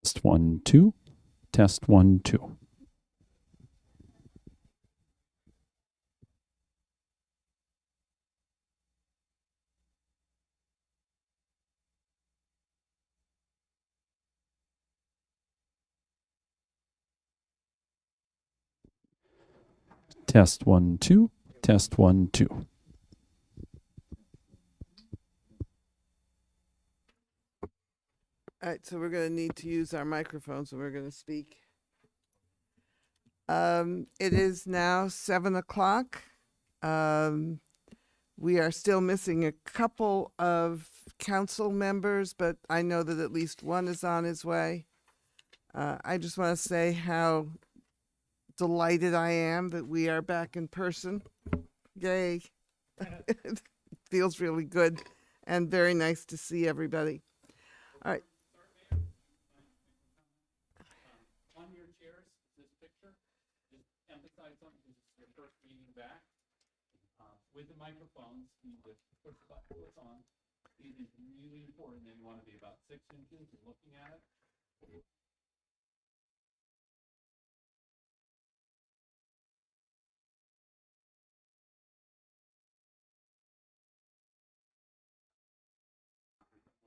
Test 1, 2. Test 1, 2. Test 1, 2. Test 1, 2. All right, so we're going to need to use our microphones when we're going to speak. It is now 7 o'clock. We are still missing a couple of council members, but I know that at least one is on his way. I just want to say how delighted I am that we are back in person. Yay. It feels really good and very nice to see everybody. All right. On your chairs, this picture, just emphasize something because it's your first meeting back. With the microphones, you need to push the button what's on. It is really important that you want to be about 6 inches and looking at it. With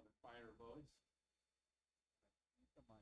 a quieter voice. The mic.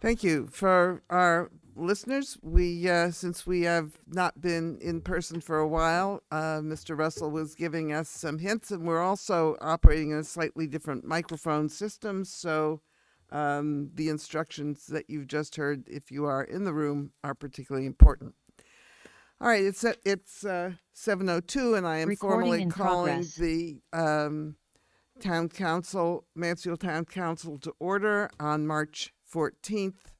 Thank you. For our listeners, we since we have not been in person for a while, Mr. Russell was giving us some hints, and we're also operating in a slightly different microphone system. So the instructions that you've just heard, if you are in the room, are particularly important. All right, it's 7:02, and I am Recording formally in calling progress. the Town Council, Mansfield Town Council, to order on March 14th,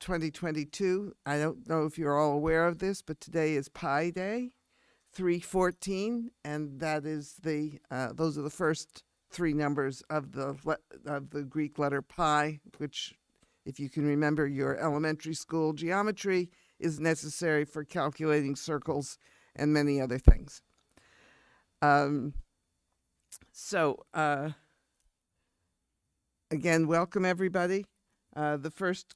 2022. I don't know if you're all aware of this, but today is Pi Day, 314, and that is those are the first three numbers of the Greek letter pi, which, if you can remember your elementary school geometry, is necessary for calculating circles and many other things. Again, welcome everybody. The first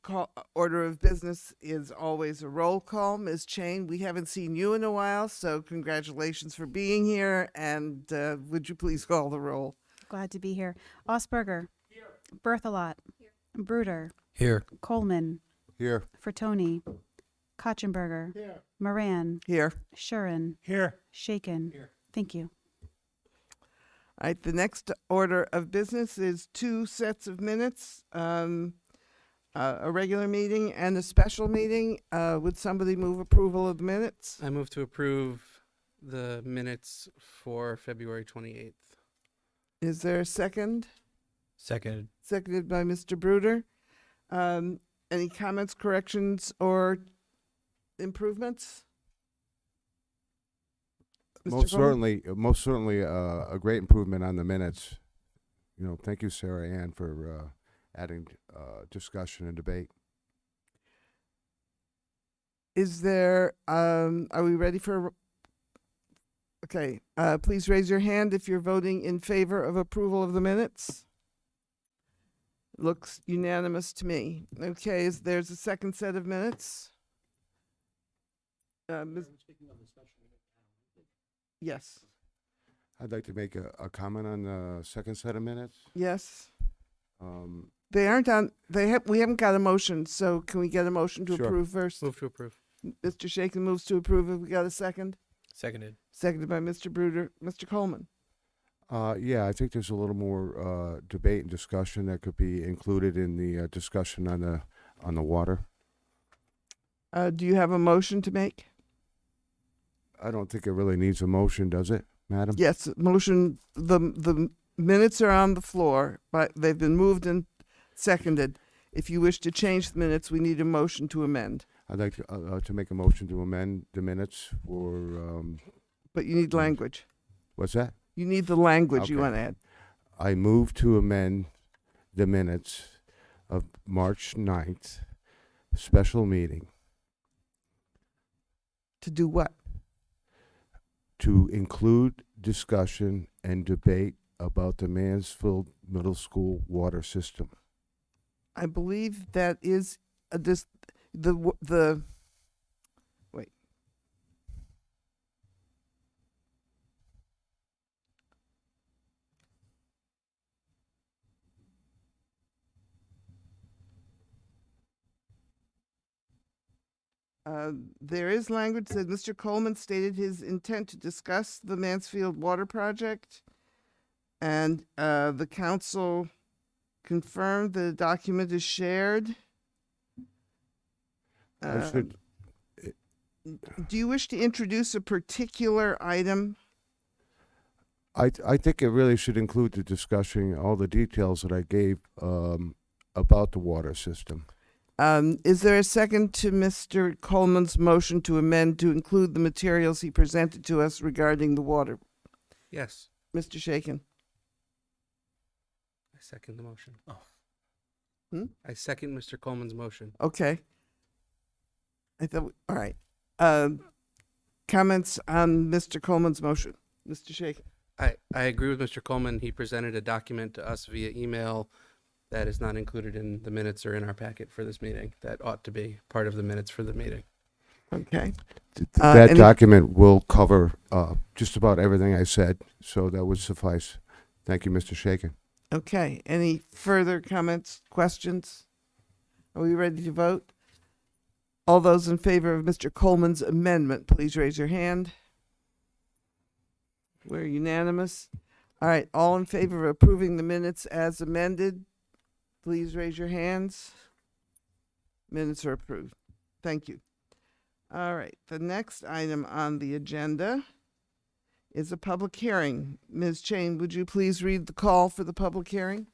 order of business is always a roll call. Ms. Chain, we haven't seen you in a while, so congratulations for being here. And would you please call the roll? Glad to be here. Osberger. Here. Berthelot. Here. Bruder. Here. Coleman. Here. Frattoni. Kotchenberger. Here. Moran. Here. Shuren. Here. Shaken. Here. Thank you. All right, the next order of business is two sets of minutes, a regular meeting and a special meeting. Would somebody move approval of the minutes? I move to approve the minutes for February 28th. Is there a second? Seconded. Seconded by Mr. Bruder. Any comments, corrections, or improvements? Mr. Most certainly, a great improvement on the minutes. You know, thank you, Sarah Ann, for adding discussion and debate. Is there, are we ready for, okay, please raise your hand if you're voting in favor of approval of the minutes. Looks unanimous to me. Okay, there's a second set of minutes? Yes, I'd like to make a comment on the second set of minutes. yes. Um, They aren't on, we haven't got a motion, so can we get a motion to Sure. approve first? Move to approve. Mr. Shaken moves to approve. Have we got a second? Seconded. Seconded by Mr. Bruder. Mr. Coleman? yeah, I think there's a little more debate and discussion that could be included in the discussion on the water. Do you have a motion to make? I don't think it really needs a motion, does it, madam? Yes, motion, the minutes are on the floor, but they've been moved and seconded. If you wish to change the minutes, we need a motion to amend. I'd like to make a motion to amend the minutes for, But you need language. what's that? You need the language you Okay. want to add. I move to amend the minutes of March 9th, special meeting, To do what? to include discussion and debate about the Mansfield Middle School water system. I believe that is wait. There is language that Mr. Coleman stated his intent to discuss the Mansfield Water Project, and the council confirmed the document is shared. I should, Do you wish to introduce a particular item? I think it really should include the discussion, all the details that I gave about the water system. Is there a second to Mr. Coleman's motion to amend to include the materials he presented to us regarding the water? Yes. Mr. Shaken? I second the motion. Hmm? I second Mr. Coleman's motion. Okay. I thought, all right. Comments on Mr. Coleman's motion? Mr. Shaken? I agree with Mr. Coleman. He presented a document to us via email that is not included in the minutes or in our packet for this meeting. That ought to be part of the minutes for the meeting. Okay. That any- document will cover just about everything I said, so that would suffice. Thank you, Mr. Shaken. Okay. Any further comments, questions? Are we ready to vote? All those in favor of Mr. Coleman's amendment, please raise your hand. We're unanimous. All right. All in favor of approving the minutes as amended, please raise your hands. Minutes are approved. Thank you. All right. The next item on the agenda is a public hearing. Ms. Chain, would you please read the call for the public hearing?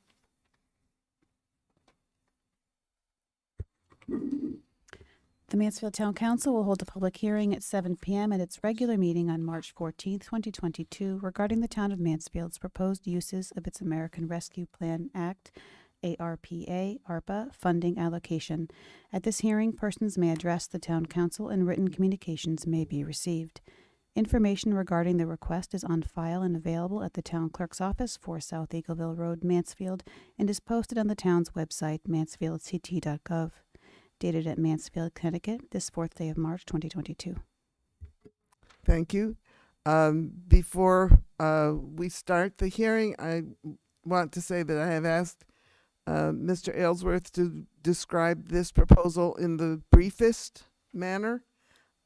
The Mansfield Town Council will hold a public hearing at 7 p.m. at its regular meeting on March 14, 2022, regarding the town of Mansfield's proposed uses of its American Rescue Plan Act, ARPA funding allocation. At this hearing, persons may address the town council and written communications may be received. Information regarding the request is on file and available at the town clerk's office, 4 South Eagleville Road, Mansfield, and is posted on the town's website, mansfieldct.gov. Dated at Mansfield, Connecticut, this 4th day of March, 2022. Thank you. Before we start the hearing, I want to say that I have asked Mr. Aylesworth to describe this proposal in the briefest manner.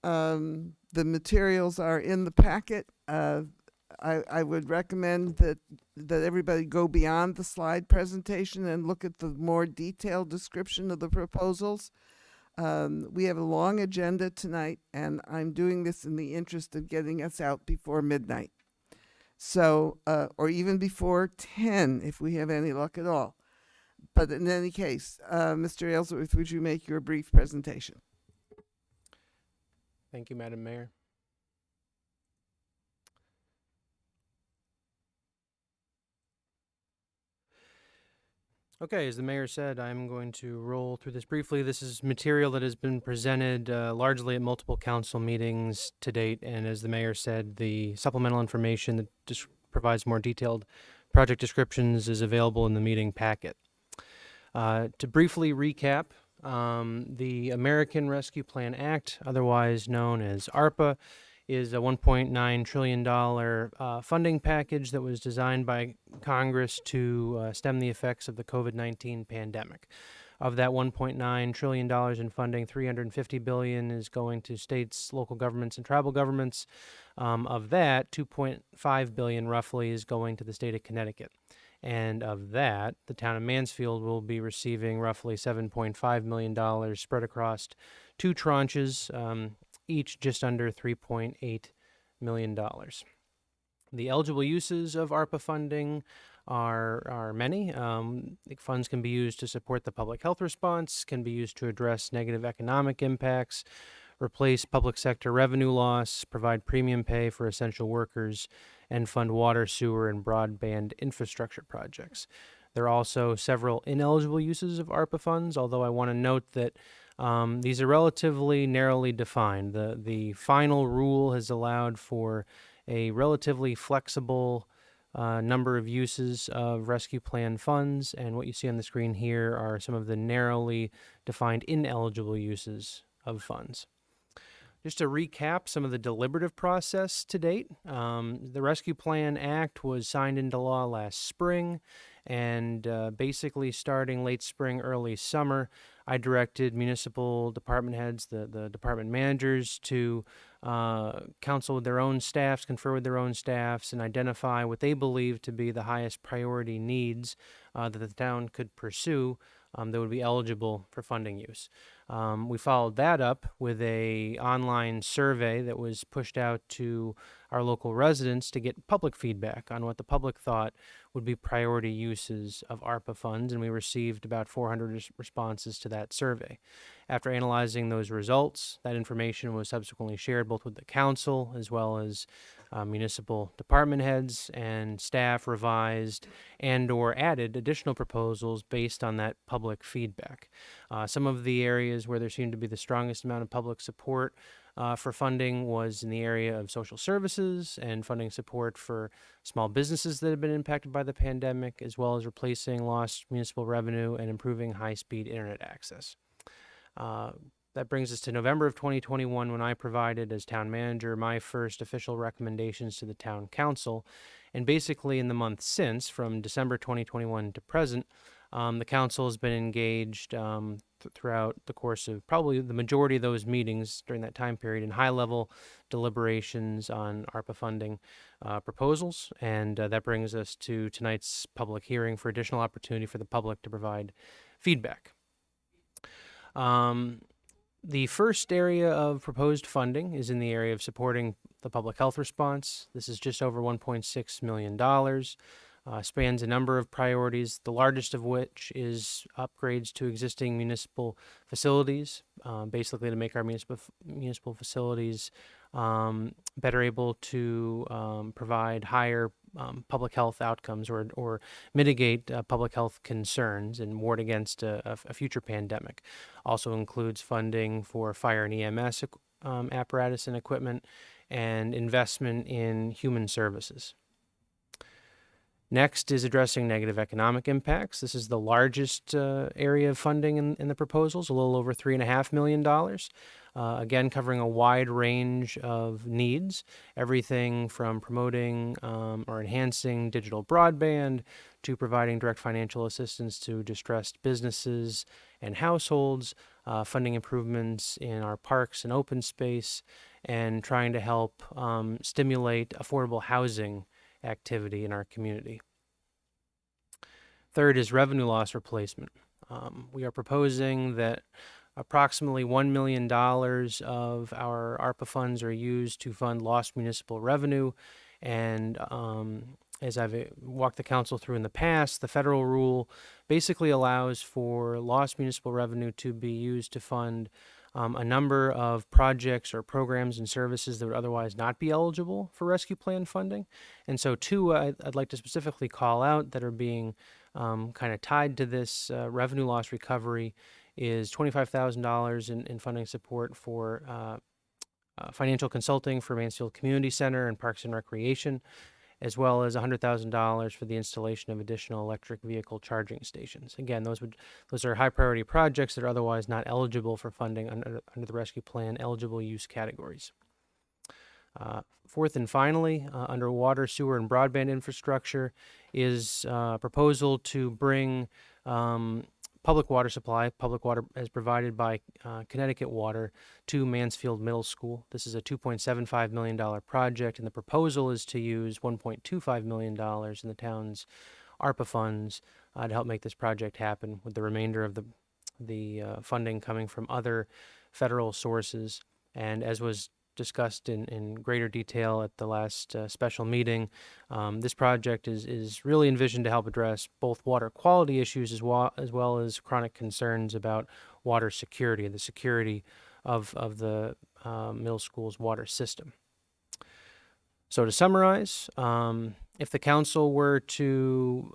The materials are in the packet. I would recommend that everybody go beyond the slide presentation and look at the more detailed description of the proposals. We have a long agenda tonight, and I'm doing this in the interest of getting us out before midnight. So, or even before 10, if we have any luck at all. But in any case, Mr. Aylesworth, would you make your brief presentation? Thank you, Madam Mayor. Okay, as the mayor said, I'm going to roll through this briefly. This is material that has been presented largely at multiple council meetings to date, and as the mayor said, the supplemental information that provides more detailed project descriptions is available in the meeting packet. To briefly recap, the American Rescue Plan Act, otherwise known as ARPA, is a $1.9 trillion funding package that was designed by Congress to stem the effects of the COVID-19 pandemic. Of that $1.9 trillion in funding, $350 billion is going to states, local governments, and tribal governments. Of that, $2.5 billion roughly is going to the state of Connecticut. And of that, the town of Mansfield will be receiving roughly $7.5 million spread across 2 tranches, each just under $3.8 million. The eligible uses of ARPA funding are many. Funds can be used to support the public health response, can be used to address negative economic impacts, replace public sector revenue loss, provide premium pay for essential workers, and fund water, sewer, and broadband infrastructure projects. There are also several ineligible uses of ARPA funds, although I want to note that these are relatively narrowly defined. The final rule has allowed for a relatively flexible number of uses of rescue plan funds, and what you see on the screen here are some of the narrowly defined ineligible uses of funds. Just to recap some of the deliberative process to date, the Rescue Plan Act was signed into law last spring, and basically starting late spring, early summer, I directed municipal department heads, the department managers, to counsel with their own staffs, confer with their own staffs, and identify what they believe to be the highest priority needs that the town could pursue that would be eligible for funding use. We followed that up with a online survey that was pushed out to our local residents to get public feedback on what the public thought would be priority uses of ARPA funds, and we received about 400 responses to that survey. After analyzing those results, that information was subsequently shared both with the council as well as municipal department heads, and staff revised and or added additional proposals based on that public feedback. Some of the areas where there seemed to be the strongest amount of public support for funding was in the area of social services and funding support for small businesses that have been impacted by the pandemic, as well as replacing lost municipal revenue and improving high-speed internet access. That brings us to November of 2021, when I provided, as town manager, my first official recommendations to the town council. And basically in the months since, from December 2021 to present, the council has been engaged throughout the course of probably the majority of those meetings during that time period in high-level deliberations on ARPA funding proposals. And that brings us to tonight's public hearing for additional opportunity for the public to provide feedback. The first area of proposed funding is in the area of supporting the public health response. This is just over $1.6 million, spans a number of priorities, the largest of which is upgrades to existing municipal facilities, basically to make our municipal facilities better able to provide higher public health outcomes or mitigate public health concerns and ward against a future pandemic. Also includes funding for fire and EMS apparatus and equipment, and investment in human services. Next is addressing negative economic impacts. This is the largest area of funding in the proposals, a little over $3.5 million. Again, covering a wide range of needs, everything from promoting or enhancing digital broadband to providing direct financial assistance to distressed businesses and households, funding improvements in our parks and open space, and trying to help stimulate affordable housing activity in our community. Third is revenue loss replacement. We are proposing that approximately $1 million of our ARPA funds are used to fund lost municipal revenue. And as I've walked the council through in the past, the federal rule basically allows for lost municipal revenue to be used to fund a number of projects or programs and services that would otherwise not be eligible for rescue plan funding. And so two I'd like to specifically call out that are being kind of tied to this revenue loss recovery is $25,000 in funding support for financial consulting for Mansfield Community Center and Parks and Recreation, as well as $100,000 for the installation of additional electric vehicle charging stations. Again, those are high priority projects that are otherwise not eligible for funding under the rescue plan eligible use categories. Fourth and finally, under water, sewer, and broadband infrastructure is a proposal to bring public water supply, public water as provided by Connecticut Water, to Mansfield Middle School. This is a $2.75 million project, and the proposal is to use $1.25 million in the town's ARPA funds to help make this project happen, with the remainder of the funding coming from other federal sources. And as was discussed in greater detail at the last special meeting, this project is really envisioned to help address both water quality issues as well as chronic concerns about water security and the security of the middle school's water system. So to summarize, if the council were to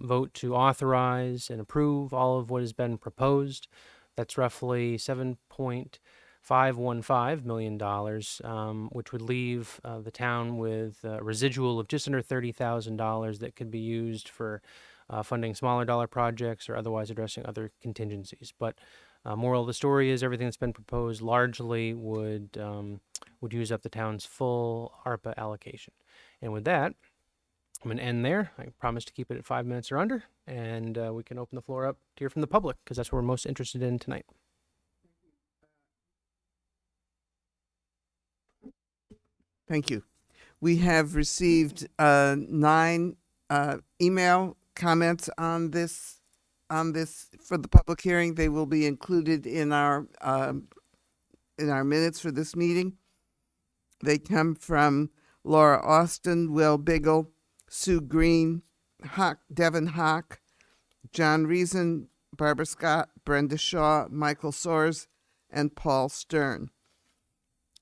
vote to authorize and approve all of what has been proposed, that's roughly $7.515 million, which would leave the town with a residual of just under $30,000 that could be used for funding smaller dollar projects or otherwise addressing other contingencies. But moral of the story is everything that's been proposed largely would use up the town's full ARPA allocation. And with that, I'm going to end there. I promise to keep it at 5 minutes or under, and we can open the floor up to hear from the public, because that's what we're most interested in tonight. Thank you. We have received 9 email comments on this for the public hearing. They will be included in our minutes for this meeting. They come from Laura Austin, Will Biggle, Sue Green, Devin Hawk, John Reason, Barbara Scott, Brenda Shaw, Michael Soares, and Paul Stern.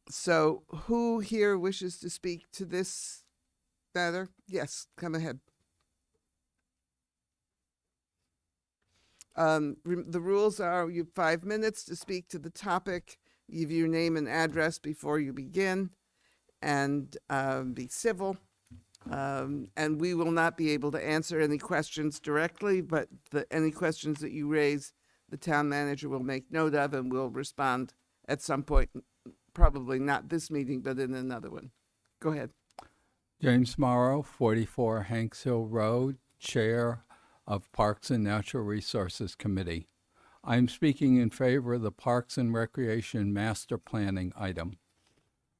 So who here wishes to speak to this matter? Yes, come ahead. The rules are you have 5 minutes to speak to the topic. Give your name and address before you begin, and be civil. And we will not be able to answer any questions directly, but any questions that you raise, the town manager will make note of and will respond at some point. Probably not this meeting, but in another one. Go ahead. James Morrow, 44 Hanks Hill Road, Chair of Parks and Natural Resources Committee. I'm speaking in favor of the Parks and Recreation Master Planning item.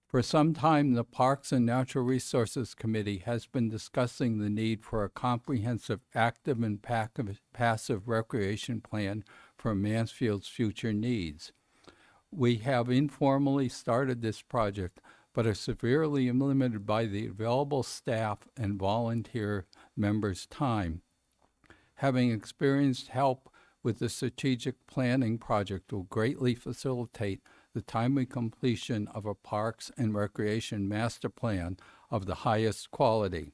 For some time, the Parks and Natural Resources Committee has been discussing the need for a comprehensive active and passive recreation plan for Mansfield's future needs. We have informally started this project, but are severely limited by the available staff and volunteer members' time. Having experienced help with the strategic planning project will greatly facilitate the timely completion of a Parks and Recreation master plan of the highest quality.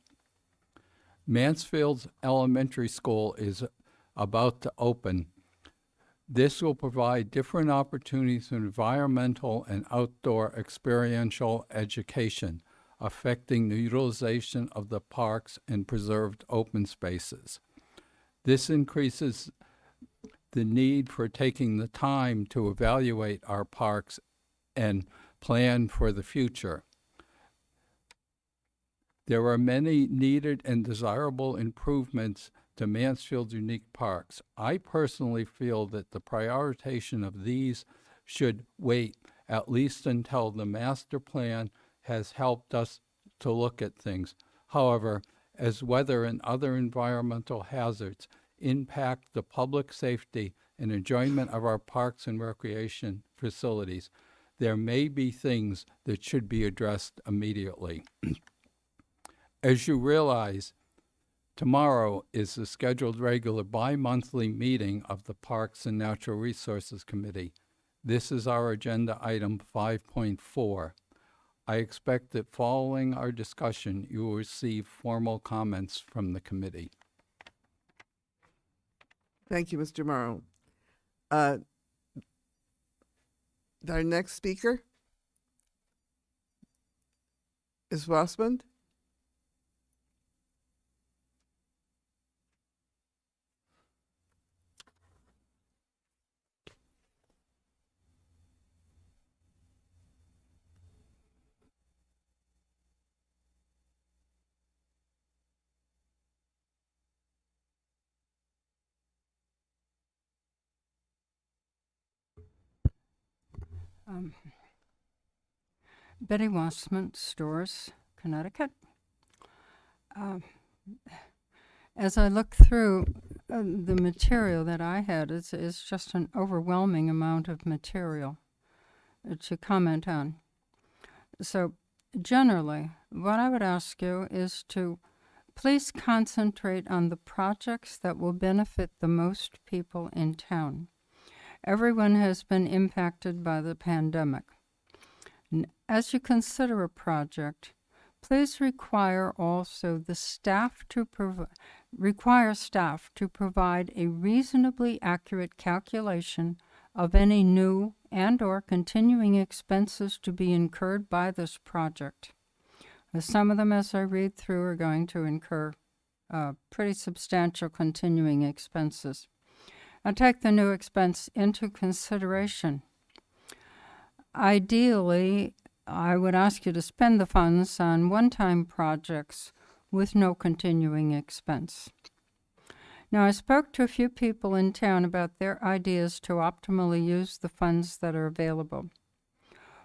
Mansfield's elementary school is about to open. This will provide different opportunities for environmental and outdoor experiential education, affecting the utilization of the parks and preserved open spaces. This increases the need for taking the time to evaluate our parks and plan for the future. There are many needed and desirable improvements to Mansfield's unique parks. I personally feel that the prioritization of these should wait at least until the master plan has helped us to look at things. However, as weather and other environmental hazards impact the public safety and enjoyment of our parks and recreation facilities, there may be things that should be addressed immediately. As you realize, tomorrow is the scheduled regular bi-monthly meeting of the Parks and Natural Resources Committee. This is our agenda item 5.4. I expect that following our discussion, you will receive formal comments from the committee. Thank you, Mr. Morrow. Our next speaker is Rossmond. Betty Wassman Stores, Connecticut. As I look through the material that I had, it's just an overwhelming amount of material to comment on. So generally, what I would ask you is to please concentrate on the projects that will benefit the most people in town. Everyone has been impacted by the pandemic. As you consider a project, please require also the staff to provide a reasonably accurate calculation of any new and or continuing expenses to be incurred by this project. Some of them, as I read through, are going to incur pretty substantial continuing expenses. Now take the new expense into consideration. Ideally, I would ask you to spend the funds on one-time projects with no continuing expense. Now, I spoke to a few people in town about their ideas to optimally use the funds that are available.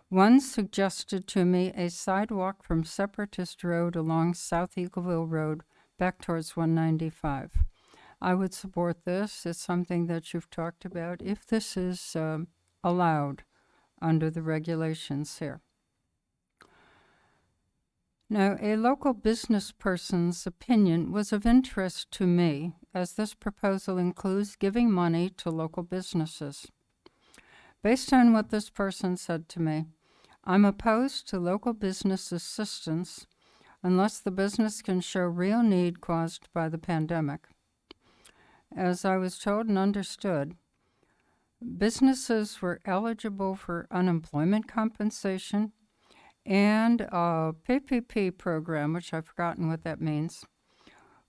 One suggested to me a sidewalk from Separatist Road along South Eagleville Road back towards 195. I would support this. It's something that you've talked about if this is allowed under the regulations here. Now, a local business person's opinion was of interest to me, as this proposal includes giving money to local businesses. Based on what this person said to me, I'm opposed to local business assistance unless the business can show real need caused by the pandemic. As I was told and understood, businesses were eligible for unemployment compensation and a PPP program, which I've forgotten what that means,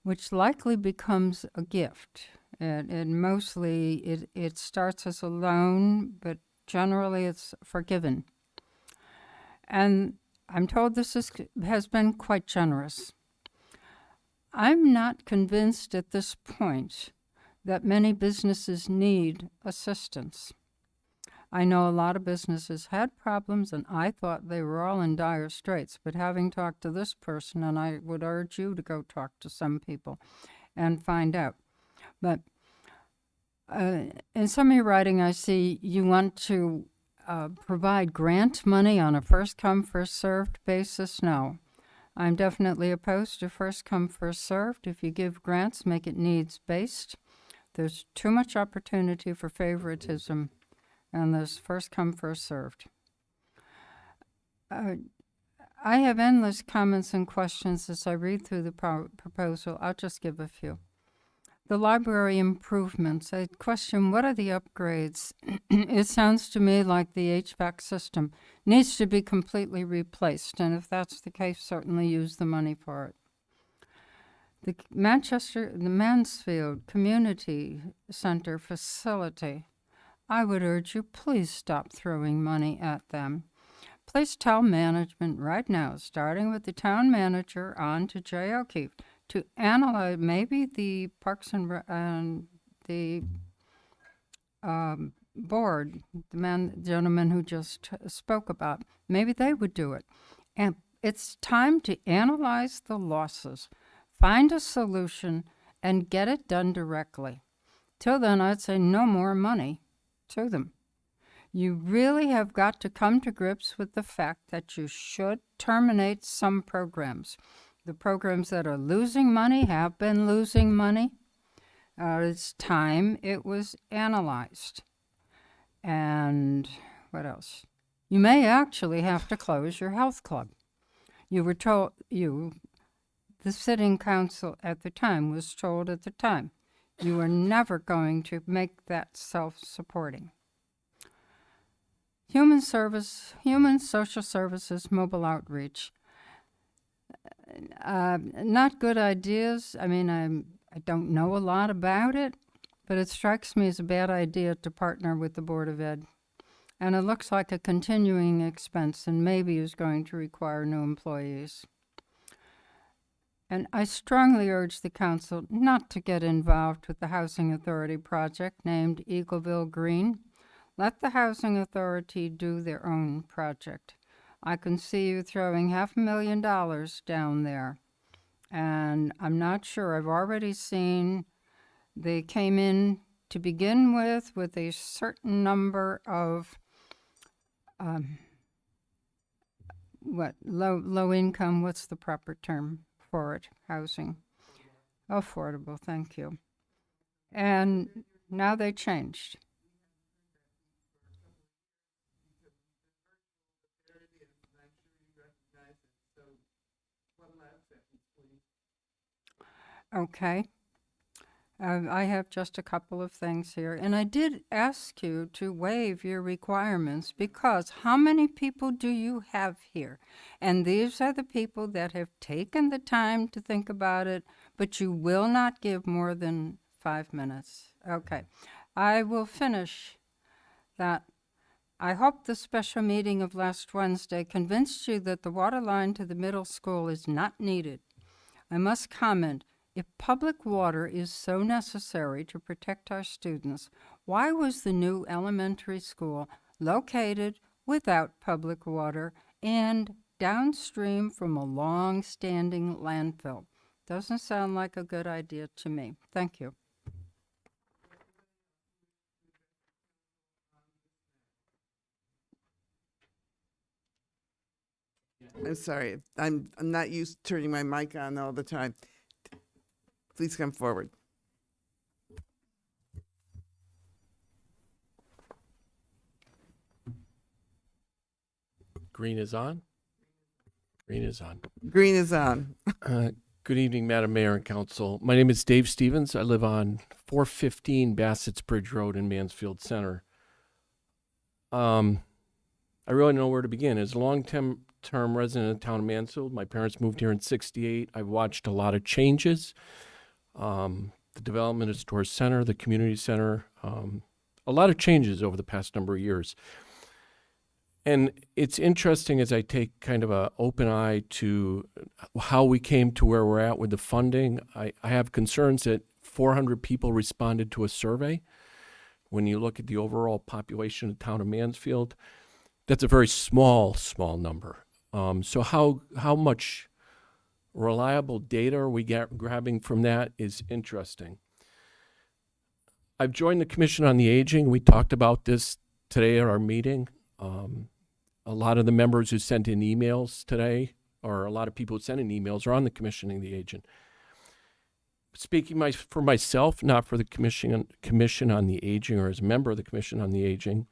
which likely becomes a gift. And mostly it starts as a loan, but generally it's forgiven. And I'm told this has been quite generous. I'm not convinced at this point that many businesses need assistance. I know a lot of businesses had problems, and I thought they were all in dire straits. But having talked to this person, and I would urge you to go talk to some people and find out. But in some of your writing, I see you want to provide grant money on a first-come, first-served basis. No, I'm definitely opposed to first-come, first-served. If you give grants, make it needs-based. There's too much opportunity for favoritism, and there's first-come, first-served. I have endless comments and questions as I read through the proposal. I'll just give a few. The library improvements. I question, what are the upgrades? It sounds to me like the HVAC system needs to be completely replaced, and if that's the case, certainly use the money for it. The Mansfield Community Center facility. I would urge you, please stop throwing money at them. Please tell management right now, starting with the town manager on to Jay O'Keefe, to analyze maybe the Parks and the board, the gentleman who just spoke about, maybe they would do it. And it's time to analyze the losses, find a solution, and get it done directly. Till then, I'd say no more money to them. You really have got to come to grips with the fact that you should terminate some programs. The programs that are losing money have been losing money. It's time it was analyzed. And what else? You may actually have to close your health club. You were told, the sitting council at the time was told at the time, you are never going to make that self-supporting. Human social services, mobile outreach. Not good ideas. I mean, I don't know a lot about it, but it strikes me as a bad idea to partner with the Board of Ed. And it looks like a continuing expense and maybe is going to require new employees. And I strongly urge the council not to get involved with the Housing Authority project named Eagleville Green. Let the housing authority do their own project. I can see you throwing $500,000 down there. And I'm not sure, I've already seen they came in to begin with a certain number of low income, what's the proper term for it? Housing. Affordable, thank you. And now they changed. Okay. I have just a couple of things here. And I did ask you to waive your requirements because how many people do you have here? And these are the people that have taken the time to think about it, but you will not give more than 5 minutes. Okay. I will finish that. I hope the special meeting of last Wednesday convinced you that the water line to the middle school is not needed. I must comment, if public water is so necessary to protect our students, why was the new elementary school located without public water and downstream from a long-standing landfill? Doesn't sound like a good idea to me. Thank you. I'm sorry. I'm not used to turning my mic on all the time. Please come forward. Green is on. Green is on. Green is on. Good evening, Madam Mayor and Council. My name is Dave Stevens. I live on 415 Bassett's Bridge Road in Mansfield Center. I really don't know where to begin. As a long-term resident of the town of Mansfield, my parents moved here in '68. I've watched a lot of changes. The development of Storrs Center, the community center, a lot of changes over the past number of years. And it's interesting as I take kind of an open eye to how we came to where we're at with the funding. I have concerns that 400 people responded to a survey. When you look at the overall population of the town of Mansfield, that's a very small number. So how much reliable data are we grabbing from that is interesting. I've joined the Commission on the Aging. We talked about this today at our meeting. A lot of the members who sent in emails today, or a lot of people who sent in emails, are on the Commission on the Aging. Speaking for myself, not for the Commission on the Aging or as a member of the Commission on the Aging,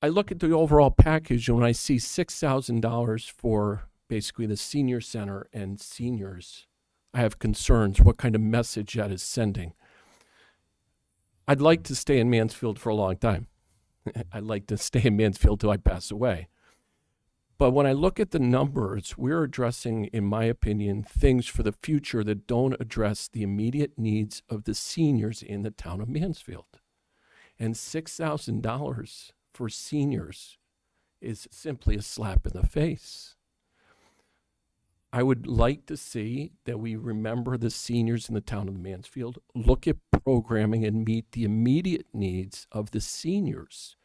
I look at the overall package and when I see $6,000 for basically the senior center and seniors, I have concerns what kind of message that is sending. I'd like to stay in Mansfield for a long time. I'd like to stay in Mansfield till I pass away. But when I look at the numbers, we're addressing, in my opinion, things for the future that don't address the immediate needs of the seniors in the town of Mansfield. And $6,000 for seniors is simply a slap in the face. I would like to see that we remember the seniors in the town of Mansfield, look at programming and meet the immediate needs of the seniors,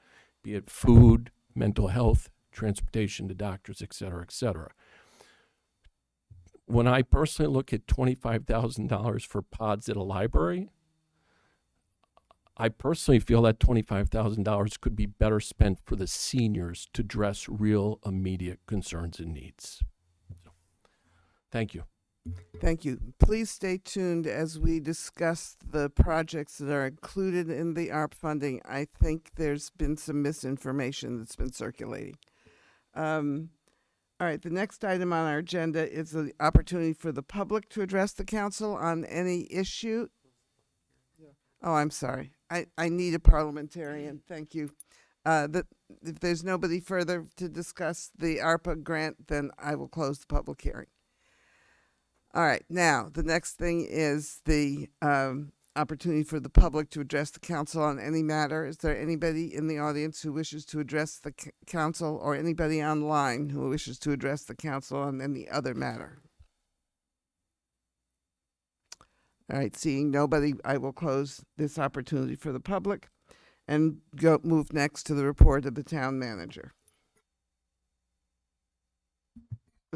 be it food, mental health, transportation to doctors, et cetera, et cetera. When I personally look at $25,000 for pods at a library, I personally feel that $25,000 could be better spent for the seniors to address real immediate concerns and needs. So, thank you. Thank you. Please stay tuned as we discuss the projects that are included in the ARP funding. I think there's been some misinformation that's been circulating. All right, the next item on our agenda is the opportunity for the public to address the council on any issue. Oh, I'm sorry. I need a parliamentarian. Thank you. If there's nobody further to discuss the ARPA grant, then I will close the public hearing. All right, now the next thing is the opportunity for the public to address the council on any matter. Is there anybody in the audience who wishes to address the council, or anybody online who wishes to address the council on any other matter? All right, seeing nobody, I will close this opportunity for the public. and move next to the report of the town manager.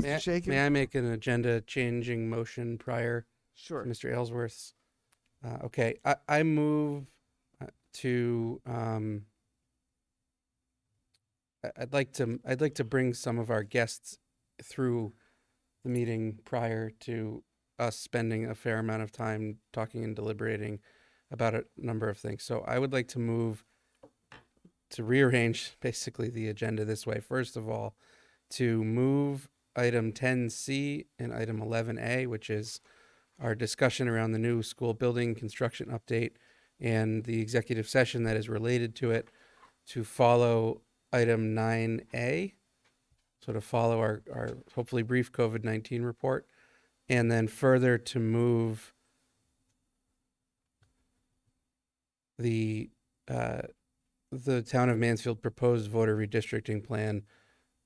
Mr. Shaken? May I make an agenda changing motion prior Sure. to Mr. Aylesworth's? Okay, I move to I'd like to bring some of our guests through the meeting prior to us spending a fair amount of time talking and deliberating about a number of things. So I would like to move to rearrange basically the agenda this way. First of all, to move item 10C and item 11A, which is our discussion around the new school building construction update and the executive session that is related to it, to follow item 9A, so to follow our hopefully brief COVID-19 report, and then further to move the town of Mansfield proposed voter redistricting plan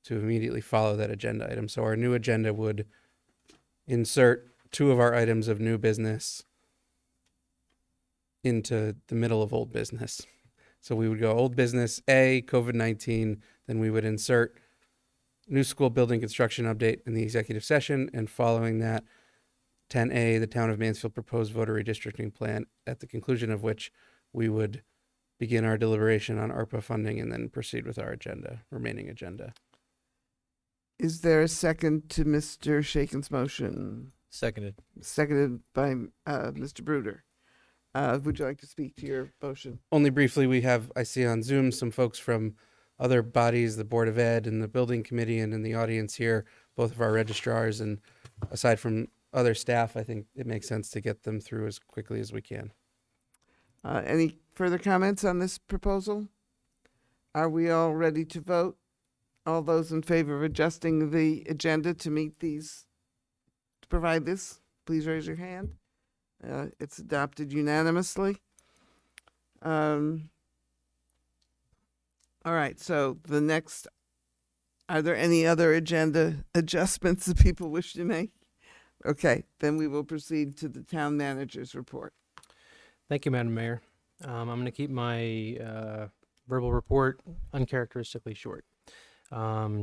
to immediately follow that agenda item. So our new agenda would insert two of our items of new business into the middle of old business. So we would go old business A, COVID-19, then we would insert new school building construction update in the executive session, and following that, 10A, the town of Mansfield proposed voter redistricting plan, at the conclusion of which we would begin our deliberation on ARPA funding and then proceed with our remaining agenda. Is there a second to Mr. Shaken's motion? Seconded. Seconded by Mr. Bruder. Would you like to speak to your motion? Only briefly, I see on Zoom some folks from other bodies, the Board of Ed and the Building Committee, and in the audience here, both of our registrars, and aside from other staff, I think it makes sense to get them through as quickly as we can. Any further comments on this proposal? Are we all ready to vote? All those in favor of adjusting the agenda to meet these, to provide this, please raise your hand. It's adopted unanimously. All right, so the next, are there any other agenda adjustments that people wish to make? Okay, then we will proceed to the town manager's report. Thank you, Madam Mayor. I'm going to keep my verbal report uncharacteristically short.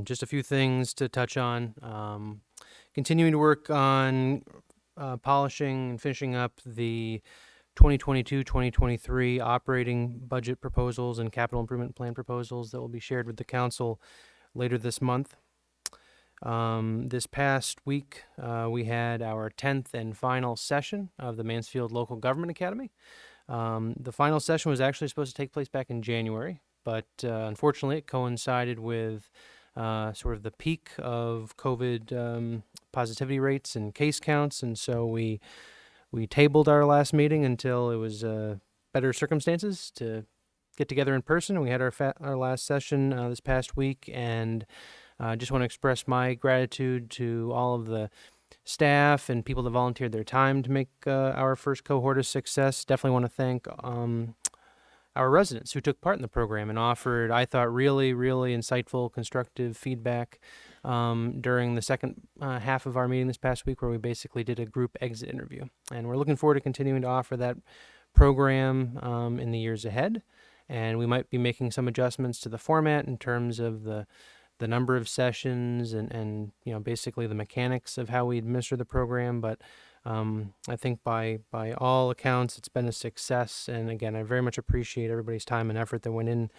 Just a few things to touch on. Continuing to work on polishing and finishing up the 2022-2023 operating budget proposals and capital improvement plan proposals that will be shared with the council later this month. This past week, we had our 10th and final session of the Mansfield Local Government Academy. The final session was actually supposed to take place back in January, but unfortunately it coincided with sort of the peak of COVID positivity rates and case counts, and so we tabled our last meeting until it was better circumstances to get together in person. We had our last session this past week, and I just want to express my gratitude to all of the staff and people that volunteered their time to make our first cohort a success. Definitely want to thank our residents who took part in the program and offered, I thought, really, really insightful, constructive feedback during the second half of our meeting this past week, where we basically did a group exit interview. And we're looking forward to continuing to offer that program in the years ahead. And we might be making some adjustments to the format in terms of the number of sessions and you know, basically the mechanics of how we administer the program. But I think by all accounts, it's been a success. And again, I very much appreciate everybody's time and effort that went in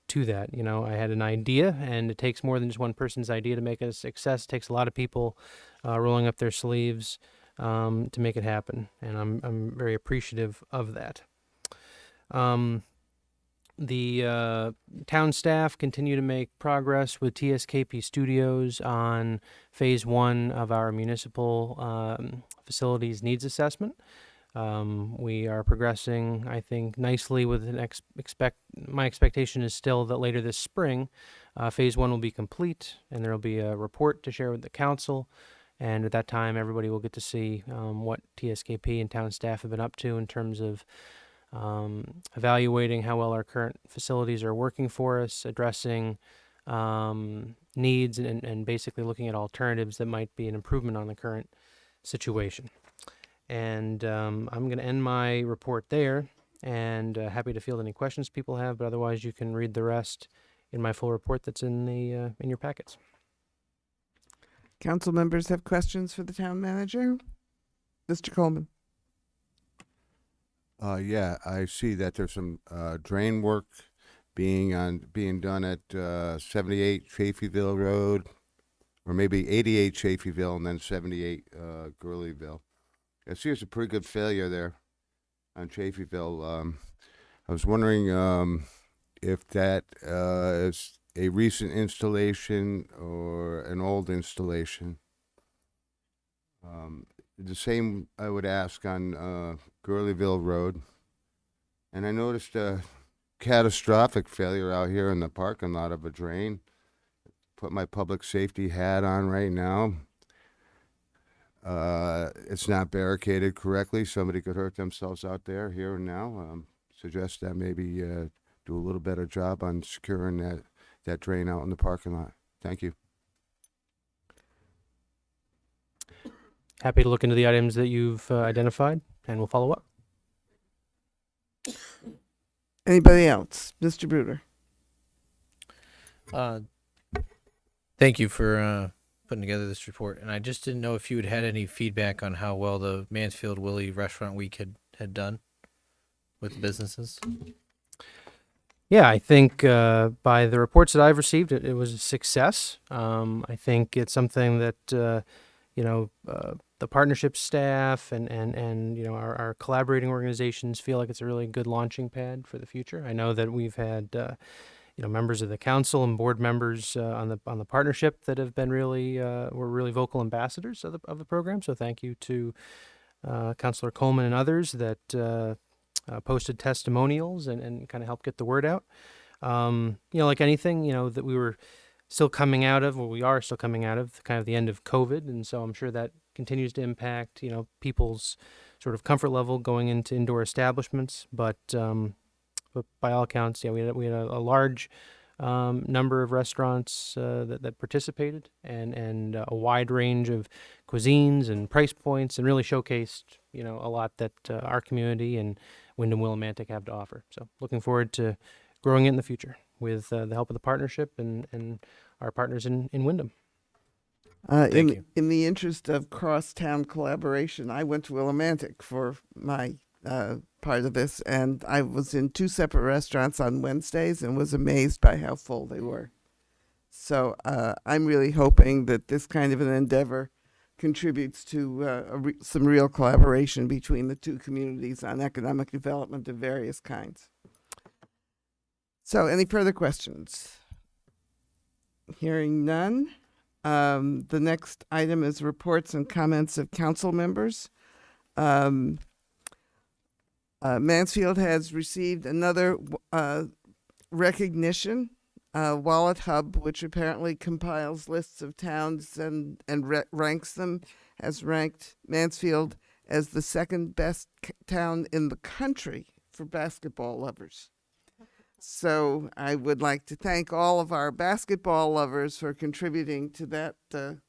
to that. You know, I had an idea, and it takes more than just one person's idea to make it a success. It takes a lot of people rolling up their sleeves to make it happen. And I'm very appreciative of that. The town staff continue to make progress with TSKP Studios on phase 1 of our municipal facilities needs assessment. We are progressing, I think, nicely with an my expectation is still that later this spring, phase 1 will be complete, and there will be a report to share with the council. And at that time, everybody will get to see what TSKP and town staff have been up to in terms of evaluating how well our current facilities are working for us, addressing needs, and basically looking at alternatives that might be an improvement on the current situation. And I'm going to end my report there and happy to field any questions people have. But otherwise, you can read the rest in my full report that's in your packets. Council members have questions for the town manager? Mr. Coleman? Yeah, I see that there's some drain work being done at 78 Chaffeeville Road, or maybe 88 Chaffeeville and then 78 Gurleyville. I see there's a pretty good failure there on Chaffeeville. I was wondering if that is a recent installation or an old installation. The same I would ask on Gurleyville Road. And I noticed a catastrophic failure out here in the parking lot of a drain. Put my public safety hat on right now. It's not barricaded correctly. Somebody could hurt themselves out there here and now. Suggest that maybe do a little better job on securing that drain out in the parking lot. Thank you. Happy to look into the items that you've identified, and we'll follow up. Anybody else? Mr. Bruder? Thank you for putting together this report. And I just didn't know if you had any feedback on how well the Mansfield Willie Restaurant Week had done with businesses. Yeah, I think by the reports that I've received, it was a success. I think it's something that the partnership staff and our collaborating organizations feel like it's a really good launching pad for the future. I know that we've had members of the council and board members on the partnership that have been were really vocal ambassadors of the program. So thank you to Councilor Coleman and others that posted testimonials and kind of helped get the word out. Like anything, that we were still coming out of, or we are still coming out of kind of the end of COVID. And so I'm sure that continues to impact, people's sort of comfort level going into indoor establishments. But by all accounts, we had a large number of restaurants that participated and a wide range of cuisines and price points, and really showcased, a lot that our community and Wyndham Willimantic have to offer. So looking forward to growing it in the future with the help of the partnership and our partners in Wyndham. Thank you. In the interest of cross-town collaboration, I went to Willimantic for my part of this, and I was in 2 separate restaurants on Wednesdays and was amazed by how full they were. So I'm really hoping that this kind of an endeavor contributes to some real collaboration between the 2 communities on economic development of various kinds. So any further questions? Hearing none. The next item is reports and comments of council members. Mansfield has received another recognition, Wallet Hub, which apparently compiles lists of towns and ranks them, has ranked Mansfield as the second best town in the country for basketball lovers. So I would like to thank all of our basketball lovers for contributing to that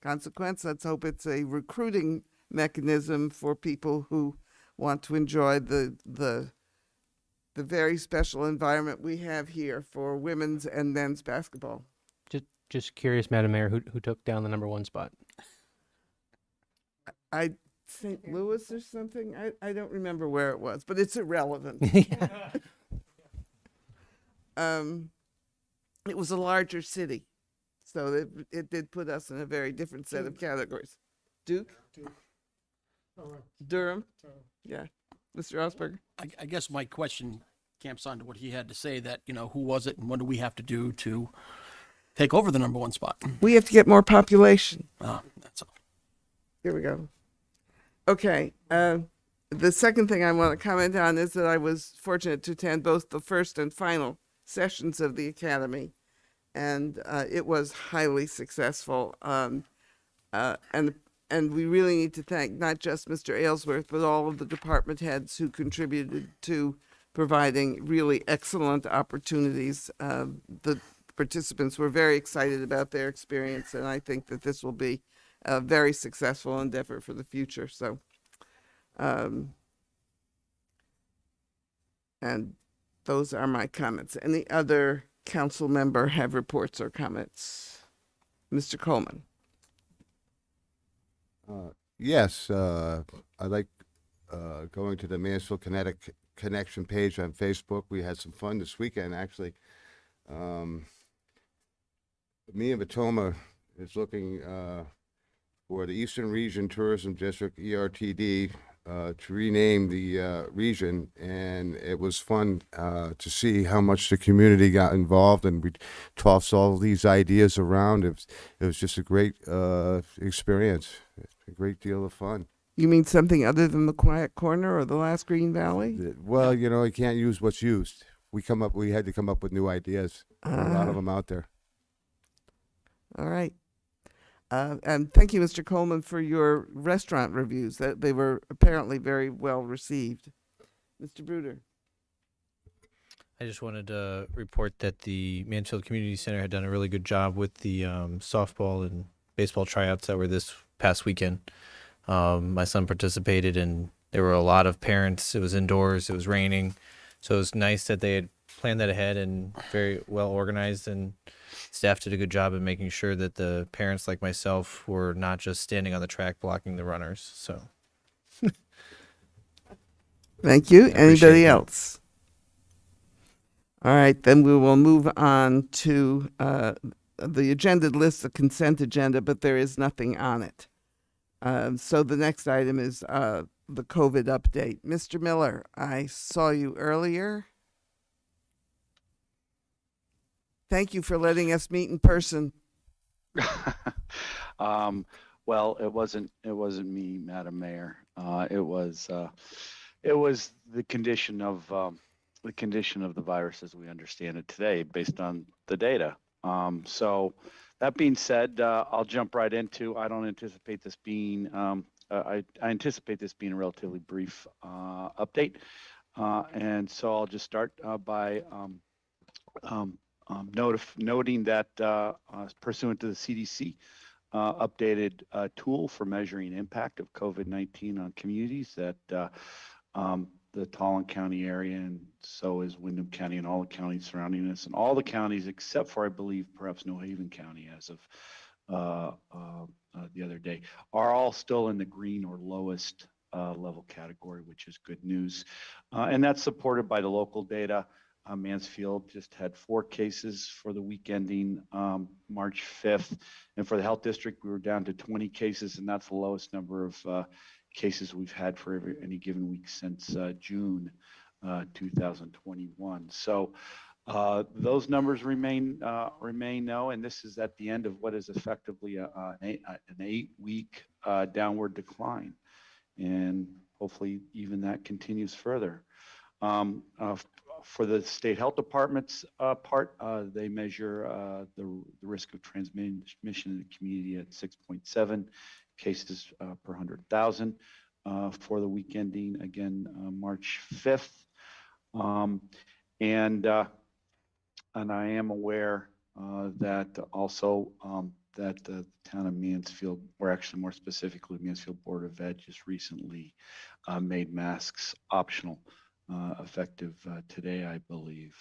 consequence. Let's hope it's a recruiting mechanism for people who want to enjoy the very special environment we have here for women's and men's basketball. Just curious, Madam Mayor, who took down the number 1 spot? St. Louis or something? I don't remember where it was, but it's irrelevant. It was a larger city, so it did put us in a very different set of categories. Duke? Durham? Yeah. Mr. Osberg? I guess my question camps on to what he had to say, that, who was it and what do we have to do to take over the number 1 spot? We have to get more population. That's all. Here we go. Okay. The second thing I want to comment on is that I was fortunate to attend both the first and final sessions of the Academy, and it was highly successful. And we really need to thank not just Mr. Aylesworth, but all of the department heads who contributed to providing really excellent opportunities. The participants were very excited about their experience, and I think that this will be a very successful endeavor for the future. So, And those are my comments. Any other council member have reports or comments? Mr. Coleman? Yes, I like going to the Mansfield Connection page on Facebook. We had some fun this weekend, actually. Me and Batoma is looking for the Eastern Region Tourism District, ERTD, to rename the region, and it was fun to see how much the community got involved, and we tossed all these ideas around. It was just a great experience, a great deal of fun. You mean something other than the Quiet Corner or the Last Green Valley? Well, you know, you can't use what's used. We had to come up with new ideas. There are a lot of them out there. All right. And thank you, Mr. Coleman, for your restaurant reviews. That they were apparently very well received. Mr. Bruder. I just wanted to report that the Mansfield Community Center had done a really good job with the softball and baseball tryouts that were this past weekend. My son participated, and there were a lot of parents. It was indoors. It was raining. So it was nice that they had planned that ahead and very well organized, and staff did a good job in making sure that the parents like myself were not just standing on the track blocking the runners. So Thank you. appreciate Anybody that. else? All right, then we will move on to the agenda list, the consent agenda, but there is nothing on it. So the next item is the COVID update. Mr. Miller, I saw you earlier. Thank you for letting us meet in person. Well, it wasn't me, Madam Mayor. It was the condition of the virus as we understand it today, based on the data. So that being said, I'll jump right into. I don't anticipate this being. I anticipate this being a relatively brief update, and so I'll just start by noting that pursuant to the CDC updated tool for measuring impact of COVID-19 on communities, that the Tallinn County area, and so is Windham County and all the counties surrounding us, and all the counties except for, I believe, perhaps New Haven County as of the other day, are all still in the green or lowest level category, which is good news. And that's supported by the local data. Mansfield just had 4 cases for the week ending March 5th. And for the health district, we were down to 20 cases, and that's the lowest number of cases we've had for any given week since June 2021. So those numbers remain low, and this is at the end of what is effectively an 8-week downward decline. And hopefully even that continues further. For the state health department's part, they measure the risk of transmission in the community at 6.7 cases per 100,000 for the week ending, again, March 5th. And I am aware that also that the town of Mansfield, or actually more specifically Mansfield Board of Ed, just recently made masks optional, effective today, I believe.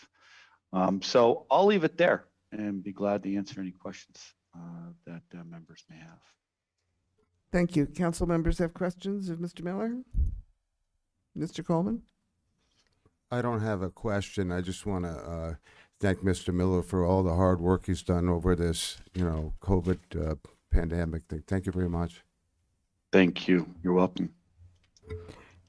So I'll leave it there and be glad to answer any questions that members may have. Thank you. Council members have questions of Mr. Miller? Mr. Coleman? I don't have a question. I just want to thank Mr. Miller for all the hard work he's done over this, COVID pandemic thing. Thank you very much. Thank you. You're welcome.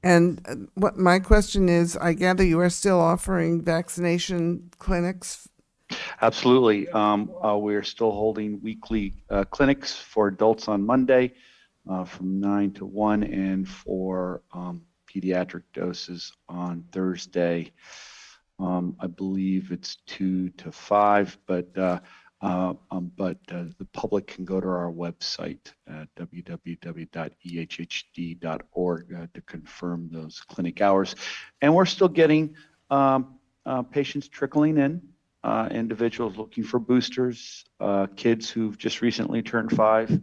And what my question is, I gather you are still offering vaccination clinics? Absolutely. We're still holding weekly clinics for adults on Monday from 9 to 1, and for pediatric doses on Thursday. I believe it's 2 to 5, but the public can go to our website at www.ehhd.org to confirm those clinic hours. And we're still getting patients trickling in, individuals looking for boosters, kids who've just recently turned 5,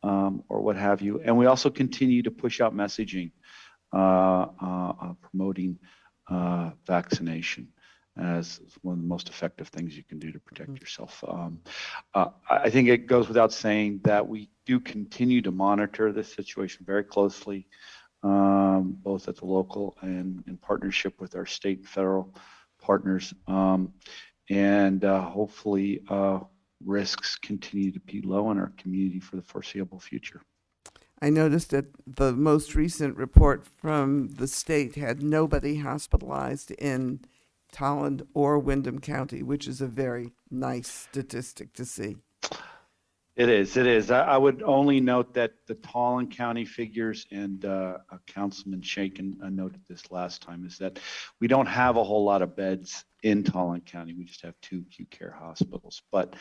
or what have you. And we also continue to push out messaging promoting vaccination as one of the most effective things you can do to protect yourself. I think it goes without saying that we do continue to monitor this situation very closely, both at the local and in partnership with our state and federal partners. Hopefully risks continue to be low in our community for the foreseeable future. I noticed that the most recent report from the state had nobody hospitalized in Tolland or Windham County, which is a very nice statistic to see. It is. I would only note that the Tolland County figures, and Councilman Shaken noted this last time, is that we don't have a whole lot of beds in Tolland County. We just have 2 acute care hospitals. But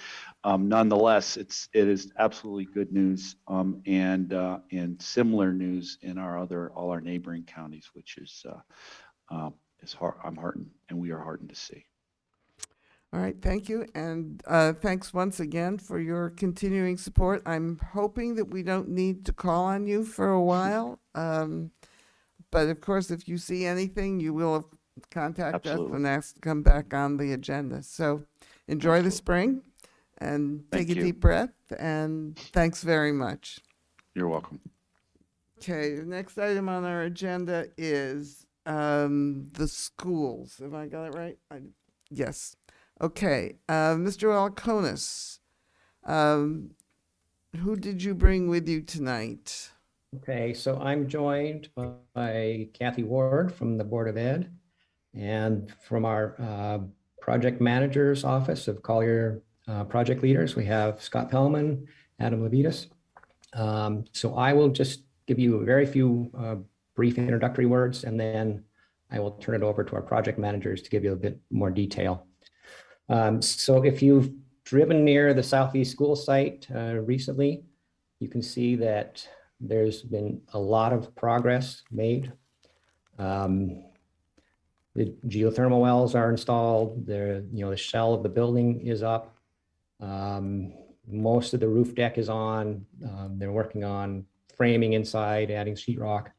nonetheless, it is absolutely good news, and similar news in all our neighboring counties, which is I'm heartened, and we are heartened to see. All right, thank you, and thanks once again for your continuing support. I'm hoping that we don't need to call on you for a while, but of course, if you see anything, you will contact us and ask to come back on the agenda. So enjoy the spring, and take a deep breath, and thanks very much. You're welcome. Okay, the next item on our agenda is the schools. Have I got it right? Yes. Okay, Mr. Alconis, who did you bring with you tonight? Okay, so I'm joined by Kathy Ward from the Board of Ed and from our project manager's office of Collier project leaders. We have Scott Pellman, Adam Levitas. So I will just give you a very few brief introductory words, and then I will turn it over to our project managers to give you a bit more detail. So if you've driven near the Southeast School site recently, you can see that there's been a lot of progress made. The geothermal wells are installed. The shell of the building is up. Most of the roof deck is on. They're working on framing inside, adding sheetrock,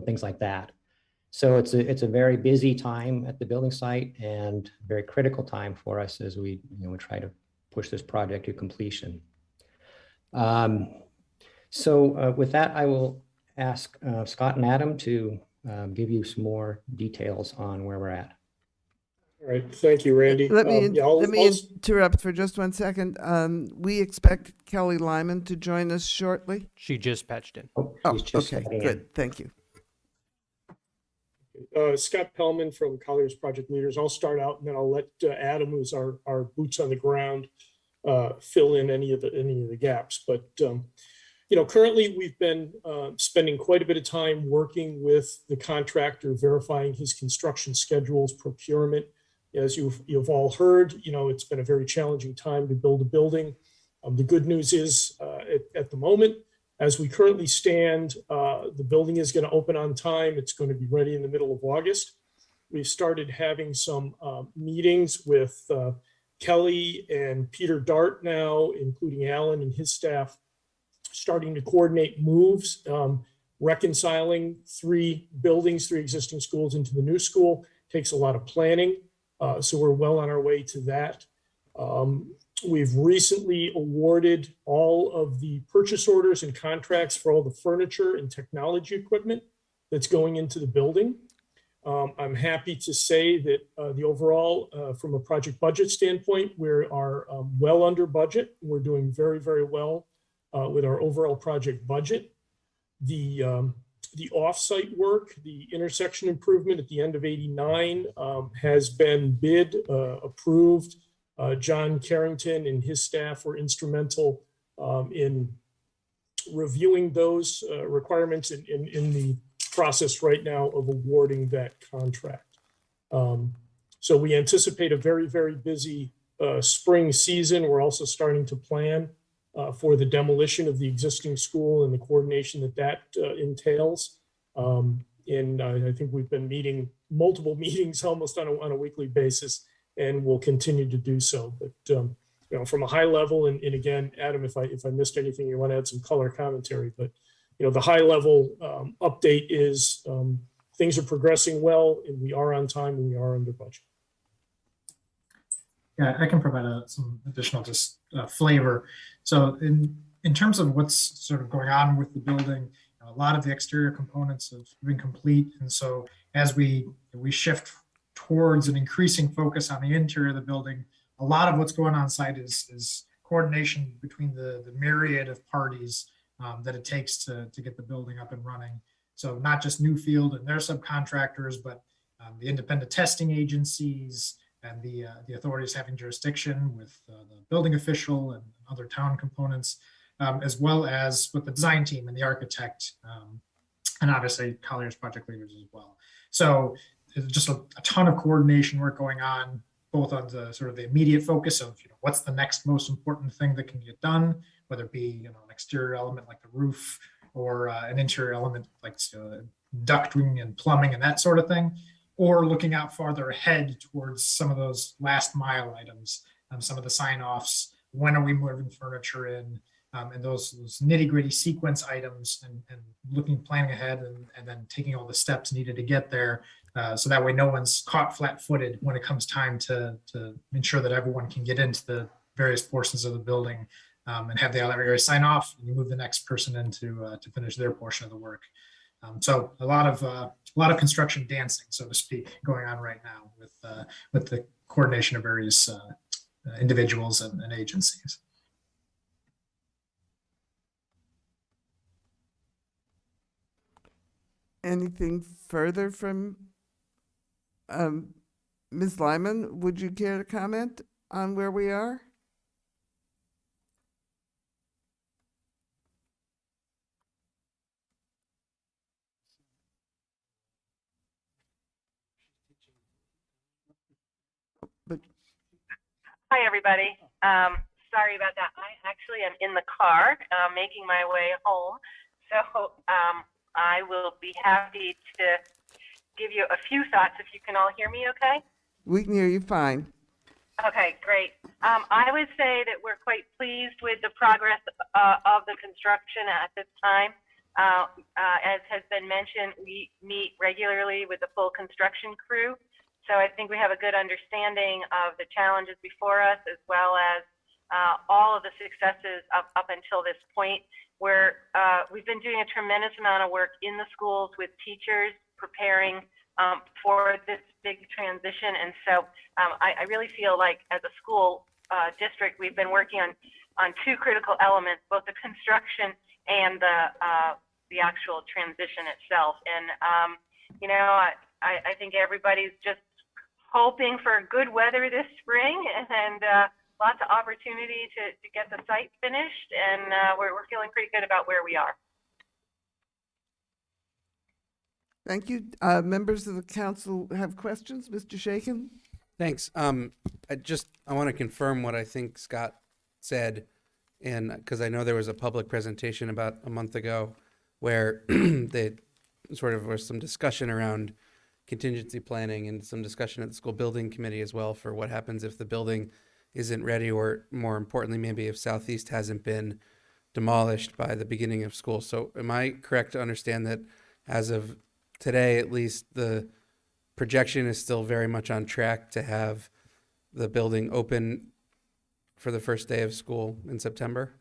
things like that. So it's a very busy time at the building site and very critical time for us as we try to push this project to completion. So with that, I will ask Scott and Adam to give you some more details on where we're at. All right, thank you, Randy. Let me interrupt for just 1 second. We expect Kelly Lyman to join us shortly. She just patched in. Okay, good. Thank you. Scott Pellman from Collier's Project Leaders. I'll start out, and then I'll let Adam, who's our boots on the ground, fill in any of the gaps. But currently we've been spending quite a bit of time working with the contractor, verifying his construction schedules, procurement. As you've all heard, it's been a very challenging time to build a building. The good news is, at the moment, as we currently stand, the building is going to open on time. It's going to be ready in the middle of August. We've started having some meetings with Kelly and Peter Dart now, including Alan and his staff, starting to coordinate moves, reconciling 3 existing schools into the new school. Takes a lot of planning. So we're well on our way to that. We've recently awarded all of the purchase orders and contracts for all the furniture and technology equipment that's going into the building. I'm happy to say that the overall, from a project budget standpoint, we are well under budget. We're doing very, very well with our overall project budget. The off-site work, the intersection improvement at the end of 89 has been bid, approved. John Carrington and his staff were instrumental in reviewing those requirements in the process right now of awarding that contract. So we anticipate a very, very busy spring season. We're also starting to plan for the demolition of the existing school and the coordination that entails. And I think we've been meeting multiple meetings almost on a weekly basis, and we'll continue to do so. But from a high level, and again, Adam, if I missed anything, you want to add some color commentary, but the high level update is things are progressing well, and we are on time, and we are under budget. Yeah, I can provide some additional just flavor. So in terms of what's sort of going on with the building, a lot of the exterior components have been complete. And so as we shift towards an increasing focus on the interior of the building, a lot of what's going on site is coordination between the myriad of parties that it takes to get the building up and running. So not just Newfield and their subcontractors, but the independent testing agencies, and the authorities having jurisdiction with the building official and other town components, as well as with the design team and the architect, and obviously Collier's project leaders as well. So there's just a ton of coordination work going on, both on the sort of the immediate focus of what's the next most important thing that can get done, whether it be an exterior element like the roof, or an interior element like ducting and plumbing and that sort of thing, or looking out farther ahead towards some of those last mile items, some of the sign-offs, when are we moving furniture in, and those nitty-gritty sequence items, and planning ahead, and then taking all the steps needed to get there, so that way no one's caught flat-footed when it comes time to ensure that everyone can get into the various portions of the building, and have the other area sign off, and you move the next person in to finish their portion of the work. So a lot of construction dancing, so to speak, going on right now with the coordination of various individuals and agencies. Anything further from Ms. Lyman? Would you care to comment on where we are? Hi, everybody. Sorry about that. I actually am in the car making my way home. So I will be happy to give you a few thoughts if you can all hear me okay. We can hear you fine. Okay, great. I would say that we're quite pleased with the progress of the construction at this time. As has been mentioned, we meet regularly with the full construction crew. So I think we have a good understanding of the challenges before us, as well as all of the successes up until this point, where we've been doing a tremendous amount of work in the schools with teachers preparing for this big transition. And so I really feel like as a school district, we've been working on two critical elements, both the construction and the actual transition itself. And, I think everybody's just hoping for good weather this spring and lots of opportunity to get the site finished. And we're feeling pretty good about where we are. Thank you. Members of the council have questions? Mr. Shaken? Thanks. I want to confirm what I think Scott said, and because I know there was a public presentation about a month ago where they sort of was some discussion around contingency planning and some discussion at the school building committee as well for what happens if the building isn't ready, or more importantly, maybe if Southeast hasn't been demolished by the beginning of school. So am I correct to understand that as of today, at least, the projection is still very much on track to have the building open for the first day of school in September?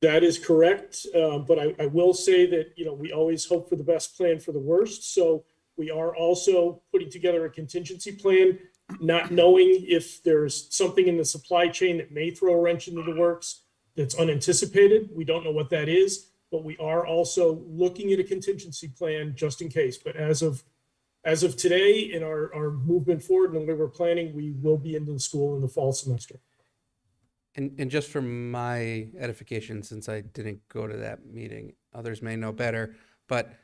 That is correct. But I will say that, we always hope for the best, plan for the worst. So we are also putting together a contingency plan, not knowing if there's something in the supply chain that may throw a wrench into the works that's unanticipated. We don't know what that is, but we are also looking at a contingency plan just in case. But as of today, in our movement forward and the way we're planning, we will be into the school in the fall semester. And just for my edification, since I didn't go to that meeting, others may know better, but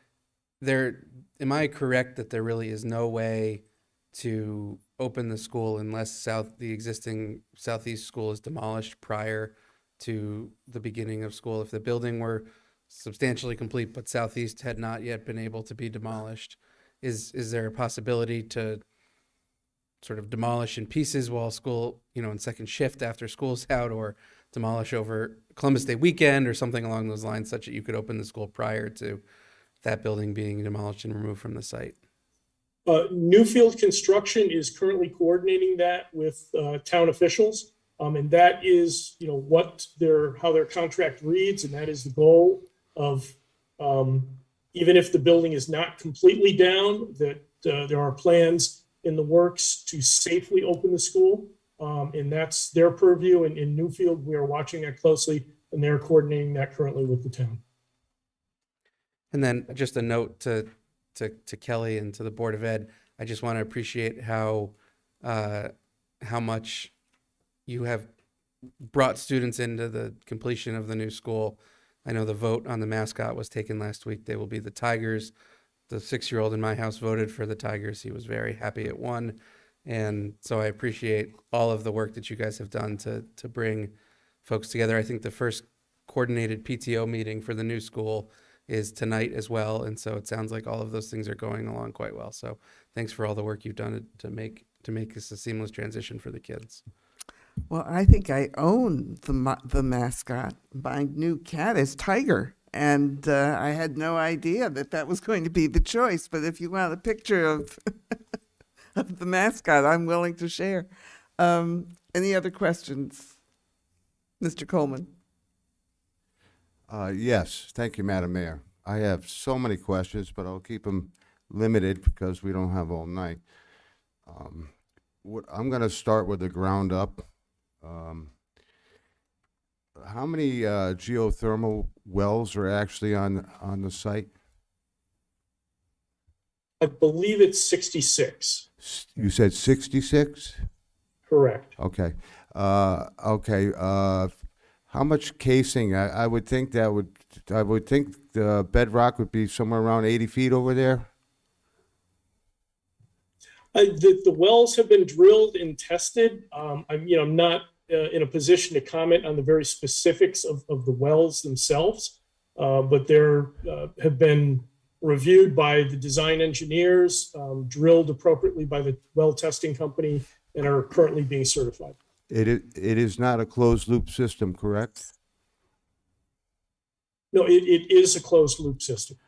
am I correct that there really is no way to open the school unless the existing Southeast school is demolished prior to the beginning of school? If the building were substantially complete, but Southeast had not yet been able to be demolished, is there a possibility to sort of demolish in pieces while school, in second shift after school's out, or demolish over Columbus Day weekend or something along those lines, such that you could open the school prior to that building being demolished and removed from the site? Newfield Construction is currently coordinating that with town officials. And that is, how their contract reads, and that is the goal of, even if the building is not completely down, that there are plans in the works to safely open the school. And that's their purview. And in Newfield, we are watching that closely, and they're coordinating that currently with the town. And then just a note to Kelly and to the Board of Ed, I just want to appreciate how much you have brought students into the completion of the new school. I know the vote on the mascot was taken last week. They will be the Tigers. The 6-year-old in my house voted for the Tigers. He was very happy it won. And so I appreciate all of the work that you guys have done to bring folks together. I think the first coordinated PTO meeting for the new school is tonight as well. And so it sounds like all of those things are going along quite well. So thanks for all the work you've done to make this a seamless transition for the kids. Well, I think I own the mascot. My new cat is Tiger, and I had no idea that was going to be the choice. But if you want a picture of of the mascot, I'm willing to share. Any other questions, Mr. Coleman? Yes, thank you, Madam Mayor. I have so many questions, but I'll keep them limited because we don't have all night. I'm going to start with the ground up. How many geothermal wells are actually on the site? I believe it's 66. You said 66? Correct. Okay. Okay. How much casing? I would think the bedrock would be somewhere around 80 feet over there. The wells have been drilled and tested. I'm not in a position to comment on the very specifics of the wells themselves, but there have been reviewed by the design engineers, drilled appropriately by the well testing company, and are currently being certified. It is not a closed loop system, correct? No, it is a closed loop system.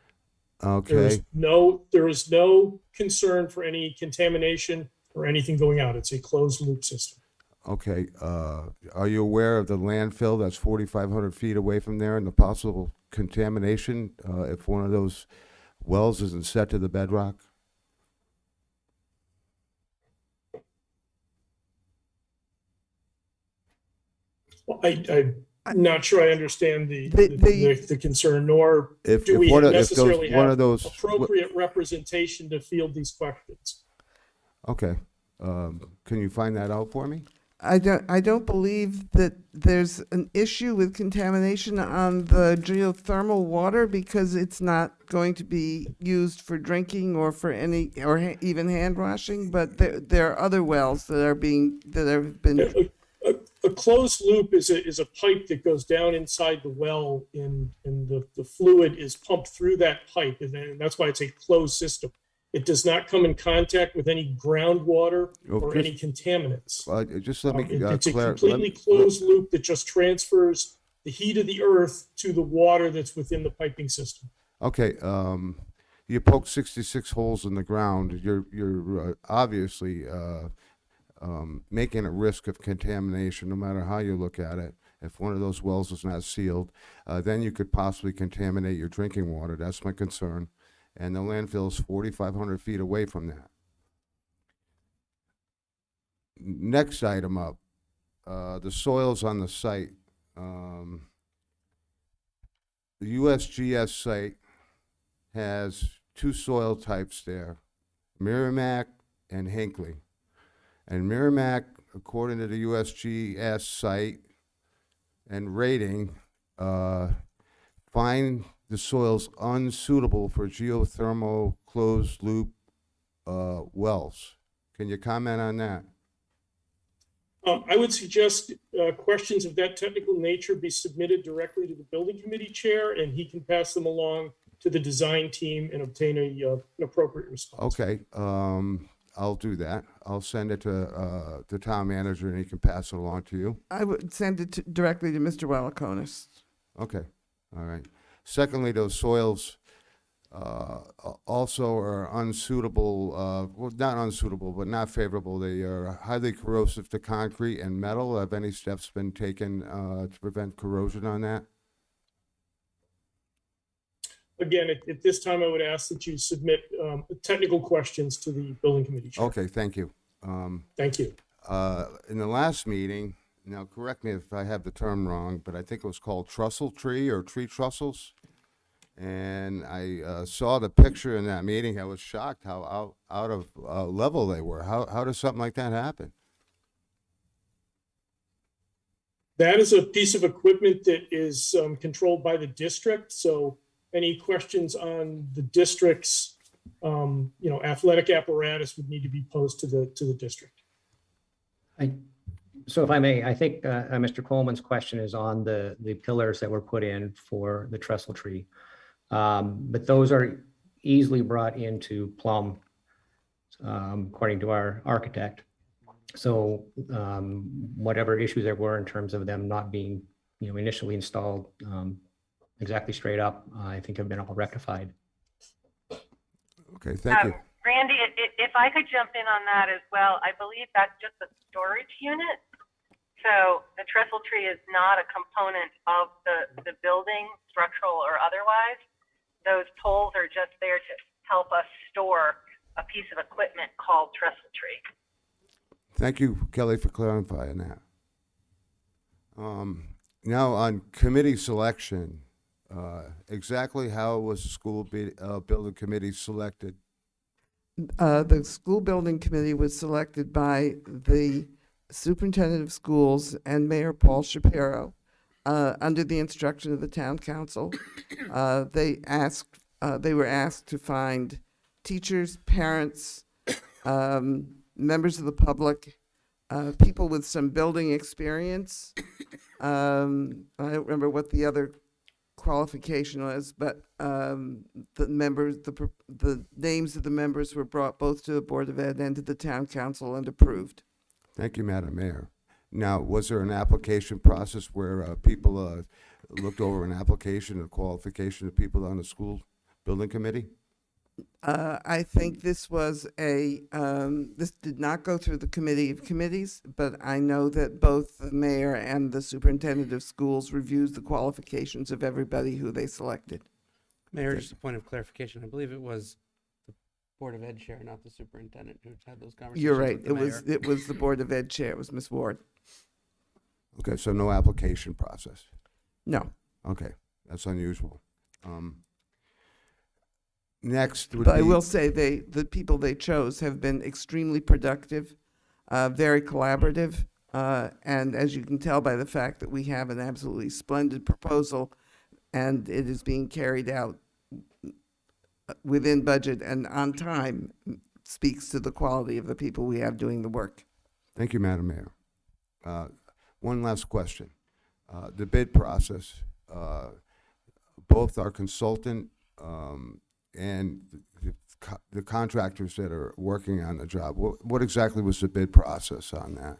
Okay. There is no concern for any contamination or anything going out. It's a closed loop system. Okay. Are you aware of the landfill that's 4,500 feet away from there and the possible contamination if one of those wells isn't set to the bedrock? Well, I'm not sure I understand the concern, nor do we necessarily have appropriate representation to field these questions. Okay. Can you find that out for me? I don't believe that there's an issue with contamination on the geothermal water because it's not going to be used for drinking or for even hand washing. But there are other wells that have been. A closed loop is a pipe that goes down inside the well, and the fluid is pumped through that pipe, and that's why it's a closed system. It does not come in contact with any groundwater or any contaminants. Just let me it's a completely closed loop that just transfers the heat of the earth to the water that's within the piping system. Okay. You poked 66 holes in the ground. You're obviously making a risk of contamination, no matter how you look at it. If one of those wells is not sealed, then you could possibly contaminate your drinking water. That's my concern. And the landfill is 4,500 feet away from that. Next item up, the soils on the site. The USGS site has two soil types there, Merrimack and Hinckley. And Merrimack, according to the USGS site and rating, find the soil's unsuitable for geothermal closed loop wells. Can you comment on that? I would suggest questions of that technical nature be submitted directly to the building committee chair, and he can pass them along to the design team and obtain an appropriate response. Okay, I'll do that. I'll send it to the town manager, and he can pass it along to you. I would send it directly to Mr. Wallakonis. Okay, all right. Secondly, those soils also are unsuitable, well, not unsuitable, but not favorable. They are highly corrosive to concrete and metal. Have any steps been taken to prevent corrosion on that? Again, at this time, I would ask that you submit technical questions to the building committee chair. Okay, thank you. Thank you. In the last meeting, now correct me if I have the term wrong, but I think it was called trussel tree or tree trussels. And I saw the picture in that meeting. I was shocked how out of level they were. How does something like that happen? That is a piece of equipment that is controlled by the district. So any questions on the district's, athletic apparatus would need to be posed to the district. So if I may, I think Mr. Coleman's question is on the pillars that were put in for the trestle tree. But those are easily brought into plumb, according to our architect. So whatever issues there were in terms of them not being, initially installed exactly straight up, I think have been all rectified. Okay, thank you. Randy, if I could jump in on that as well, I believe that's just a storage unit. So the trestle tree is not a component of the building, structural or otherwise. Those poles are just there to help us store a piece of equipment called trestle tree. Thank you, Kelly, for clarifying that. Now on committee selection, exactly how was the school building committee selected? The school building committee was selected by the superintendent of schools and Mayor Paul Shapiro, under the instruction of the town council. They were asked to find teachers, parents, members of the public, people with some building experience. I don't remember what the other qualification was, but the names of the members were brought both to the Board of Ed and to the town council and approved. Thank you, Madam Mayor. Now, was there an application process where people looked over an application or qualification of people on the school building committee? I think this was this did not go through the committee of committees, but I know that both the mayor and the superintendent of schools reviews the qualifications of everybody who they selected. Mayor, just a point of clarification. I believe it was the Board of Ed chair, not the superintendent, who had those conversations. You're right. with the mayor. It was the Board of Ed chair. It was Ms. Ward. Okay, so no application process. No. Okay, that's unusual. Next would But I be- will say the people they chose have been extremely productive, very collaborative, and as you can tell by the fact that we have an absolutely splendid proposal and it is being carried out within budget and on time, speaks to the quality of the people we have doing the work. Thank you, Madam Mayor. One last question. The bid process, both our consultant and the contractors that are working on the job, what exactly was the bid process on that?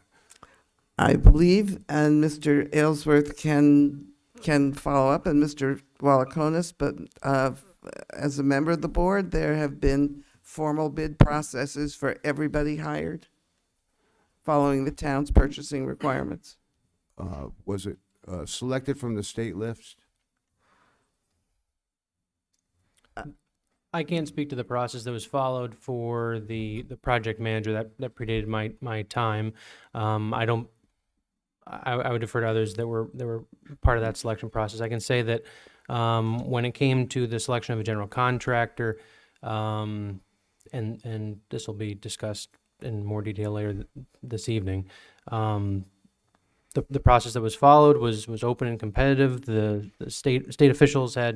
I believe, and Mr. Aylesworth can follow up, and Mr. Wallakonis, but as a member of the board, there have been formal bid processes for everybody hired, following the town's purchasing requirements. Was it selected from the state list? I can't speak to the process that was followed for the project manager that predated my time. I would defer to others that were part of that selection process. I can say that when it came to the selection of a general contractor, and this will be discussed in more detail later this evening. The process that was followed was open and competitive. The state officials had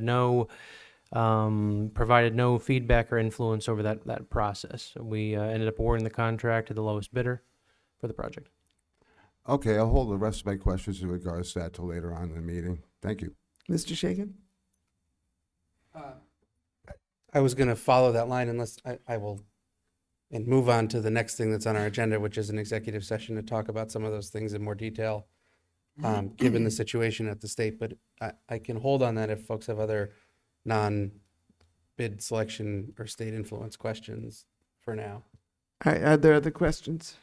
provided no feedback or influence over that process. We ended up awarding the contract to the lowest bidder for the project. Okay, I'll hold the rest of my questions in regards to that till later on in the meeting. Thank you. Mr. Shagan? I was going to follow that line unless I will and move on to the next thing that's on our agenda, which is an executive session to talk about some of those things in more detail, given the situation at the state. But I can hold on that if folks have other bid selection or state influence questions for now. All right, are there other questions?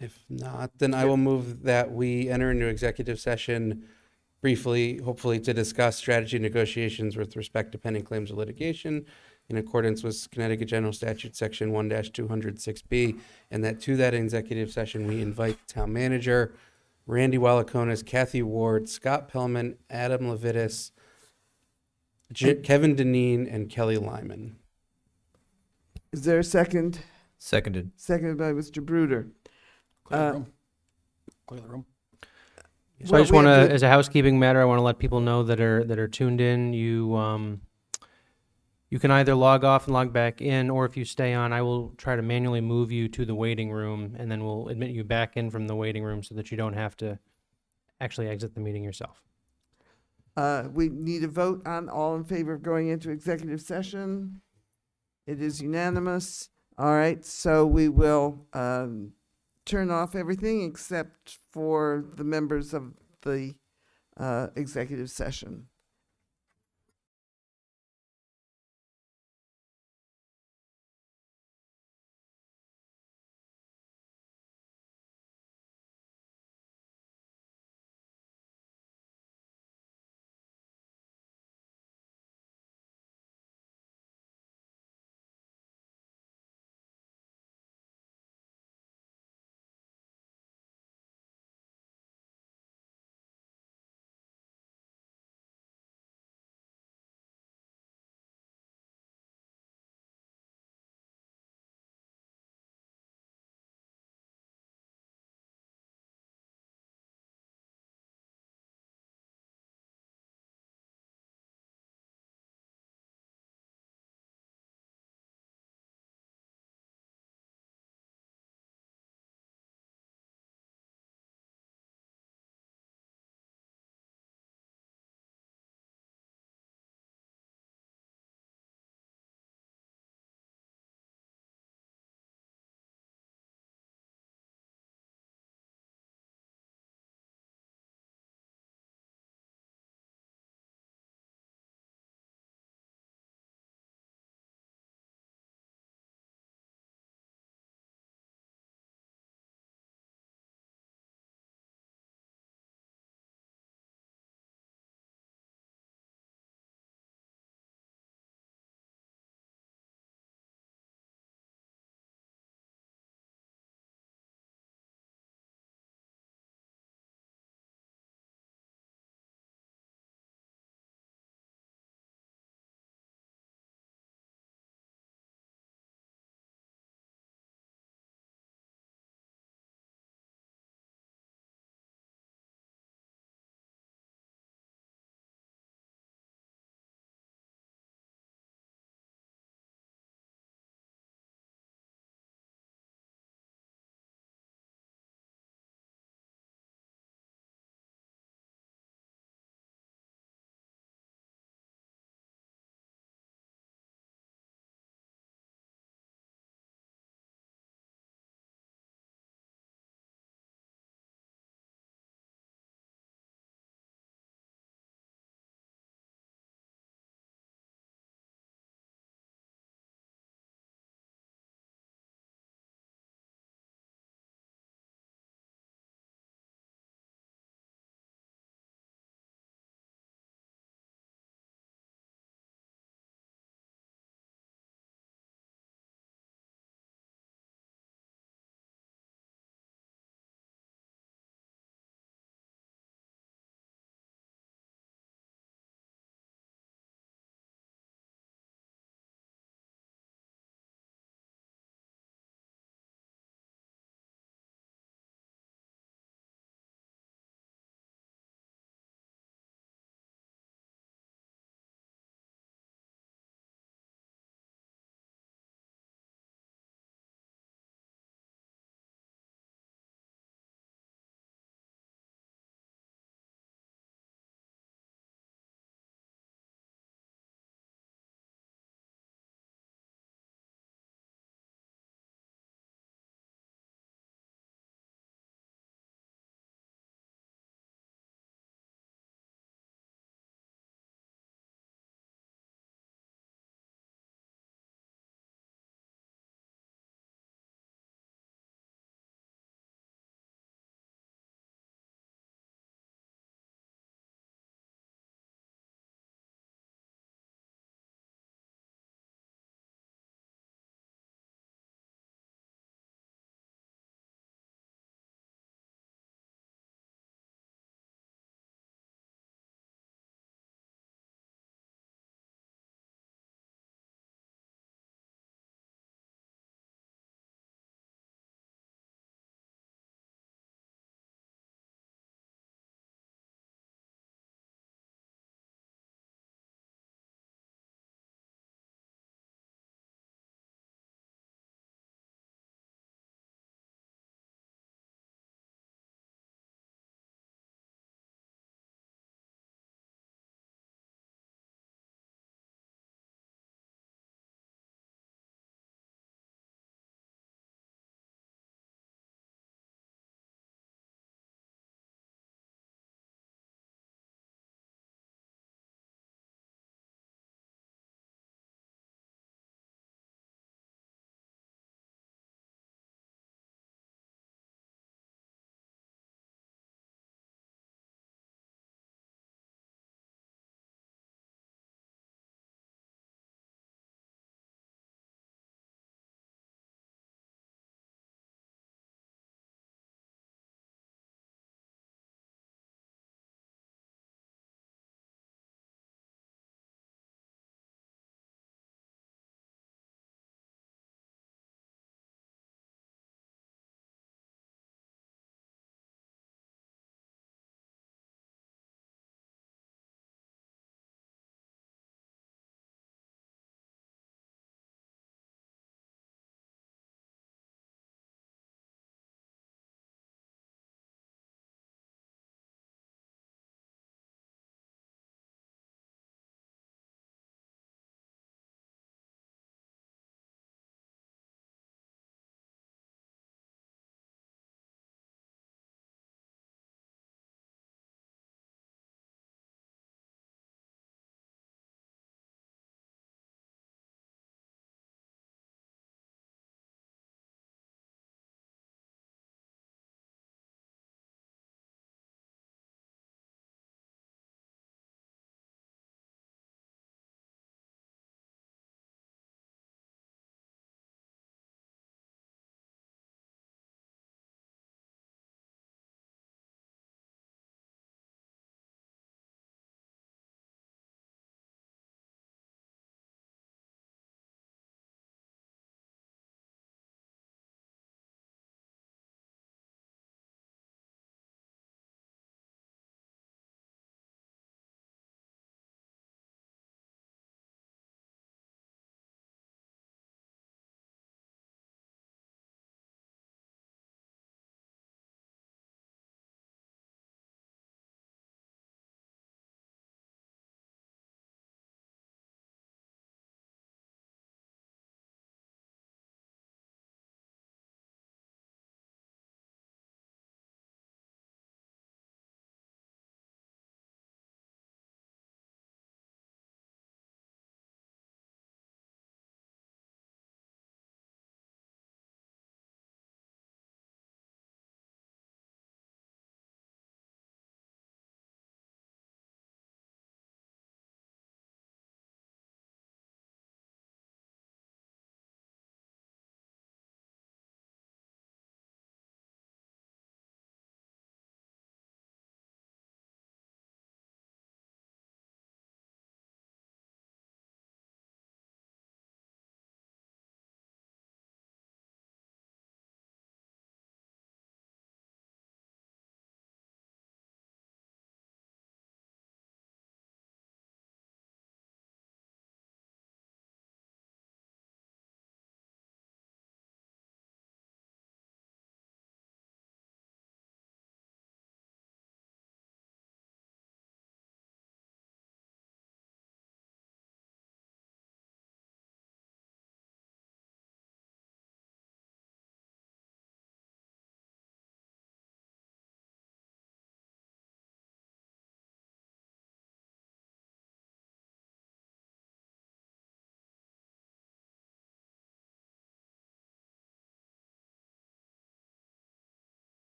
If not, then I will move that we enter into executive session briefly, hopefully to discuss strategy negotiations with respect to pending claims or litigation in accordance with Connecticut General Statute Section 1-206B, and that to that executive session, we invite the town manager, Randy Wallaconis, Kathy Ward, Scott Pellman, Adam Levitis, Kevin Deneen, and Kelly Lyman. Is there a second? Seconded. Seconded by Mr. Bruder. Clear the room. Clear the room. So I just want to, as a housekeeping matter, I want to let people know that are tuned in. You can either log off and log back in, or if you stay on, I will try to manually move you to the waiting room, and then we'll admit you back in from the waiting room so that you don't have to actually exit the meeting yourself. We need a vote on all in favor of going into executive session. It is unanimous. All right, so we will turn off everything except for the members of the executive session.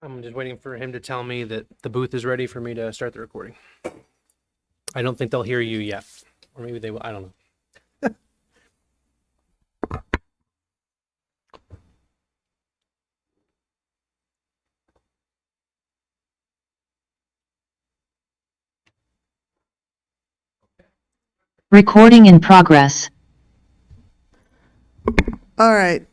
I'm just waiting for him to tell me that the booth is ready for me to start the recording. I don't think they'll hear you yet. Or maybe they will. I don't know. Recording in progress. All right.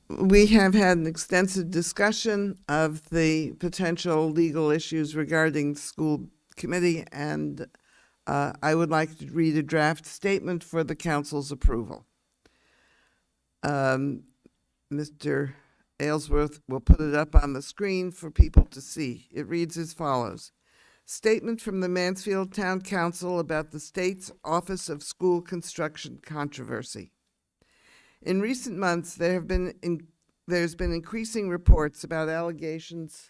We have had an extensive discussion of the potential legal issues regarding the school committee, and I would like to read a draft statement for the council's approval. Mr. Aylesworth will put it up on the screen for people to see. It reads as follows. Statement from the Mansfield Town Council about the state's Office of School Construction controversy. In recent months, there's been increasing reports about allegations.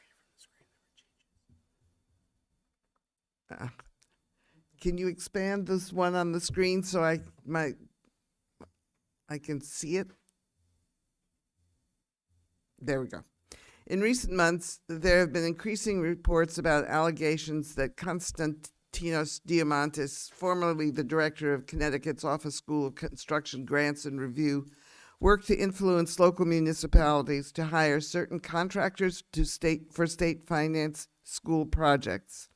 Can you expand this one on the screen so I can see it? There we go. In recent months, there have been increasing reports about allegations that Konstantinos Diamantis, formerly the director of Connecticut's Office School Construction Grants and Review, worked to influence local municipalities to hire certain contractors for state finance school projects.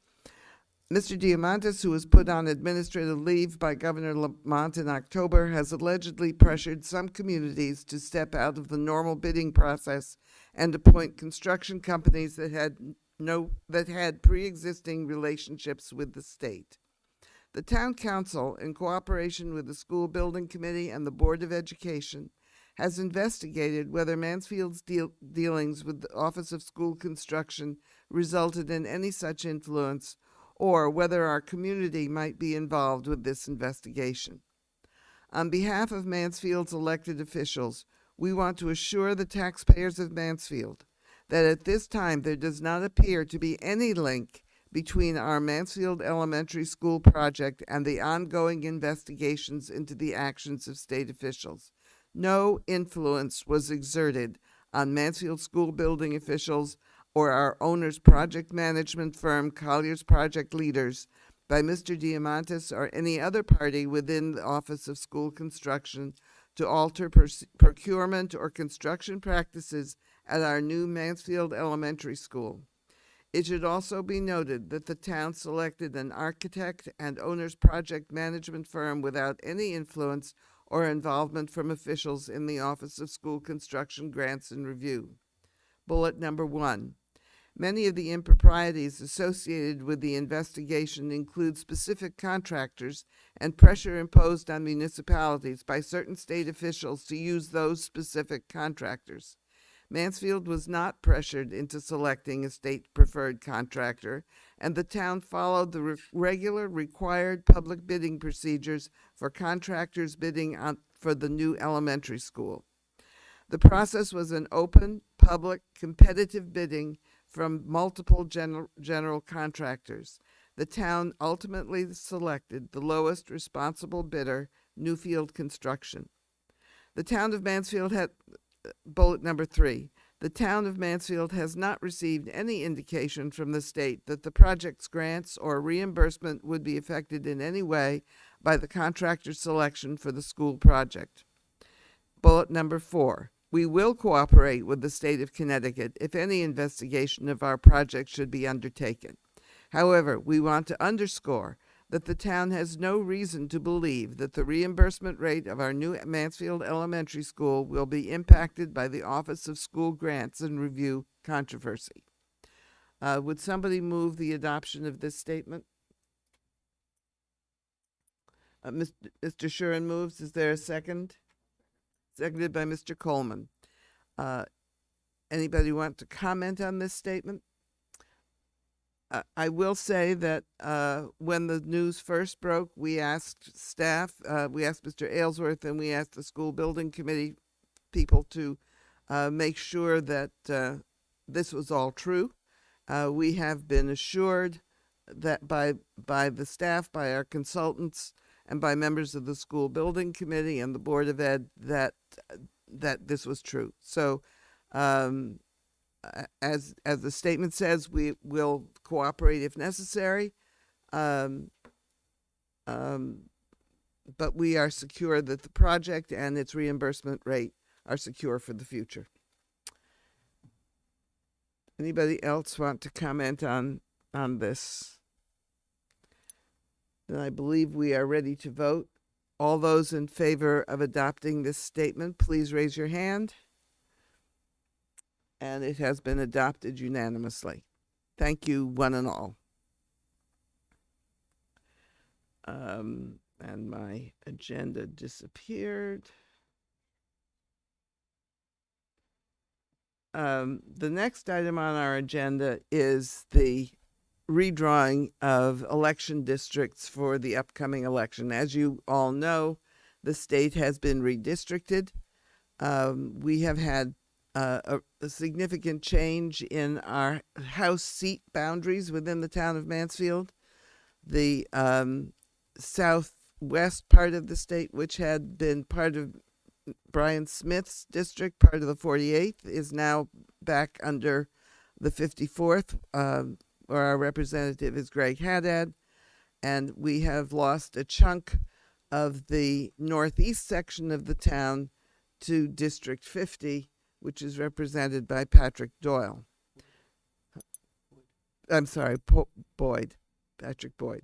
Mr. Diamantis, who was put on administrative leave by Governor Lamont in October, has allegedly pressured some communities to step out of the normal bidding process and appoint construction companies that had pre-existing relationships with the state. The Town Council, in cooperation with the School Building Committee and the Board of Education, has investigated whether Mansfield's dealings with the Office of School Construction resulted in any such influence, or whether our community might be involved with this investigation. On behalf of Mansfield's elected officials, we want to assure the taxpayers of Mansfield that at this time there does not appear to be any link between our Mansfield Elementary School project and the ongoing investigations into the actions of state officials. No influence was exerted on Mansfield school building officials or our owner's project management firm, Collier's Project Leaders, by Mr. Diamantis or any other party within the Office of School Construction to alter procurement or construction practices at our new Mansfield Elementary School. It should also be noted that the town selected an architect and owner's project management firm without any influence or involvement from officials in the Office of School Construction Grants and Review. Bullet number 1. Many of the improprieties associated with the investigation include specific contractors and pressure imposed on municipalities by certain state officials to use those specific contractors. Mansfield was not pressured into selecting a state-preferred contractor, and the town followed the regular required public bidding procedures for contractors bidding for the new elementary school. The process was an open, public, competitive bidding from multiple general contractors. The town ultimately selected the lowest responsible bidder, Newfield Construction. The town of Mansfield had, bullet number 3, the town of Mansfield has not received any indication from the state that the project's grants or reimbursement would be affected in any way by the contractor's selection for the school project. Bullet number 4. We will cooperate with the state of Connecticut if any investigation of our project should be undertaken. However, we want to underscore that the town has no reason to believe that the reimbursement rate of our new Mansfield Elementary School will be impacted by the Office of School Grants and Review controversy. Would somebody move the adoption of this statement? Mr. Shuren moves. Is there a second? Seconded by Mr. Coleman. Anybody want to comment on this statement? I will say that when the news first broke, we asked staff, we asked Mr. Aylesworth, and we asked the school building committee people to make sure that this was all true. We have been assured that by the staff, by our consultants, and by members of the school building committee and the Board of Ed that this was true. So as the statement says, we will cooperate if necessary. But we are secure that the project and its reimbursement rate are secure for the future. Anybody else want to comment on this? Then I believe we are ready to vote. All those in favor of adopting this statement, please raise your hand. And it has been adopted unanimously. Thank you, one and all. And my agenda disappeared. The next item on our agenda is the redrawing of election districts for the upcoming election. As you all know, the state has been redistricted. We have had a significant change in our House seat boundaries within the town of Mansfield. The southwest part of the state, which had been part of Brian Smith's district, part of the 48th, is now back under the 54th, where our representative is Greg Haddad. And we have lost a chunk of the northeast section of the town to District 50, which is represented by Patrick Doyle. I'm sorry, Boyd, Patrick Boyd.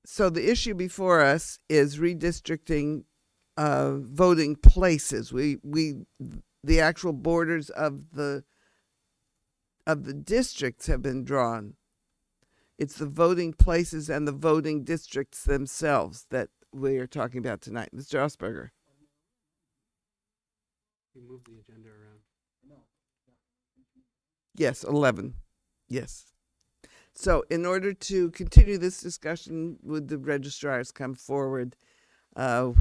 So the issue before us is redistricting voting places. The actual borders of the districts have been drawn. It's the voting places and the voting districts themselves that we are talking about tonight. Mr. Osberger. You moved the agenda around. Yes, 11. Yes. So in order to continue this discussion, would the registrars come forward? As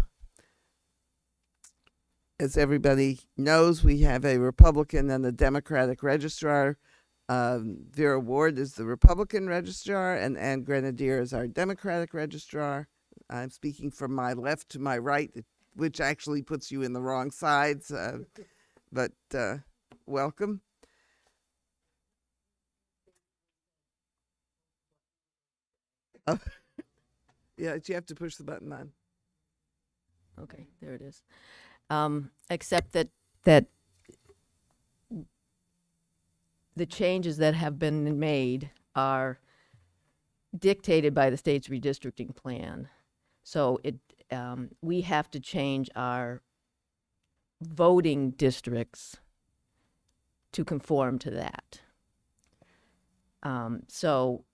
everybody knows, we have a Republican and a Democratic registrar. Vera Ward is the Republican registrar, and Ann Grenadier is our Democratic registrar. I'm speaking from my left to my right, which actually puts you in the wrong sides, but welcome. Yeah, you have to push the button on. Okay, there it is. Except that the changes that have been made are dictated by the state's redistricting plan. So we have to change our voting districts to conform to that. So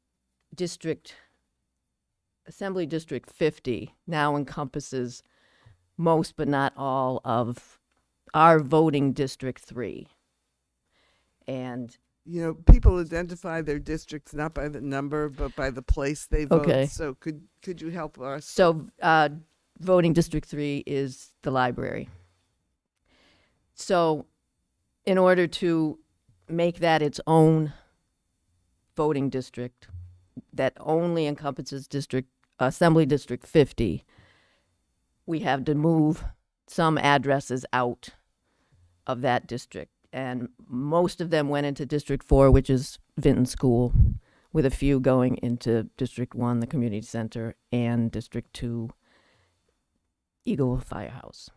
Assembly District 50 now encompasses most but not all of our voting District 3. And you know, people identify their districts not by the number, but by the place they vote. Okay. So could you help us? So voting District 3 is the library. So in order to make that its own voting district that only encompasses Assembly District 50, we have to move some addresses out of that district. And most of them went into District 4, which is Vinton School, with a few going into District 1, the community center, and District 2, Eagle Firehouse.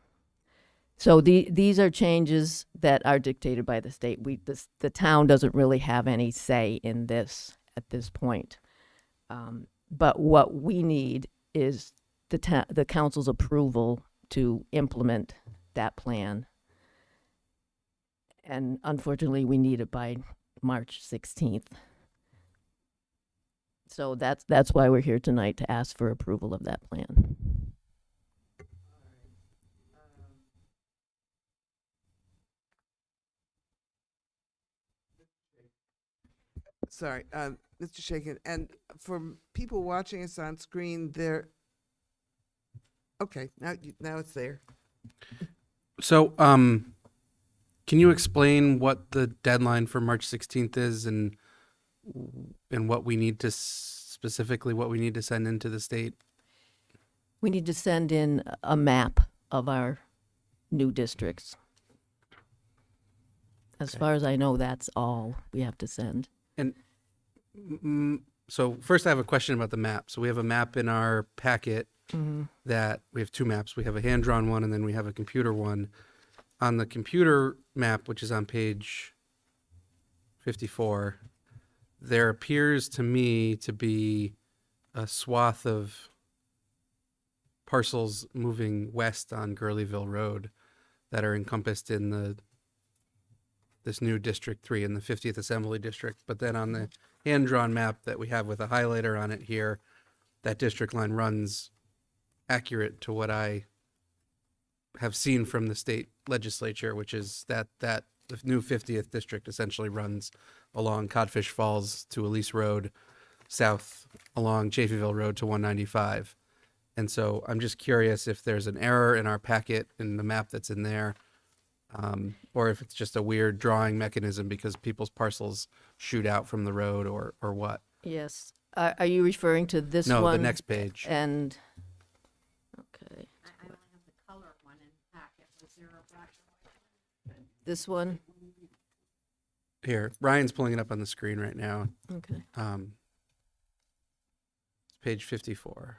So these are changes that are dictated by the state. The town doesn't really have any say in this at this point. But what we need is the council's approval to implement that plan. And unfortunately, we need it by March 16th. So that's why we're here tonight, to ask for approval of that plan. Sorry, Mr. Shakin, and for people watching us on screen, okay, now it's there. So, can you explain what the deadline for March 16th is, and what we need to specifically what we need to send into the state? We need to send in a map of our new districts. As Okay. far as I know, that's all we have to send. And so first I have a question about the map. So we have a map in our packet that we have two maps. We have a hand-drawn one and then we have a computer one. On the computer map, which is on page 54, there appears to me to be a swath of parcels moving west on Gurleyville Road that are encompassed in this new District 3 in the 50th Assembly District. But then on the hand-drawn map that we have with a highlighter on it here, that district line runs accurate to what I have seen from the state legislature, which is that the new 50th district essentially runs along Codfish Falls to Elise Road, south along Chafeeville Road to 195. And so I'm just curious if there's an error in our packet in the map that's in there, or if it's just a weird drawing mechanism because people's parcels shoot out from the road or what. Yes. Are you referring to this one? No, the next page. And, okay. This one? Here, Ryan's pulling it up on the screen right now. Okay. It's page 54.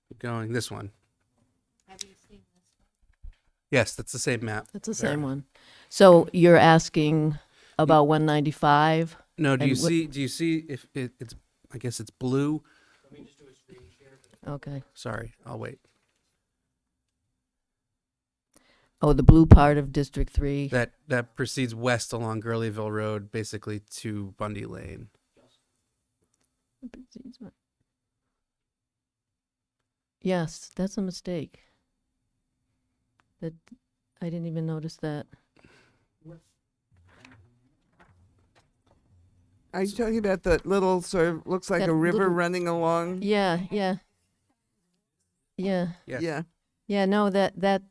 Keep going. This one. Have you seen this one? Yes, that's the same map. That's the there. same one. So you're asking about 195? No, do And you see if it's, I guess it's blue. Let me just do a screen share. Okay. Sorry, I'll wait. Oh, the blue part of District 3? That proceeds west along Gurleyville Road, basically to Bundy Lane. Yes, that's a mistake. That I didn't even notice that. Are you talking about the little sort of looks like That a river little- running along? Yeah. Yes. Yeah. Yeah, no, that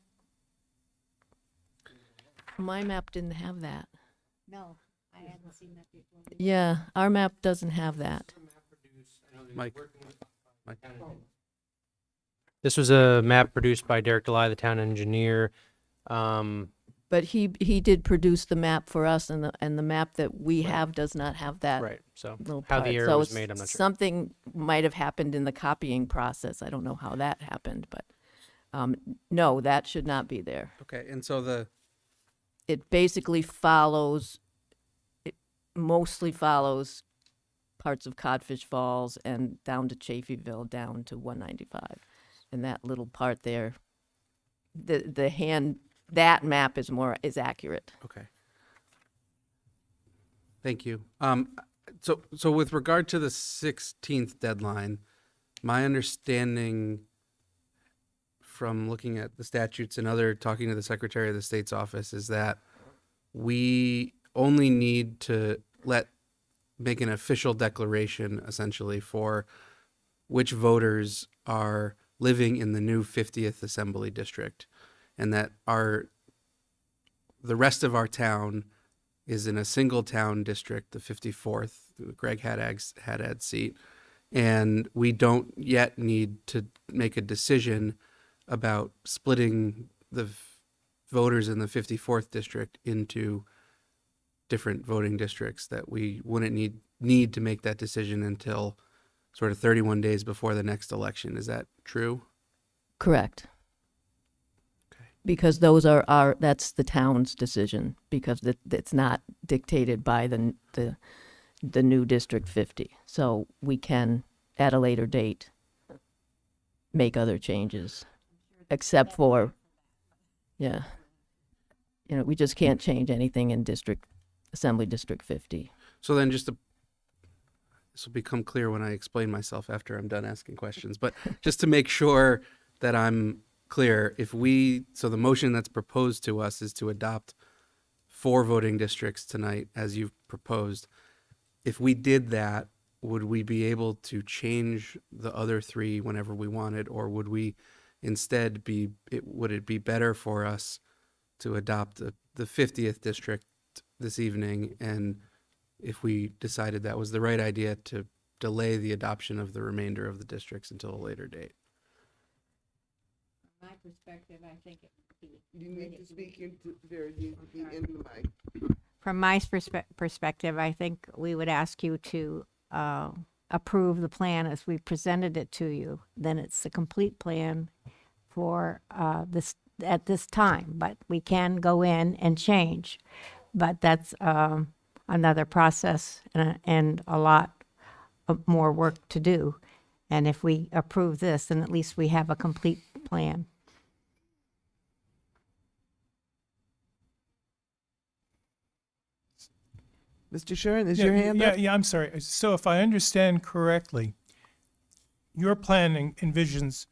my map didn't have that. No, I hadn't seen that before. Yeah, our map doesn't have that. Mike. This was a map produced by Derek Delay, the town engineer. But he did produce the map for us, and the map that we have does not have that. Right. So little how part. the error So was it's made, I'm not sure. Something might have happened in the copying process. I don't know how that happened, but no, that should not be there. Okay, and so It basically follows. It mostly follows parts of Codfish Falls and down to Chafeeville, down to 195, and that little part there. That map is accurate. Okay. Thank you. So with regard to the 16th deadline, my understanding from looking at the statutes and talking to the Secretary of the State's office is that we only need to make an official declaration essentially for which voters are living in the new 50th Assembly District, and that the rest of our town is in a single town district, the 54th, Greg Haddad's seat, and we don't yet need to make a decision about splitting the voters in the 54th district into different voting districts, that we wouldn't need to make that decision until sort of 31 days before the next election. Is that true? Correct. Okay. Because that's the town's decision, because it's not dictated by the new District 50. So we can, at a later date, make other changes, except for, we just can't change anything in Assembly District 50. So then this will become clear when I explain myself after I'm done asking questions, but just to make sure that I'm clear, so the motion that's proposed to us is to adopt 4 voting districts tonight, as you've proposed. If we did that, would we be able to change the other 3 whenever we wanted, or would we instead would it be better for us to adopt the 50th district this evening, and if we decided that was the right idea, to delay the adoption of the remainder of the districts until a later date? From my perspective, I think it would be. You need to speak into, there, you need to be in the mic. From my perspective, I think we would ask you to approve the plan as we presented it to you. Then it's the complete plan for this at this time, but we can go in and change. But that's another process and a lot of more work to do. And if we approve this, then at least we have a complete plan. Mr. Sharon, is your hand up? Yeah, I'm sorry. So if I understand correctly, your plan envisions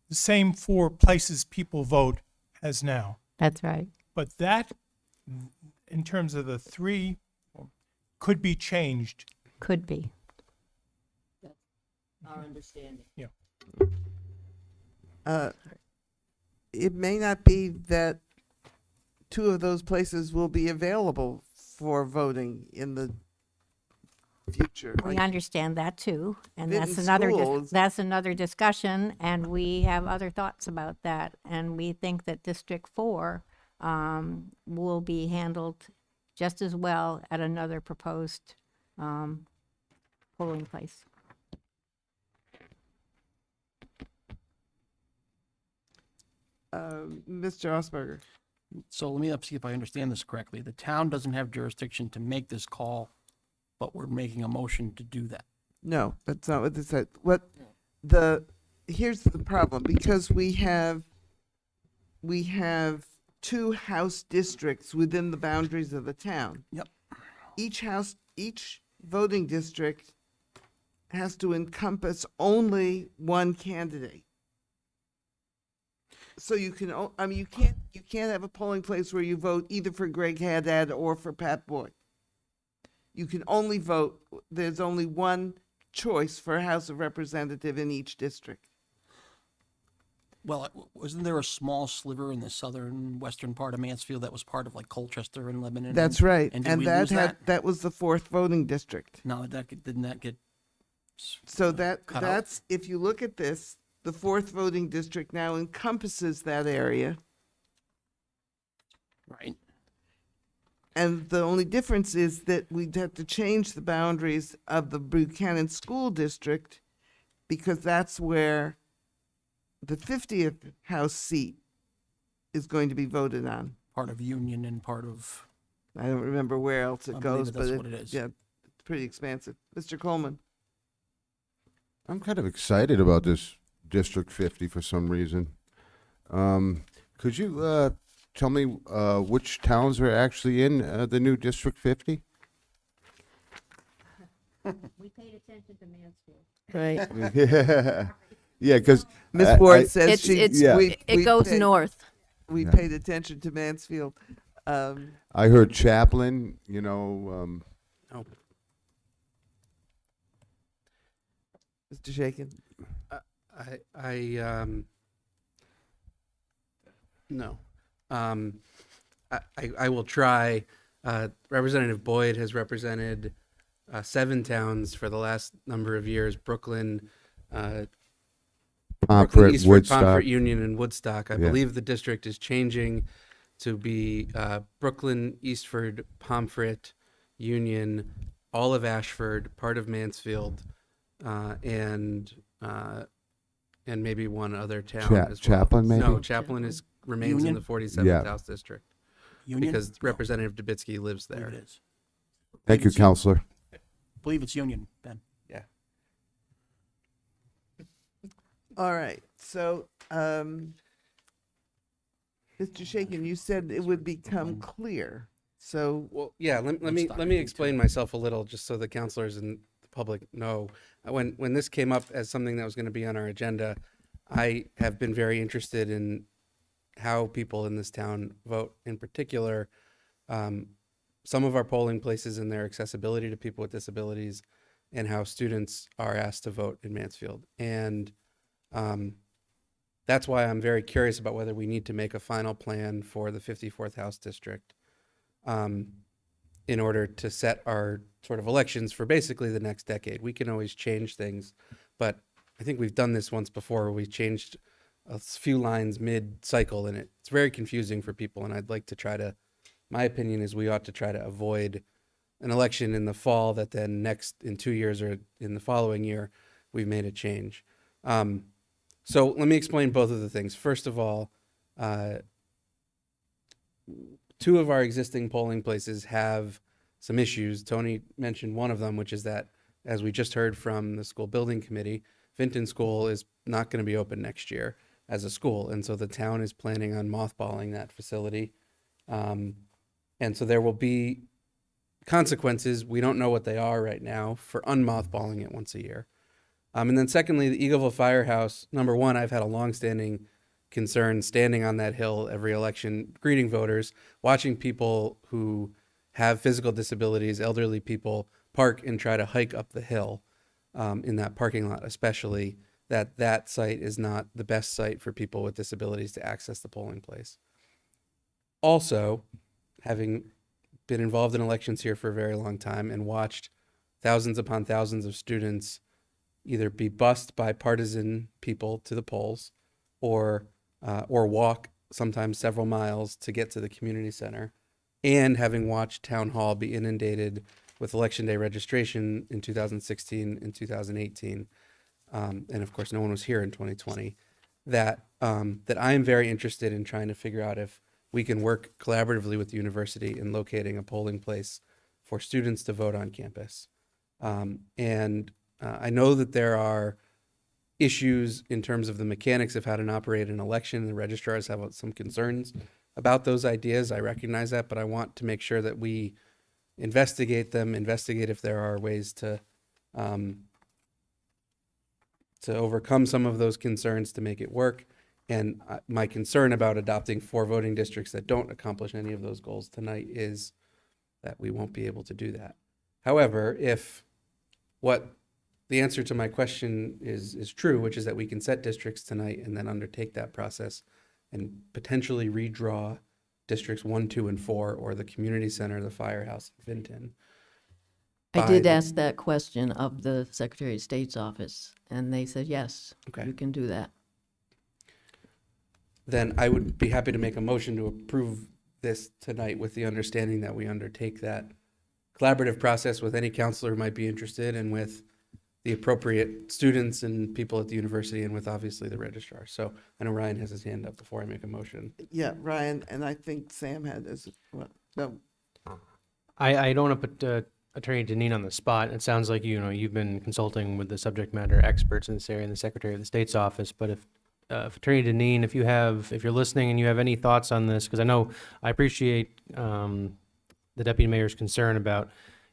the same 4 places people vote as now. That's right. But that, in terms of the 3, could be changed. Could be. That's our understanding. Yeah. It may not be that 2 of those places will be available for voting in the future. We understand that too, and Vinton that's Schools- another discussion, and we have other thoughts about that, and we think that District 4 will be handled just as well at another proposed polling place. Mr. Osberger. So let me see if I understand this correctly. The town doesn't have jurisdiction to make this call, but we're making a motion to do that. No, that's not what this said. Here's the problem, because we have 2 house districts within the boundaries of the town. Yep. Each voting district has to encompass only 1 candidate. So you can, you can't have a polling place where you vote either for Greg Haddad or for Pat Boyd. You can only vote, there's only 1 choice for a House of Representative in each district. Well, wasn't there a small sliver in the southern western part of Mansfield that was part of like Colchester and Lebanon? That's right. And, did And we that lose that was the 4th voting district. No, didn't that get? So cut out? that's, if you look at this, the 4th voting district now encompasses that area. Right. And the only difference is that we'd have to change the boundaries of the Buchanan School District, because that's where the 50th House seat is going to be voted on. Part of Union and part of. I don't remember where else it I believe goes, that's but what it is. yeah, it's pretty expansive. Mr. Coleman. I'm kind of excited about this District 50 for some reason. Could you tell me which towns are actually in the new District 50? We paid attention to Mansfield. Right. Yeah, because Ms. Ward says it goes north. We paid attention to Mansfield. I heard Chaplin, Oh, Mr. Shakin. No. I will try. Representative Boyd has represented 7 towns for the last number of years: Brooklyn, Pomfret, Eastford, Woodstock. Pomfret, Union, and Woodstock. I Yeah. believe the district is changing to be Brooklyn, Eastford, Pomfret, Union, all of Ashford, part of Mansfield, and maybe one other town as well. Chaplin, maybe? No, Chaplin remains Union? in the 47th Yeah. House District Union? because No. Representative Dubitsky lives I believe there. it is. Thank you, Counselor. I believe it's Union, Ben. Yeah. All right, so, Mr. Shakin, you said it would become clear, so. Well, yeah. Let me explain myself a little, just so the counselors and the public know. When this came up as something that was going to be on our agenda, I have been very interested in how people in this town vote. In particular, some of our polling places and their accessibility to people with disabilities, and how students are asked to vote in Mansfield. And that's why I'm very curious about whether we need to make a final plan for the 54th House District in order to set our sort of elections for basically the next decade. We can always change things, but I think we've done this once before. We changed a few lines mid-cycle in it. It's very confusing for people, and I'd like to try to, my opinion is we ought to try to avoid an election in the fall that then next in 2 years or in the following year, we've made a change. So let me explain both of the things. First of all, 2 of our existing polling places have some issues. Tony mentioned one of them, which is that, as we just heard from the school building committee, Vinton School is not going to be open next year as a school. And so the town is planning on mothballing that facility. And so there will be consequences. We don't know what they are right now for unmothballing it once a year. And then secondly, the Eagleville Firehouse, number one, I've had a longstanding concern standing on that hill every election, greeting voters, watching people who have physical disabilities, elderly people, park and try to hike up the hill in that parking lot, especially that site is not the best site for people with disabilities to access the polling place. Also, having been involved in elections here for a very long time and watched thousands upon thousands of students either be bused by partisan people to the polls or walk sometimes several miles to get to the community center, and having watched Town Hall be inundated with Election Day registration in 2016 and 2018, and of course no one was here in 2020, that I am very interested in trying to figure out if we can work collaboratively with the university in locating a polling place for students to vote on campus. I know that there are issues in terms of the mechanics of how to operate an election. The registrars have some concerns about those ideas. I recognize that, but I want to make sure that we investigate them, investigate if there are ways to overcome some of those concerns to make it work. And my concern about adopting 4 voting districts that don't accomplish any of those goals tonight is that we won't be able to do that. However, if what the answer to my question is true, which is that we can set districts tonight and then undertake that process and potentially redraw districts 1, 2, and 4, or the community center, the firehouse, Vinton. I did ask that question of the Secretary of State's office, and they said, yes, you can do that. Then I would be happy to make a motion to approve this tonight with the understanding that we undertake that collaborative process with any counselor who might be interested and with the appropriate students and people at the university and with obviously the registrar. So I know Ryan has his hand up before I make a motion. Yeah, Ryan, and I think Sam had as well. No. I don't want to put Attorney Deneen on the spot. It sounds like you've been consulting with the subject matter experts in this area in the Secretary of the State's office. But if Attorney Deneen, if you're listening and you have any thoughts on this, because I appreciate the Deputy Mayor's concern about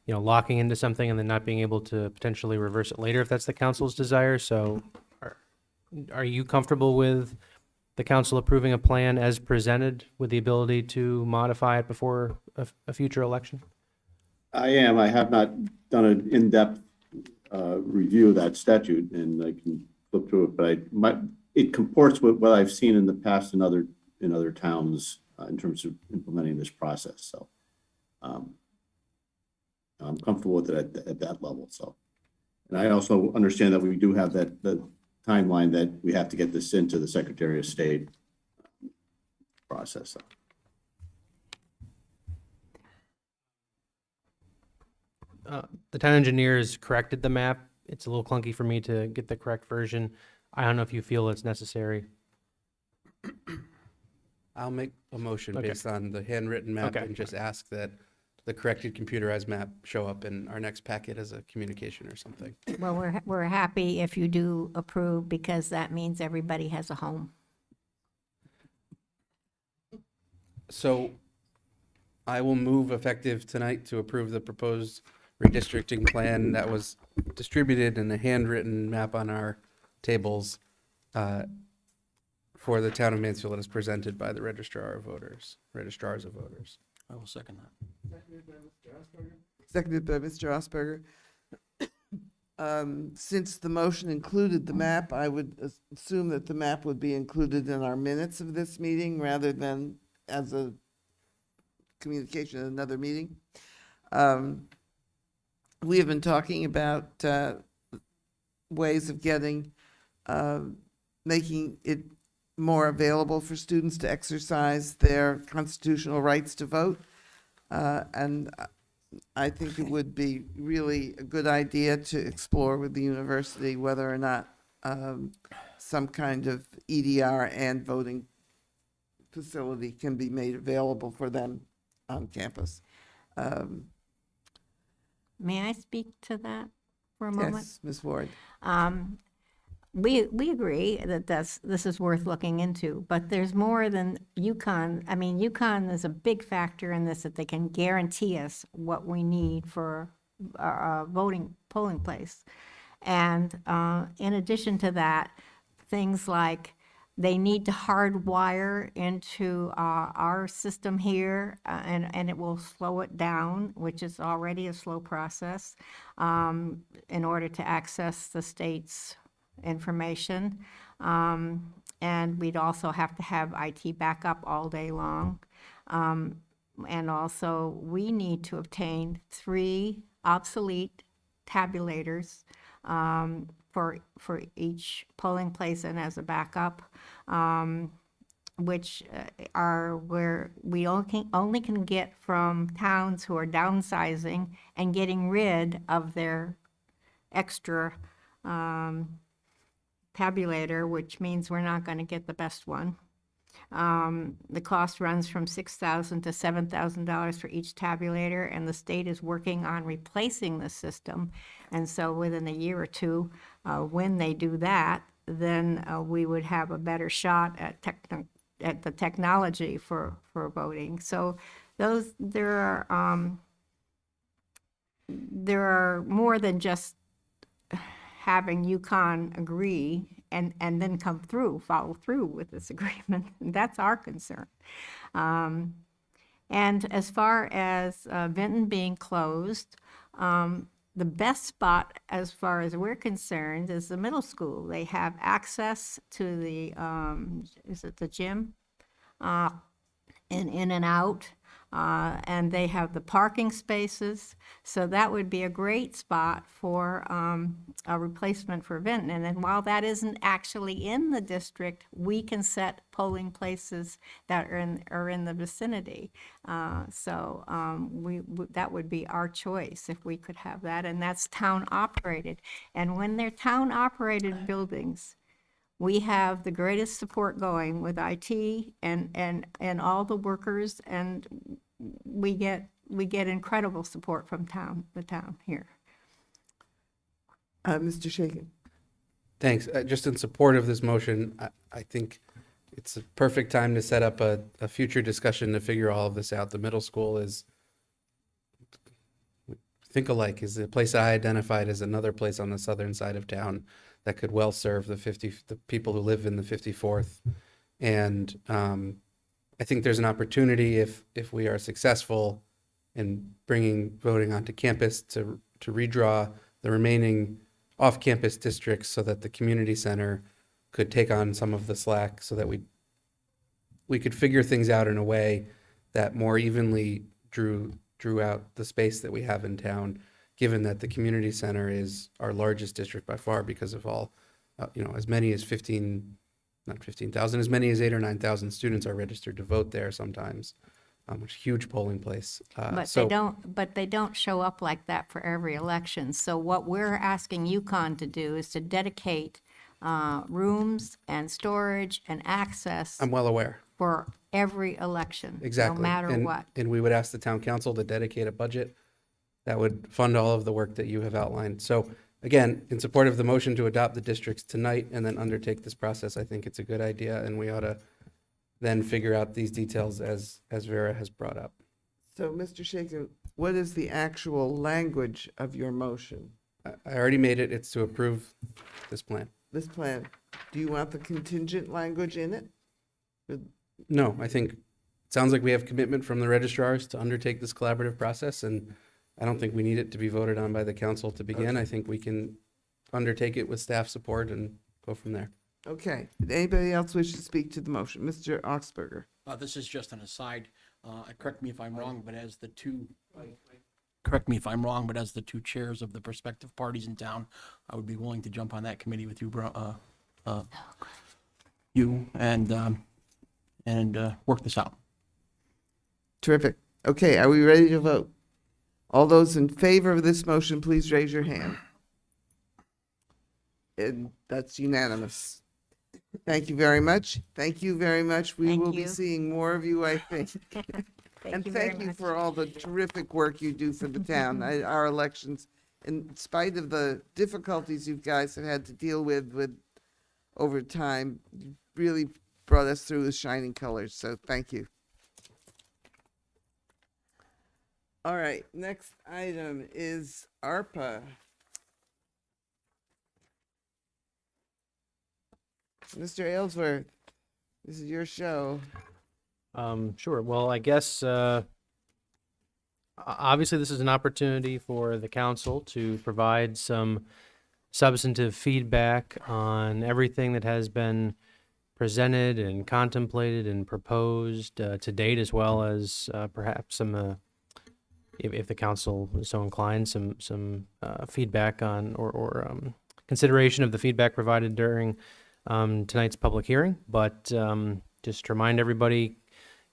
locking into something and then not being able to potentially reverse it later if that's the council's desire. So are you comfortable with the council approving a plan as presented with the ability to modify it before a future election? I am. I have not done an in-depth review of that statute, and I can flip through it, but it comports with what I've seen in the past in other towns in terms of implementing this process. So I'm comfortable with it at that level. So, and I also understand that we do have the timeline that we have to get this into the Secretary of State process. The town engineers corrected the map. It's a little clunky for me to get the correct version. I don't know if you feel it's necessary. I'll make a motion based on the handwritten map and just ask that the corrected computerized map show up in our next packet as a communication or something. Well, we're happy if you do approve, because that means everybody has a home. So I will move effective tonight to approve the proposed redistricting plan that was distributed in a handwritten map on our tables for the town of Mansfield as presented by the registrars of voters. I will second that. Seconded by Mr. Osberger. Since the motion included the map, I would assume that the map would be included in our minutes of this meeting rather than as a communication at another meeting. We have been talking about making it more available for students to exercise their constitutional rights to vote. And I think it would be really a good idea to explore with the university whether or not some kind of EDR and voting facility can be made available for them on campus. May I speak to that for a moment? Yes, Ms. Ward. We agree that this is worth looking into, but there's more than UConn. I mean, UConn is a big factor in this, that they can guarantee us what we need for a polling place. And in addition to that, things like they need to hardwire into our system here, and it will slow it down, which is already a slow process, in order to access the state's information. And we'd also have to have IT backup all day long. And also, we need to obtain 3 obsolete tabulators for each polling place and as a backup, which are where we only can get from towns who are downsizing and getting rid of their extra tabulator, which means we're not going to get the best one. The cost runs from $6,000 to $7,000 for each tabulator, and the state is working on replacing the system. And so within a year or two, when they do that, then we would have a better shot at the technology for voting. So there are more than just having UConn agree and then follow through with this agreement. That's our concern. And as far as Vinton being closed, the best spot, as far as we're concerned, is the middle school. They have access to the, is it the gym? And in and out. And they have the parking spaces. So that would be a great spot for a replacement for Vinton. And then while that isn't actually in the district, we can set polling places that are in the vicinity. So that would be our choice if we could have that. And that's town operated. And when they're town operated buildings, we have the greatest support going with IT and all the workers, and we get incredible support from the town here. Mr. Shakin. Thanks. Just in support of this motion, I think it's a perfect time to set up a future discussion to figure all of this out. The middle school is think alike, is a place I identified as another place on the southern side of town that could well serve the people who live in the 54th. And I think there's an opportunity if we are successful in bringing voting onto campus to redraw the remaining off-campus districts so that the community center could take on some of the slack, so that we could figure things out in a way that more evenly drew out the space that we have in town, given that the community center is our largest district by far because of all, as many as 15,000, as many as 8,000 or 9,000 students are registered to vote there sometimes, which is a huge polling place. But they don't show up like that for every election. So what we're asking UConn to do is to dedicate rooms and storage and access. I'm well aware. For every election, Exactly. no matter what. And we would ask the town council to dedicate a budget that would fund all of the work that you have outlined. So again, in support of the motion to adopt the districts tonight and then undertake this process, I think it's a good idea, and we ought to then figure out these details as Vera has brought up. So, Mr. Shakin, what is the actual language of your motion? I already made it. It's to approve this plan. This plan. Do you want the contingent language in it? No, I think it sounds like we have commitment from the registrars to undertake this collaborative process, and I don't think we need it to be voted on by the council to begin. I think we can undertake it with staff support and go from there. Okay. Anybody else wish to speak to the motion? Mr. Augsburger. This is just an aside. Correct me if I'm wrong, but as the two chairs of the prospective parties in town, I would be willing to jump on that committee with you, you and work this out. Terrific. Okay, are we ready to vote? All those in favor of this motion, please raise your hand. And that's unanimous. Thank you very much. Thank you very much. We Thank will be you. seeing more of you, I think. And you very thank you much. for all the terrific work you do for the town. Our elections, in spite of the difficulties you guys have had to deal with over time, you really brought us through with shining colors, so thank you. All right, next item is ARPA. Mr. Aylesworth, this is your show. Sure. Well, I guess obviously this is an opportunity for the council to provide some substantive feedback on everything that has been presented and contemplated and proposed to date, as well as perhaps some, if the council is so inclined, some feedback on or consideration of the feedback provided during tonight's public hearing. But just to remind everybody,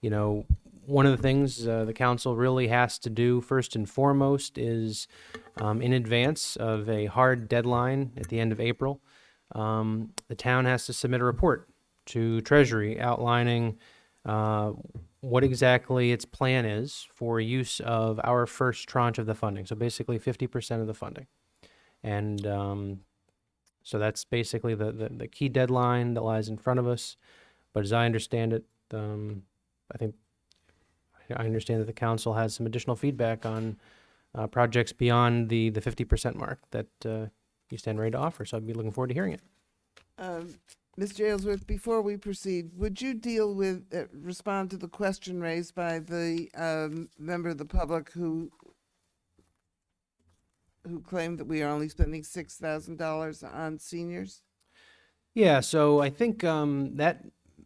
you know, one of the things the council really has to do first and foremost is in advance of a hard deadline at the end of April, the town has to submit a report to Treasury outlining what exactly its plan is for use of our first tranche of the funding. So basically 50% of the funding. And so that's basically the key deadline that lies in front of us. But as I understand it, I understand that the council has some additional feedback on projects beyond the 50% mark that you stand ready to offer. So I'd be looking forward to hearing it. Mr. Aylesworth, before we proceed, would you deal with, respond to the question raised by the member of the public who claimed that we are only spending $6,000 on seniors? Yeah, so I think that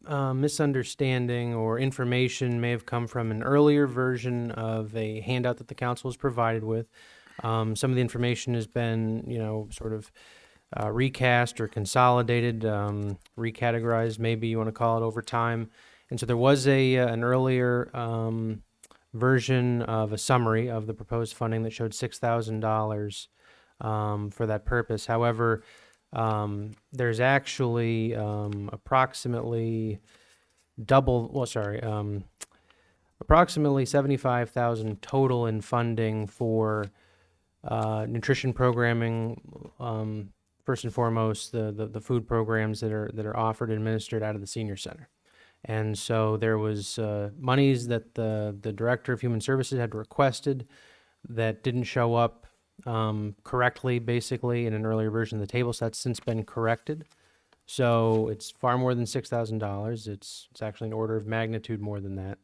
misunderstanding or information may have come from an earlier version of a handout that the council was provided with. Some of the information has been, you know, sort of recast or consolidated, recategorized, maybe you want to call it, over time. And so there was an earlier version of a summary of the proposed funding that showed $6,000 for that purpose. However, there's actually approximately approximately $75,000 total in funding for nutrition programming. First and foremost, the food programs that are offered and administered out of the senior center. And so there was monies that the Director of Human Services had requested that didn't show up correctly, basically, in an earlier version of the table. So that's since been corrected. So it's far more than $6,000. It's actually an order of magnitude more than that.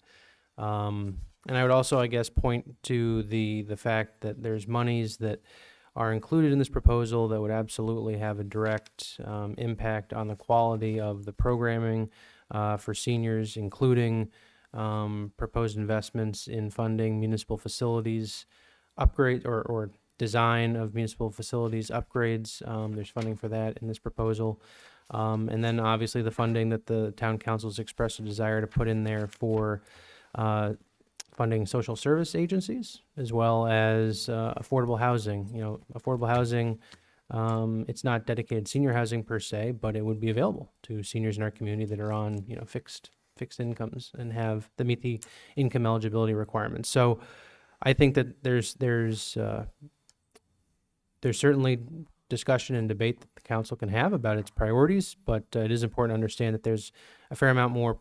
And I would also, I guess, point to the fact that there's monies that are included in this proposal that would absolutely have a direct impact on the quality of the programming for seniors, including proposed investments in funding municipal facilities upgrade or design of municipal facilities upgrades. There's funding for that in this proposal. And then obviously the funding that the town council's expressed a desire to put in there for funding social service agencies, as well as affordable housing. You know, affordable housing, it's not dedicated senior housing per se, but it would be available to seniors in our community that are on, you know, fixed incomes and meet the income eligibility requirements. So I think that there's certainly discussion and debate that the council can have about its priorities, but it is important to understand that there's a fair amount more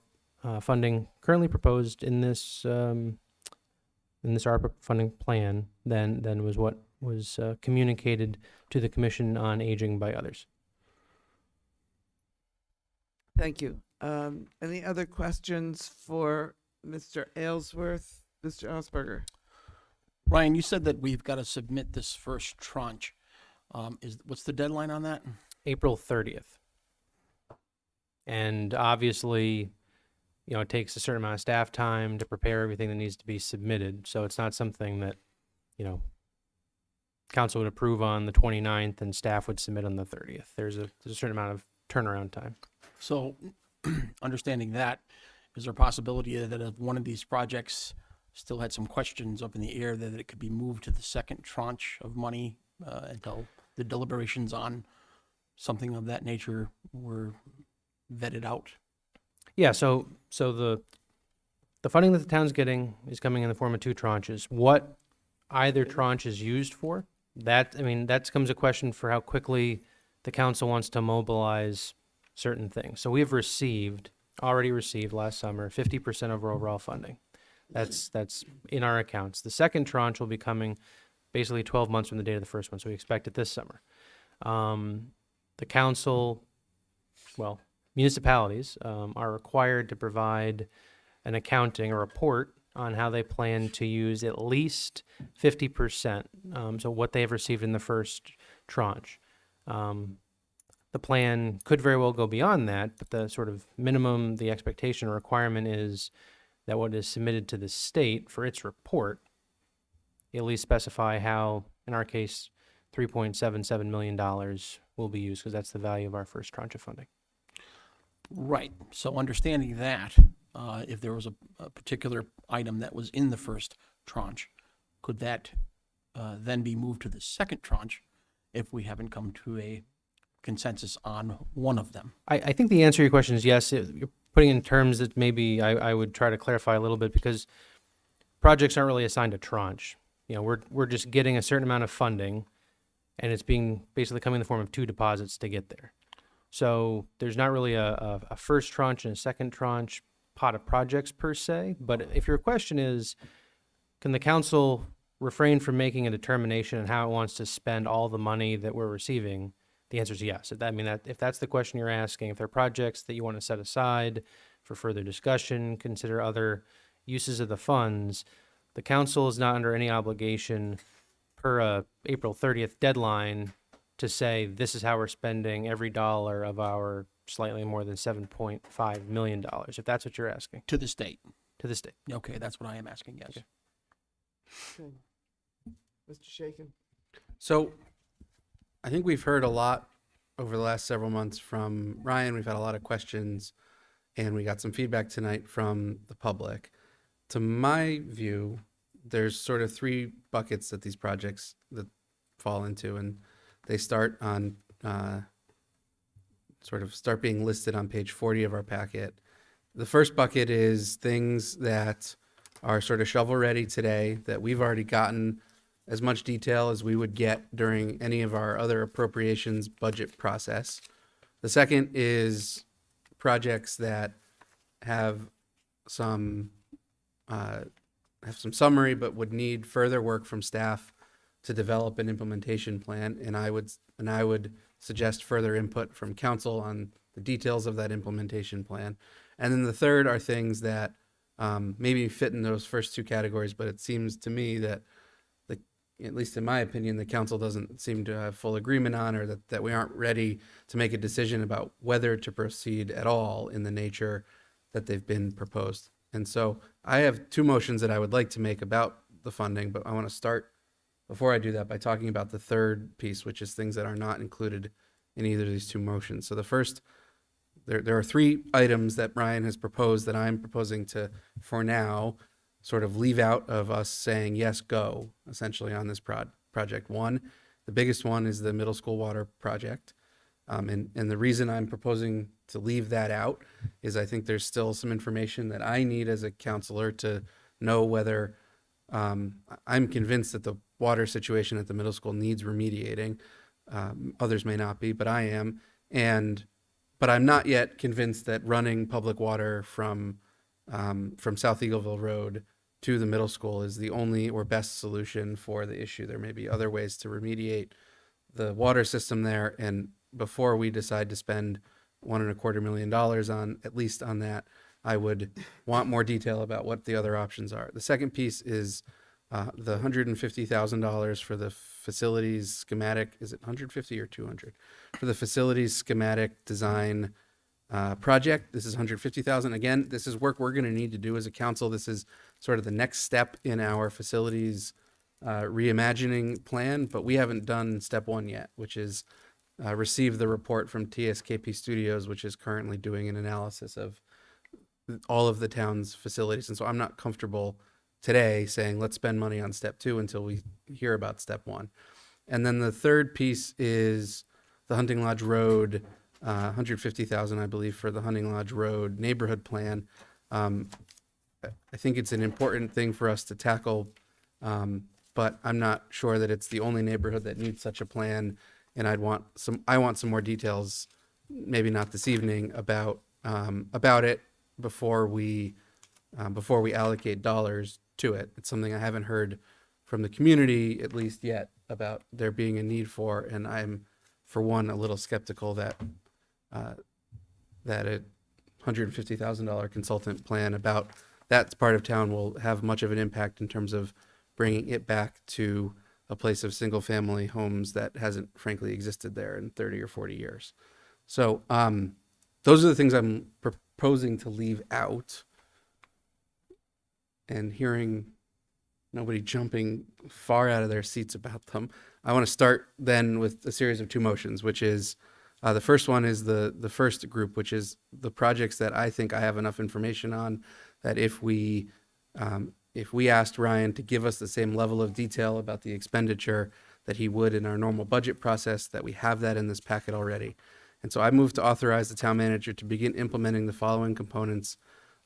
funding currently proposed in this ARPA funding plan than was what was communicated to the Commission on Aging by others. Thank you. Any other questions for Mr. Aylesworth? Mr. Osberger? Ryan, you said that we've got to submit this first tranche. What's the deadline on that? April 30th. And obviously, you know, it takes a certain amount of staff time to prepare everything that needs to be submitted. So it's not something that, you know, council would approve on the 29th and staff would submit on the 30th. There's a certain amount of turnaround time. So understanding that, is there a possibility that if one of these projects still had some questions up in the air, that it could be moved to the second tranche of money until the deliberations on something of that nature were vetted out? Yeah, so the funding that the town's getting is coming in the form of two tranches. What either tranche is used for, that becomes a question for how quickly the council wants to mobilize certain things. So we've already received last summer 50% of our overall funding. That's in our accounts. The second tranche will be coming basically 12 months from the date of the first one, so we expect it this summer. The council, municipalities are required to provide an accounting, a report on how they plan to use at least 50%, so what they have received in the first tranche. The plan could very well go beyond that, but the sort of minimum, the expectation or requirement is that what is submitted to the state for its report at least specify how, in our case, $3.77 million will be used, because that's the value of our first tranche of funding. Right. So understanding that, if there was a particular item that was in the first tranche, could that then be moved to the second tranche if we haven't come to a consensus on one of them? I think the answer to your question is yes. You're putting in terms that maybe I would try to clarify a little bit, because projects aren't really assigned a tranche. We're just getting a certain amount of funding, and it's being basically coming in the form of two deposits to get there. So there's not really a first tranche and a second tranche pot of projects per se. But if your question is, can the council refrain from making a determination on how it wants to spend all the money that we're receiving, the answer is yes. If that's the question you're asking, if there are projects that you want to set aside for further discussion, consider other uses of the funds, the council is not under any obligation per a April 30th deadline to say this is how we're spending every dollar of our slightly more than $7.5 million, if that's what you're asking. To the state? To the state. Okay, that's what I am asking, yes. Okay. Mr. Shaken? So I think we've heard a lot over the last several months from Ryan. We've had a lot of questions, and we got some feedback tonight from the public. To my view, there's sort of three buckets that these projects that fall into, and they start on start being listed on page 40 of our packet. The first bucket is things that are sort of shovel ready today that we've already gotten as much detail as we would get during any of our other appropriations budget process. The second is projects that have some summary but would need further work from staff to develop an implementation plan, and I would suggest further input from council on the details of that implementation plan. And then the third are things that maybe fit in those first two categories, but it seems to me that, at least in my opinion, the council doesn't seem to have full agreement on, or that we aren't ready to make a decision about whether to proceed at all in the nature that they've been proposed. And so I have two motions that I would like to make about the funding, but I want to start, before I do that, by talking about the third piece, which is things that are not included in either of these two motions. So the first, there are three items that Brian has proposed that I'm proposing to, for now, sort of leave out of us saying yes, go, essentially, on this project. One, the biggest one, is the middle school water project. And the reason I'm proposing to leave that out is I think there's still some information that I need as a counselor to know whether I'm convinced that the water situation at the middle school needs remediating. Others may not be, but I am. But I'm not yet convinced that running public water from South Eagleville Road to the middle school is the only or best solution for the issue. There may be other ways to remediate the water system there. And before we decide to spend $1.25 million on, at least on that, I would want more detail about what the other options are. The second piece is the $150,000 for the facilities schematic. Is it 150 or 200? For the facilities schematic design project. This is $150,000. Again, this is work we're going to need to do as a council. This is sort of the next step in our facilities reimagining plan, but we haven't done step one yet, which is received the report from TSKP Studios, which is currently doing an analysis of all of the town's facilities. And so I'm not comfortable today saying, let's spend money on step 2 until we hear about step 1. And then the third piece is the Hunting Lodge Road, 150,000, I believe, for the Hunting Lodge Road neighborhood plan. I think it's an important thing for us to tackle, but I'm not sure that it's the only neighborhood that needs such a plan. And I want some more details, maybe not this evening, about it before we allocate dollars to it. It's something I haven't heard from the community, at least yet, about there being a need for, and I'm, for one, a little skeptical that a $150,000 consultant plan about that part of town will have much of an impact in terms of bringing it back to a place of single-family homes that hasn't, frankly, existed there in 30 or 40 years. So those are the things I'm proposing to leave out. And hearing nobody jumping far out of their seats about them, I want to start then with a series of 2 motions, which is the first one is the first group, which is the projects that I think I have enough information on that if we asked Ryan to give us the same level of detail about the expenditure that he would in our normal budget process, that we have that in this packet already. And so I move to authorize the town manager to begin implementing the following components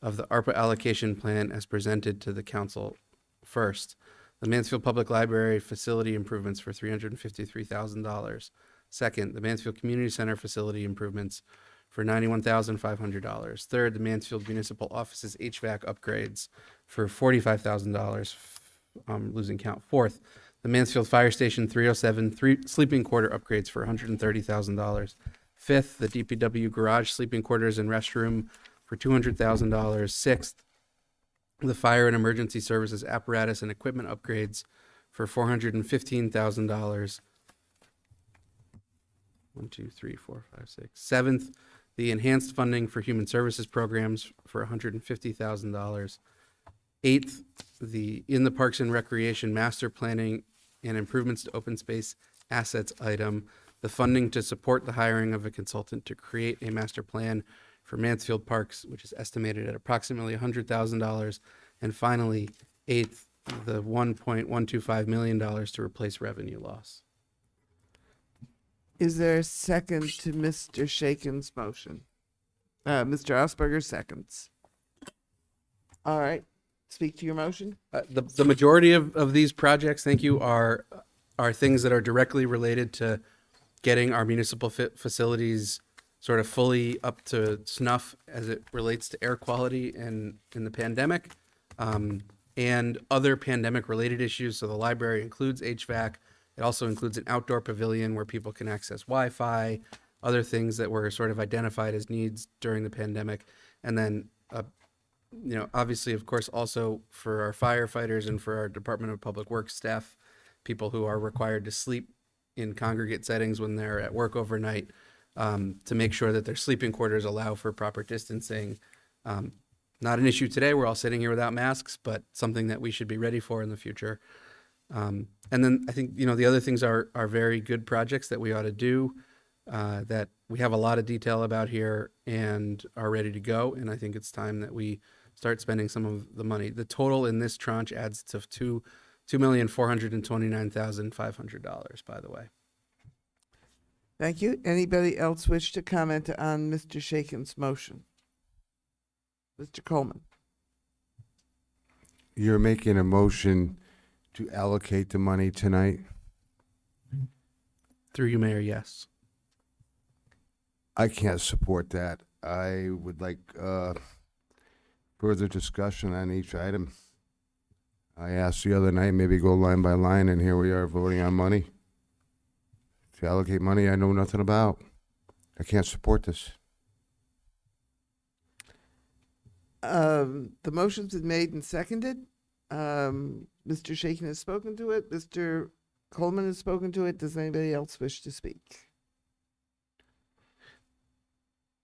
of the ARPA allocation plan as presented to the council. First, the Mansfield Public Library facility improvements for $353,000. Second, the Mansfield Community Center facility improvements for $91,500. Third, the Mansfield Municipal Offices HVAC upgrades for $45,000, losing count. Fourth, the Mansfield Fire Station 307 sleeping quarter upgrades for $130,000. Fifth, the DPW garage sleeping quarters and restroom for $200,000. Sixth, the fire and emergency services apparatus and equipment upgrades for $415,000. 1, 2, 3, 4, 5, 6. Seventh, the enhanced funding for human services programs for $150,000. Eighth, the in the Parks and Recreation master planning and improvements to open space assets item, the funding to support the hiring of a consultant to create a master plan for Mansfield Parks, which is estimated at approximately $100,000. And finally, eighth, the $1.125 million to replace revenue loss. Is there a second to Mr. Shaken's motion? Mr. Ausberger seconds. All right. Speak to your motion. The majority of these projects, thank you, are things that are directly related to getting our municipal facilities sort of fully up to snuff as it relates to air quality in the pandemic, and other pandemic-related issues. So the library includes HVAC. It also includes an outdoor pavilion where people can access Wi-Fi, other things that were sort of identified as needs during the pandemic. And then, obviously, of course, also for our firefighters and for our Department of Public Works staff, people who are required to sleep in congregate settings when they're at work overnight, to make sure that their sleeping quarters allow for proper distancing. Not an issue today. We're all sitting here without masks, but something that we should be ready for in the future. And then I think, the other things are very good projects that we ought to do, that we have a lot of detail about here and are ready to go. And I think it's time that we start spending some of the money. The total in this tranche adds to $2,429,500, by the way. Thank you. Anybody else wish to comment on Mr. Shaken's motion? Mr. Coleman. You're making a motion to allocate the money tonight? Through you, Mayor, yes. I can't support that. I would like further discussion on each item. I asked the other night, maybe go line by line, and here we are voting on money. To allocate money I know nothing about. I can't support this. The motion's been made and seconded. Mr. Shaken has spoken to it. Mr. Coleman has spoken to it. Does anybody else wish to speak?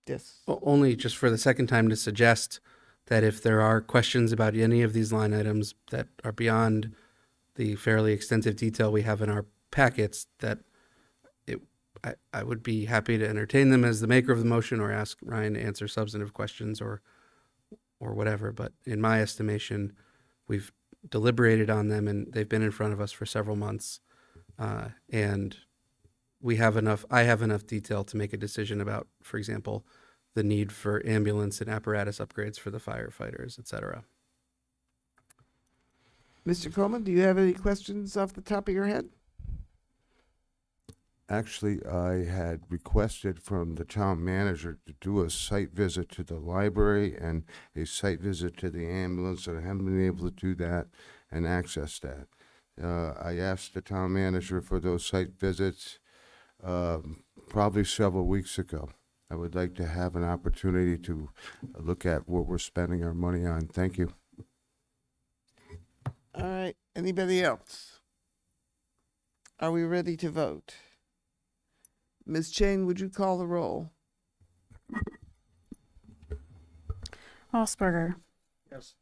Yes. Only just for the second time to suggest that if there are questions about any of these line items that are beyond the fairly extensive detail we have in our packets, that I would be happy to entertain them as the maker of the motion or ask Ryan to answer substantive questions or whatever. But in my estimation, we've deliberated on them and they've been in front of us for several months. And I have enough detail to make a decision about, for example, the need for ambulance and apparatus upgrades for the firefighters, et cetera. Mr. Coleman, do you have any questions off the top of your head? Actually, I had requested from the town manager to do a site visit to the library and a site visit to the ambulance, and I haven't been able to do that and access that. I asked the town manager for those site visits probably several weeks ago. I would like to have an opportunity to look at what we're spending our money on. Thank you. All right. Anybody else? Are we ready to vote? Ms. Chain, would you call the roll? Osberger. Yes.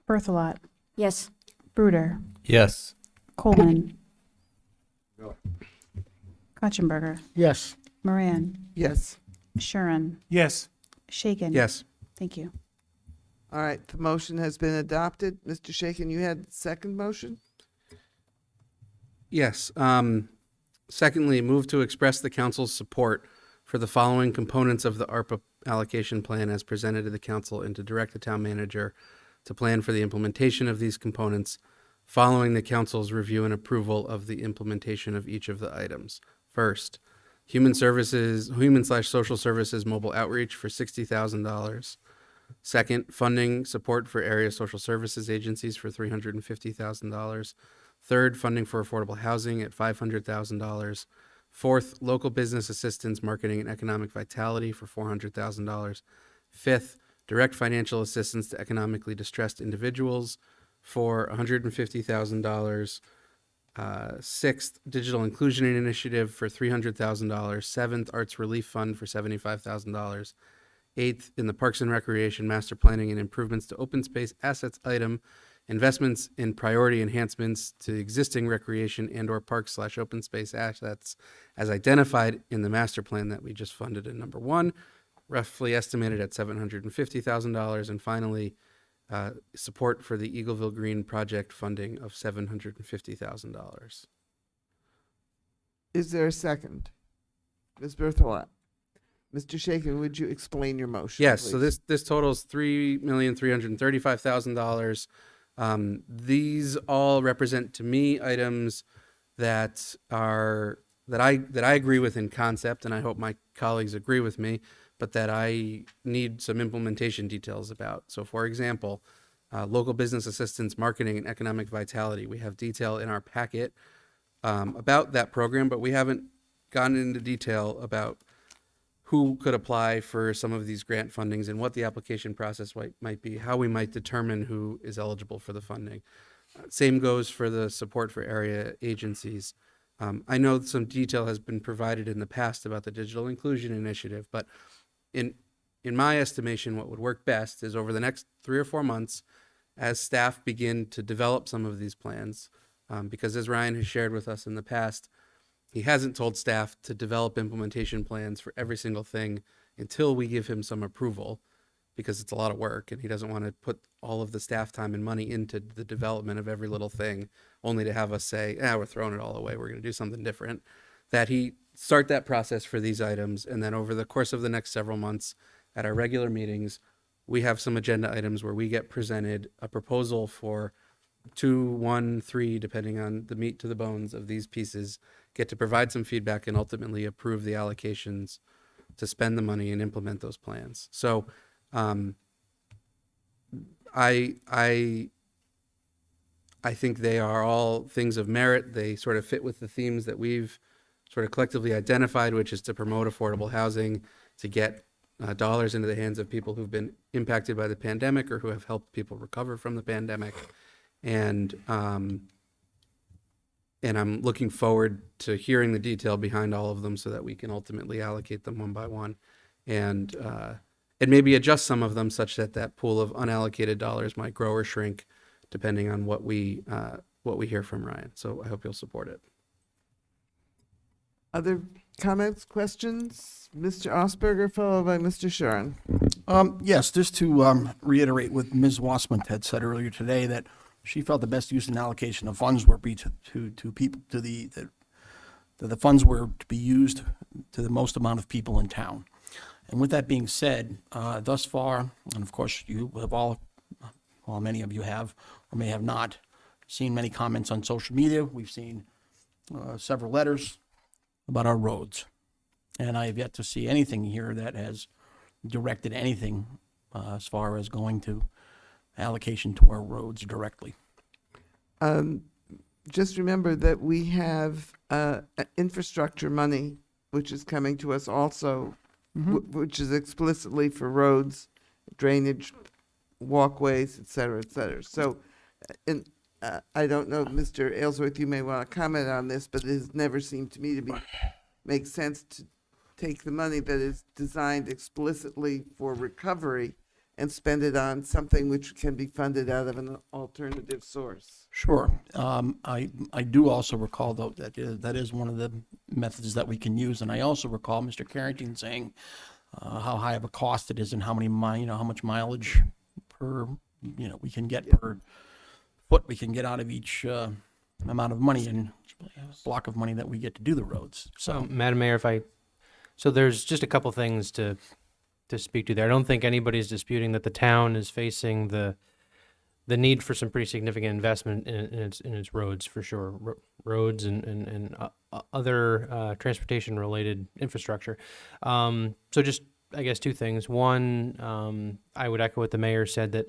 Berthelot. Yes. Bruder. Yes. Coleman. No. Kotchenberger. Yes. Moran. Yes. Shuren. Yes. Shaken. Yes. Thank you. All right. The motion has been adopted. Mr. Shaken, you had the second motion? Yes. Secondly, move to express the council's support for the following components of the ARPA allocation plan as presented to the council and to direct the town manager to plan for the implementation of these components following the council's review and approval of the implementation of each of the items. First, human/social services mobile outreach for $60,000. Second, funding support for area social services agencies for $350,000. Third, funding for affordable housing at $500,000. Fourth, local business assistance, marketing, and economic vitality for $400,000. Fifth, direct financial assistance to economically distressed individuals for $150,000. Sixth, digital inclusion initiative for $300,000. Seventh, arts relief fund for $75,000. Eighth, in the Parks and Recreation master planning and improvements to open space assets item, investments in priority enhancements to existing recreation and/or parks/open space assets as identified in the master plan that we just funded in number 1, roughly estimated at $750,000. And finally, support for the Eagleville Green project funding of $750,000. Is there a second? Ms. Berthelot. Mr. Shaken, would you explain your motion? Yes, so please? this totals $3,335,000. These all represent to me items that I agree with in concept, and I hope my colleagues agree with me, but that I need some implementation details about. So, for example, local business assistance, marketing, and economic vitality. We have detail in our packet about that program, but we haven't gone into detail about who could apply for some of these grant fundings and what the application process might be, how we might determine who is eligible for the funding. Same goes for the support for area agencies. I know some detail has been provided in the past about the digital inclusion initiative, but in my estimation, what would work best is over the next 3 or 4 months, as staff begin to develop some of these plans, because as Ryan has shared with us in the past, he hasn't told staff to develop implementation plans for every single thing until we give him some approval, because it's a lot of work and he doesn't want to put all of the staff time and money into the development of every little thing, only to have us say, we're throwing it all away, we're going to do something different. That he start that process for these items, and then over the course of the next several months at our regular meetings, we have some agenda items where we get presented a proposal for 2, 1, 3, depending on the meat to the bones of these pieces, get to provide some feedback and ultimately approve the allocations to spend the money and implement those plans. So I think they are all things of merit. They sort of fit with the themes that we've sort of collectively identified, which is to promote affordable housing, to get dollars into the hands of people who've been impacted by the pandemic or who have helped people recover from the pandemic. And I'm looking forward to hearing the detail behind all of them so that we can ultimately allocate them one by one and maybe adjust some of them such that that pool of unallocated dollars might grow or shrink depending on what we hear from Ryan. So I hope you'll support it. Other Comments, questions? Mr. Osberger, followed by Mr. Sharon. Yes, just to reiterate what Ms. Wassman had said earlier today, that she felt the best use and allocation of funds were be to people, that the funds were to be used to the most amount of people in town. And with that being said, thus far, and of course you have all, well, many of you have or may have not seen many comments on social media. We've seen several letters about our roads. And I have yet to see anything here that has directed anything as far as going to allocation to our roads directly. Just remember that we have infrastructure money, which is coming to us also, which is explicitly for roads, drainage, walkways, et cetera, et cetera. So, I don't know, Mr. Aylesworth, you may want to comment on this, but it has never seemed to me to make sense to take the money that is designed explicitly for recovery and spend it on something which can be funded out of an alternative source. Sure. I do also recall, though, that is one of the methods that we can use. And I also recall Mr. Carrington saying how high of a cost it is and how much mileage per, we can get per foot we can get out of each amount of money and block of money that we get to do the roads. So, Madam Mayor, so there's just a couple things to speak to there. I don't think anybody's disputing that the town is facing the need for some pretty significant investment in its roads, for sure, roads and other transportation related infrastructure. So just, I guess, two things. One, I would echo what the mayor said, that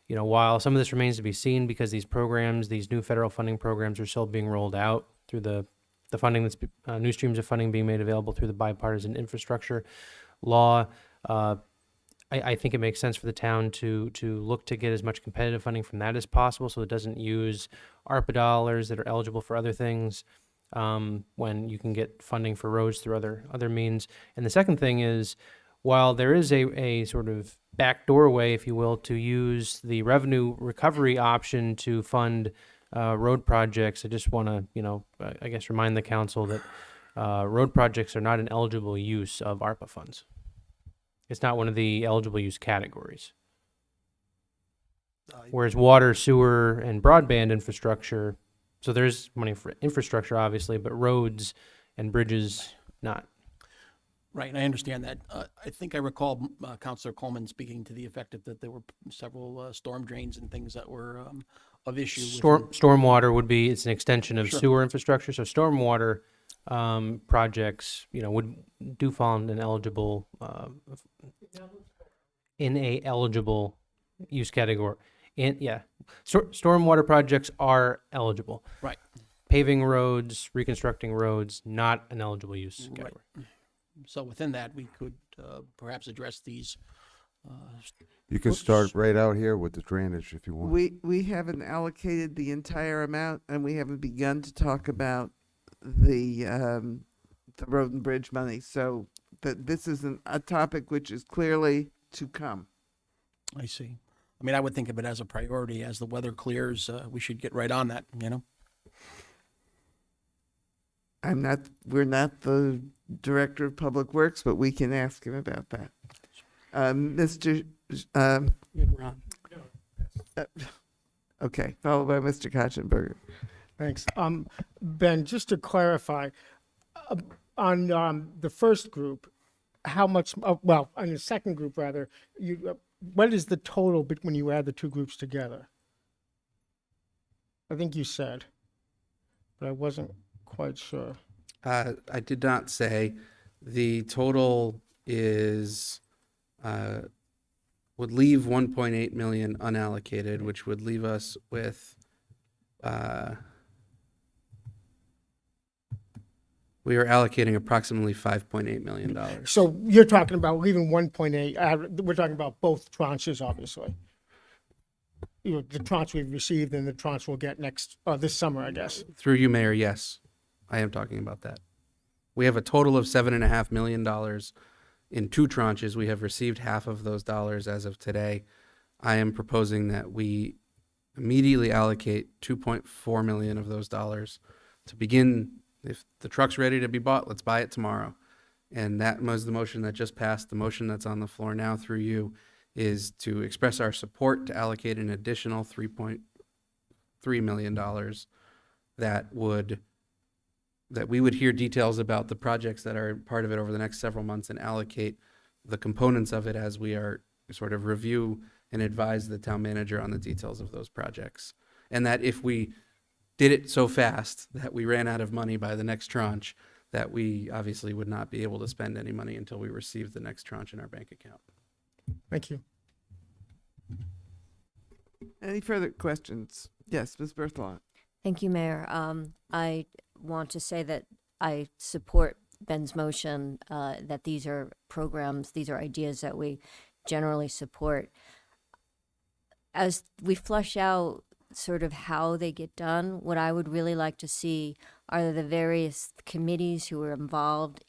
while some of this remains to be seen because these programs, these new federal funding programs, are still being rolled out through the funding that's new streams of funding being made available through the bipartisan infrastructure law. I think it makes sense for the town to look to get as much competitive funding from that as possible, so it doesn't use ARPA dollars that are eligible for other things when you can get funding for roads through other means. And the second thing is, while there is a sort of back doorway, if you will, to use the revenue recovery option to fund road projects, I just want to, I guess, remind the council that road projects are not an eligible use of ARPA funds. It's not one of the eligible use categories. Whereas water, sewer, and broadband infrastructure, so there's money for infrastructure, obviously, but roads and bridges, not. Right, and I understand that. I think I recall Councilor Coleman speaking to the effect that there were several storm drains and things that were of issue. Stormwater would be, it's an extension of Sure. sewer infrastructure. So stormwater projects, do fall in an eligible use category. Stormwater projects are eligible. Right. Paving roads, reconstructing roads, not an eligible use category. Right. So within that, we could perhaps address these. You can start right out here with the drainage if you want. We haven't allocated the entire amount, and we haven't begun to talk about the road and bridge money. So this is a topic which is clearly to come. I see. I mean, I would think of it as a priority. As the weather clears, we should get right on that, We're not the director of public works, but we can ask him about that. Mr. Okay, followed by Mr. Katzenberger. Thanks. Ben, just to clarify, on the first group, how much, on the second group rather, what is the total when you add the two groups together? I think you said, but I wasn't quite sure. I did not say. The total is would leave 1.8 million unallocated, which would leave us with we are allocating approximately $5.8 million. So you're talking about leaving 1.8. We're talking about both tranches, obviously. The tranche we've received and the tranche we'll get this summer, I guess. Through you, Mayor, yes, I am talking about that. We have a total of $7.5 million in two tranches. We have received half of those dollars as of today. I am proposing that we immediately allocate $2.4 million of those dollars to begin If the truck's ready to be bought, let's buy it tomorrow. And that was the motion that just passed. The motion that's on the floor now through you is to express our support to allocate an additional $3.3 million that we would hear details about the projects that are part of it over the next several months and allocate the components of it as we are sort of review and advise the town manager on the details of those projects. And that if we did it so fast that we ran out of money by the next tranche, that we obviously would not be able to spend any money until we received the next tranche in our bank account. Thank you. Any further questions? Yes, Ms. Berthelot. Thank you, Mayor. I want to say that I support Ben's motion, that these are programs, these are ideas that we generally support. As we flush out sort of how they get done, what I would really like to see are the various committees who are involved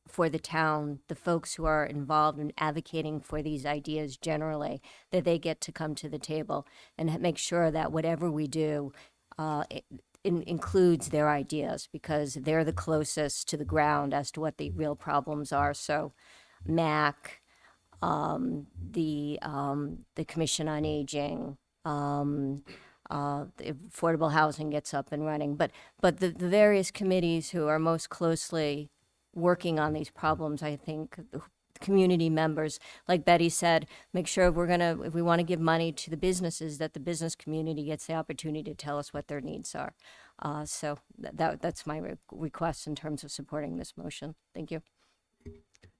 for the town, the folks who are involved in advocating for these ideas generally, that they get to come to the table and make sure that whatever we do includes their ideas, because they're the closest to the ground as to what the real problems are. So MAC, the Commission on Aging, the affordable housing gets up and running, but the various committees who are most closely working on these problems, I think the community members, like Betty said, make sure if we want to give money to the businesses, that the business community gets the opportunity to tell us what their needs are. So that's my request in terms of supporting this motion. Thank you.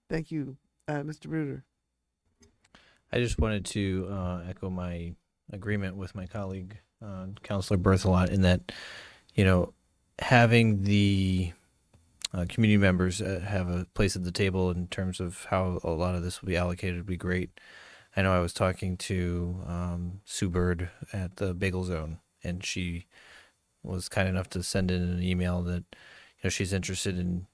Thank you. Mr. Bruder. I just wanted to echo my agreement with my colleague, Councilor Berthelot, in that, having the community members have a place at the table in terms of how a lot of this will be allocated would be great. I know I was talking to Sue Bird at the Bagel Zone, and she was kind enough to send in an email that she's interested in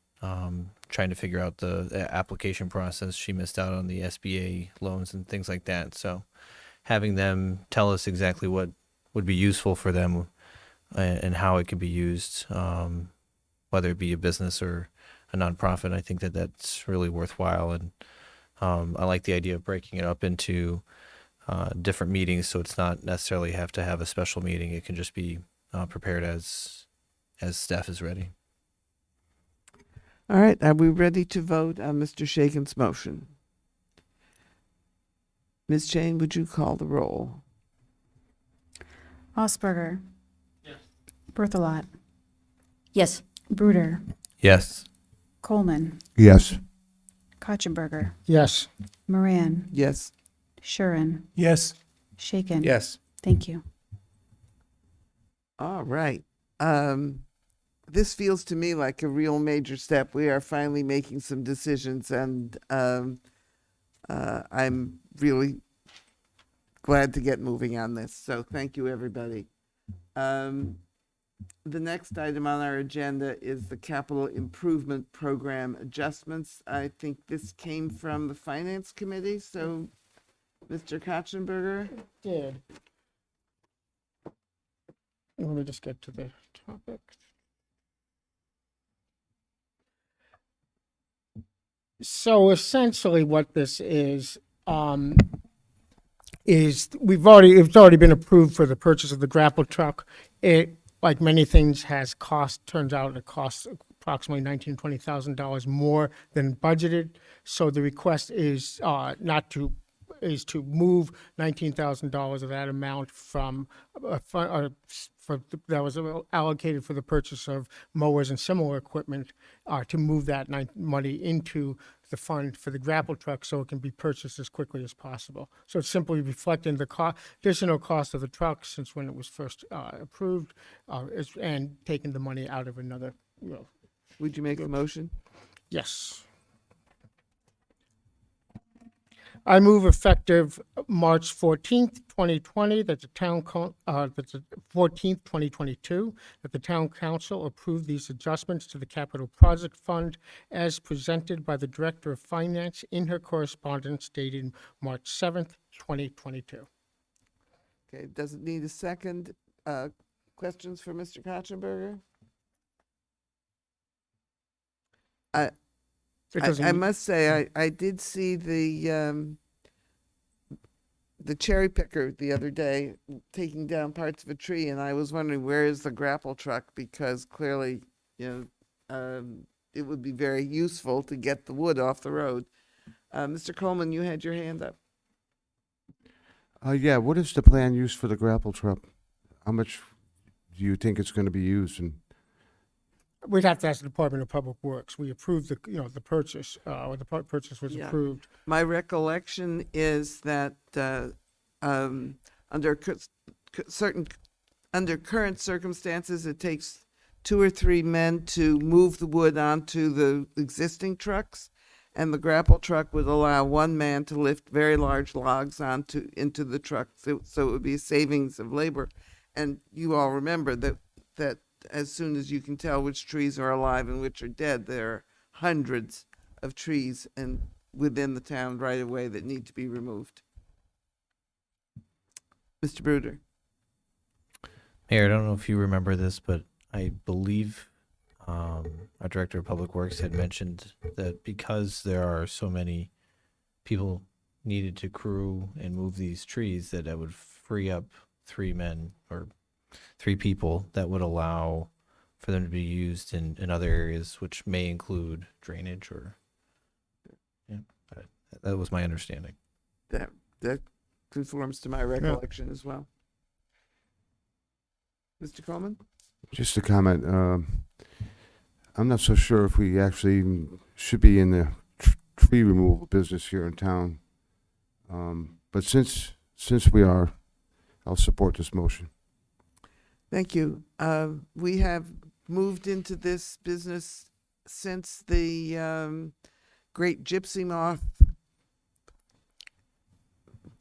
trying to figure out the application process. She missed out on the SBA loans and things like that. So having them tell us exactly what would be useful for them and how it could be used, whether it be a business or a nonprofit, I think that that's really worthwhile. And I like the idea of breaking it up into different meetings, so it's not necessarily have to have a special meeting. It can just be prepared as staff is ready. All right, are we ready to vote on Mr. Shaken's motion? Ms. Jane, would you call the roll? Osberger. Yes. Berthelot. Yes. Bruder. Yes. Coleman. Yes. Kotchenberger. Yes. Moran. Yes. Shuren. Yes. Shaken. Yes. Thank you. All right. This feels to me like a real major step. We are finally making some decisions, and I'm really glad to get moving on this. So thank you, everybody. The next item on our agenda is the capital improvement program adjustments. I think this came from the Finance Committee. So, Mr. Kotchenberger? Did. Let me just get to the topic. So essentially what this is it's already been approved for the purchase of the grapple truck. It, like many things, has cost. Turns out it costs approximately $20,000 more than budgeted. So the request is to move $19,000 of that amount from that was allocated for the purchase of mowers and similar equipment, to move that money into the fund for the grapple truck so it can be purchased as quickly as possible. So it's simply reflecting the additional cost of the truck since when it was first approved, and taking the money out of another. Would you make the motion? Yes. I move effective March 14th, 2020, that the town, that's the 14th, 2022, that the town council approve these adjustments to the capital project fund as presented by the Director of Finance in her correspondence dated March 7th, 2022. Okay, does it need a second? Questions for Mr. Kotchenberger? It I doesn't- must say, I did see the cherry picker the other day taking down parts of a tree, and I was wondering, where is the grapple truck? Because clearly, it would be very useful to get the wood off the road. Mr. Coleman, you had your hand up. Yeah, what is the plan used for the grapple truck? How much do you think it's gonna be used, and We'd have to ask the Department of Public Works. We approved the purchase, or the purchase was Yeah. approved. My recollection is that under current circumstances, it takes 2 or 3 men to move the wood onto the existing trucks, and the grapple truck would allow 1 man to lift very large logs into the truck. So it would be a savings of labor. And you all remember that as soon as you can tell which trees are alive and which are dead, there are hundreds of trees within the town right away that need to be removed. Mr. Bruder. Mayor, I don't know if you remember this, but I believe our Director of Public Works had mentioned that because there are so many people needed to crew and move these trees, that would free up 3 men or 3 people that would allow for them to be used in other areas, which may include drainage or, yeah, that was my understanding. That conforms to my recollection as well. Mr. Coleman? just a comment? I'm not so sure if we actually even should be in the tree removal business here in town. But since we are, I'll support this motion. Thank you. We have moved into this business since the great gypsy moth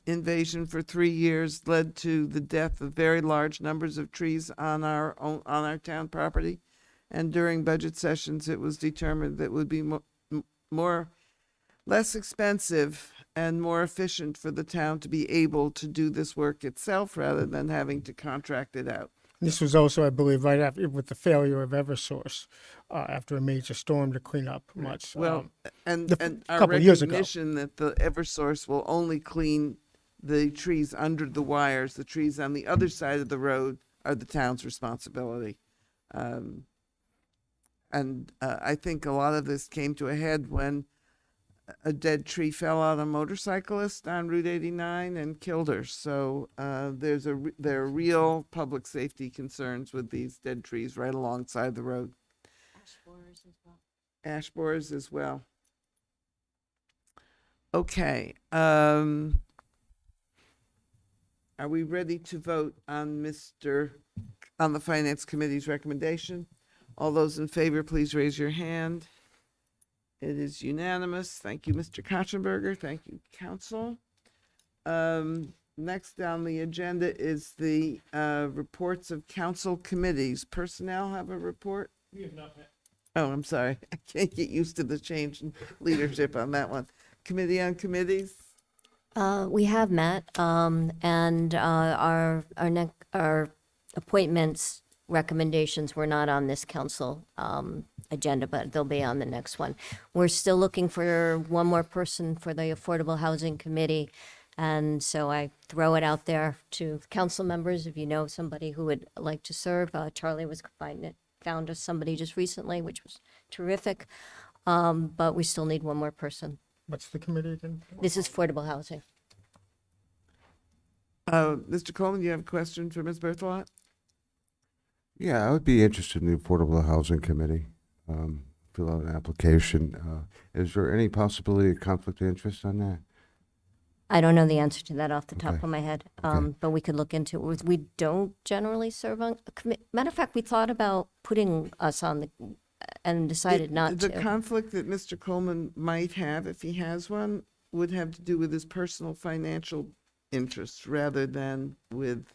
invasion for 3 years led to the death of very large numbers of trees on our town property. And during budget sessions, it was determined that it would be less expensive and more efficient for the town to be able to do this work itself rather than having to contract it out. This was also, I believe, right after with the failure of Eversource after a major storm to clean up much. Well, and our couple of years ago. recognition that the Eversource will only clean the trees under the wires, the trees on the other side of the road are the town's responsibility. And I think a lot of this came to a head when a dead tree fell on a motorcyclist on Route 89 and killed her. So there are real public safety concerns with these dead trees right alongside the road. Ash borers as well. Okay. Are we ready to vote on the Finance Committee's recommendation? All those in favor, please raise your hand. It is unanimous. Thank you, Mr. Kotchenberger. Thank you, council. Next on the agenda is the reports of council committees. Personnel have a report? We have not met. Oh, I'm sorry. I can't get used to the change in leadership on that one. Committee on Committees? We have met, and our appointments recommendations were not on this council agenda, but they'll be on the next one. We're still looking for one more person for the Affordable Housing Committee, and so I throw it out there to council members if you know somebody who would like to serve. Charlie was found us somebody just recently, which was terrific, but we still need one more person. What's the committee again? This is affordable housing. Mr. Coleman, you have a question for Ms. Berthelot? Yeah, I would be interested in the Affordable Housing Committee. Fill out an application. Is there any possibility of conflict of interest on that? I don't know the answer to that off the top Okay. of my head, Okay. but we could look into it. We don't generally serve on a committee. Matter of fact, we thought about putting us on the, and decided not The to. conflict that Mr. Coleman might have, if he has one, would have to do with his personal financial interests rather than with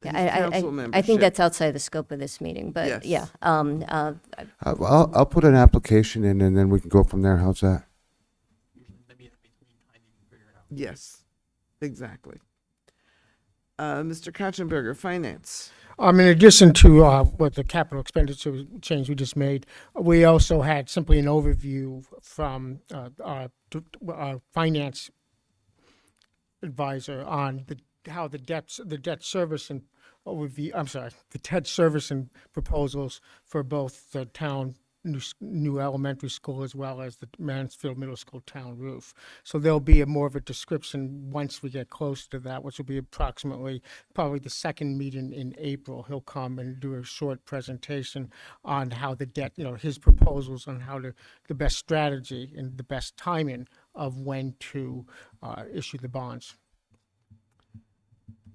his council I membership. think that's outside the scope of this meeting, but Yes. yeah. I'll put an application in, and then we can go from there. How's that? Yes, exactly. Mr. Kotchenberger, Finance. In addition to what the capital expenditure change we just made, we also had simply an overview from our finance advisor on how the debt service and the debt service and proposals for both the town new elementary school as well as the Mansfield Middle School town roof. So there'll be more of a description once we get close to that, which will be probably the second meeting in April. He'll come and do a short presentation on how the debt, his proposals on how the best strategy and the best timing of when to issue the bonds.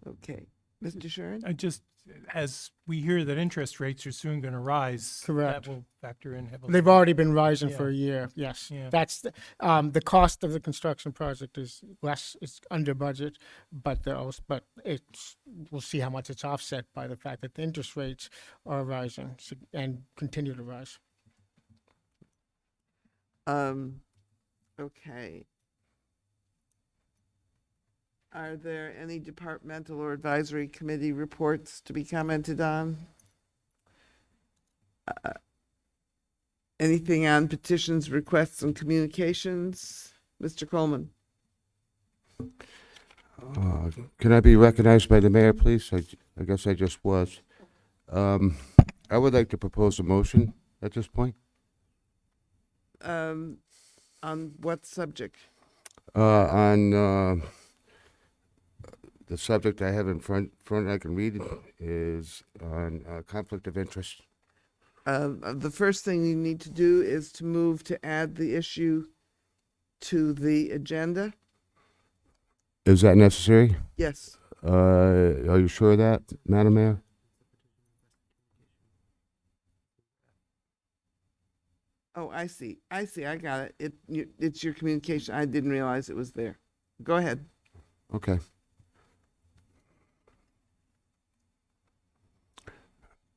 Okay. Mr. Sherman? As we hear that interest rates are soon going to rise, Correct. that will factor in heavily. They've already been rising Yeah. for a year. Yes, Yeah. that's the cost of the construction project is less. It's under budget, but we'll see how much it's offset by the fact that the interest rates are rising and continue to rise. Okay. Are there any departmental or advisory committee reports to be commented on? Anything on petitions, requests, and communications? Mr. Coleman? Can I be recognized by the mayor, please? I guess I just was. I would like to propose a motion at this point. On what subject? On the subject I have in front I can read is on conflict of interest. The first thing you need to do is to move to add the issue to the agenda. Is that necessary? Yes. Are you sure of that, Madam Mayor? Oh, I see. I got it. It's your communication. I didn't realize it was there. Go ahead. Okay.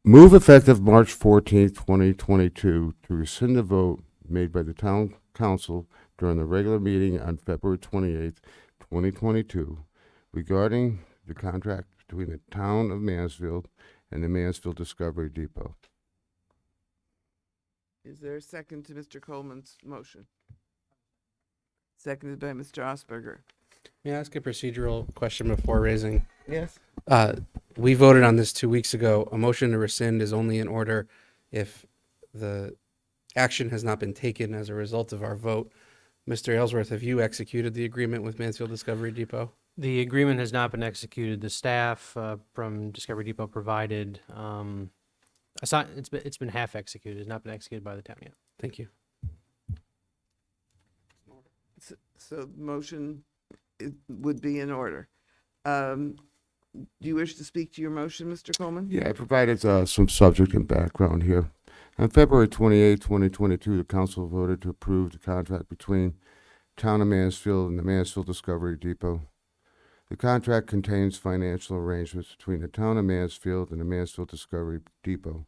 Move effective March 14th, 2022 to rescind the vote made by the town council during the regular meeting on February 28th, 2022 regarding the contract between the town of Mansfield and the Mansfield Discovery Depot. Is there a second to Mr. Coleman's motion? Seconded by Mr. Osberger. May I ask a procedural question before raising? Yes. We voted on this 2 weeks ago. A motion to rescind is only in order if the action has not been taken as a result of our vote. Mr. Aylesworth, have you executed the agreement with Mansfield Discovery Depot? The agreement has not been executed. The staff from Discovery Depot provided, it's been half executed. It's not been executed by the town yet. Thank you. So the motion would be in order. Do you wish to speak to your motion, Mr. Coleman? Yeah, I provided some subject and background here. On February 28, 2022, the council voted to approve the contract between Town of Mansfield and the Mansfield Discovery Depot. The contract contains financial arrangements between the Town of Mansfield and the Mansfield Discovery Depot.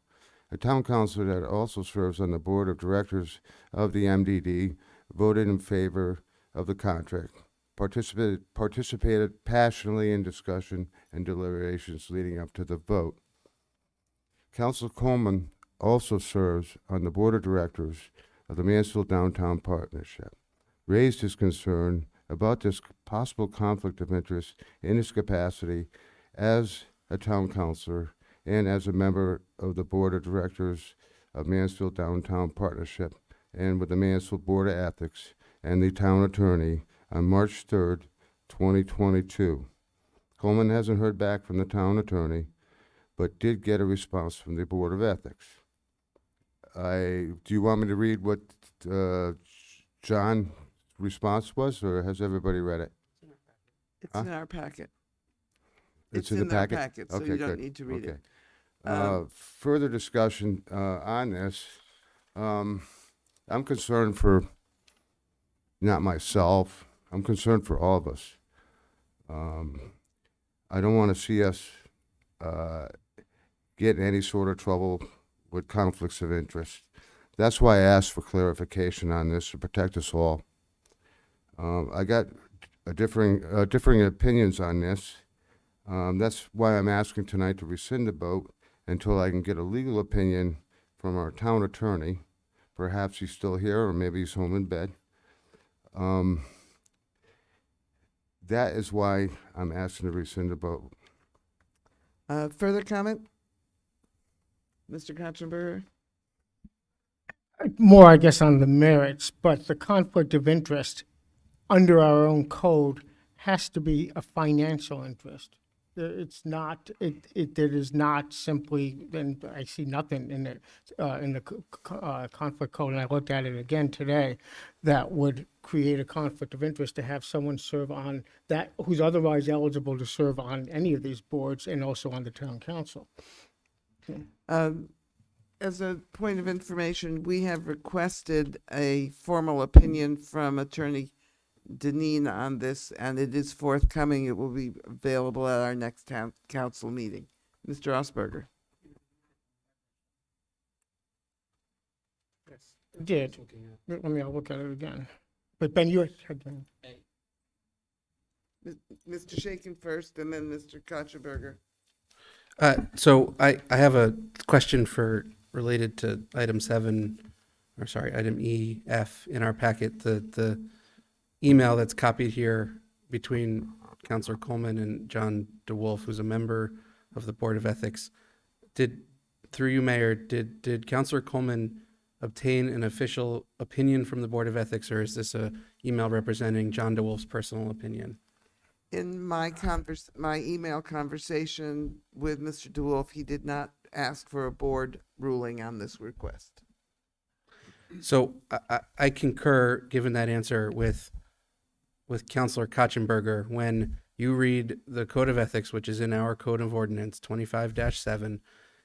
A town council that also serves on the board of directors of the MDD voted in favor of the contract, participated passionately in discussion and deliberations leading up to the vote. Councilor Coleman also serves on the board of directors of the Mansfield Downtown Partnership, raised his concern about this possible conflict of interest in his capacity as a town councilor and as a member of the board of directors of Mansfield Downtown Partnership and with the Mansfield Board of Ethics and the town attorney on March 3rd, 2022. Coleman hasn't heard back from the town attorney, but did get a response from the Board of Ethics. Do you want me to read what John's response was, or has everybody read it? It's in our packet. It's in the packet? Our packet, so Okay, you don't good. need to read Okay. it. Further discussion on this. I'm concerned for not myself. I'm concerned for all of us. I don't want to see us get in any sort of trouble with conflicts of interest. That's why I asked for clarification on this to protect us all. I got differing opinions on this. That's why I'm asking tonight to rescind the vote until I can get a legal opinion from our town attorney. Perhaps he's still here, or maybe he's home in bed. That is why I'm asking to rescind the vote. Further comment? Mr. Katzenberger? More, I guess, on the merits, but the conflict of interest under our own code has to be a financial interest. It's not, it is not simply, and I see nothing in it, in the conflict code, and I looked at it again today, that would create a conflict of interest to have someone serve on that, who's otherwise eligible to serve on any of these boards and also on the town council. As a point of information, we have requested a formal opinion from Attorney Deneen on this, and it is forthcoming. It will be available at our next town council meeting. Mr. Osberger. Did. Let me, I'll look at it again. But Ben, you had been. Mr. Shaken first, and then Mr. Katzenberger. So I have a question related to item E, F in our packet, the email that's copied here between Councilor Coleman and John DeWolf, who's a member of the Board of Ethics. Through you, Mayor, did Councilor Coleman obtain an official opinion from the Board of Ethics, or is this a email representing John DeWolf's personal opinion? In my email conversation with Mr. DeWolf, he did not ask for a board ruling on this request. So I concur, given that answer, with Councilor Katzenberger. When you read the Code of Ethics, which is in our Code of Ordinance 25-7,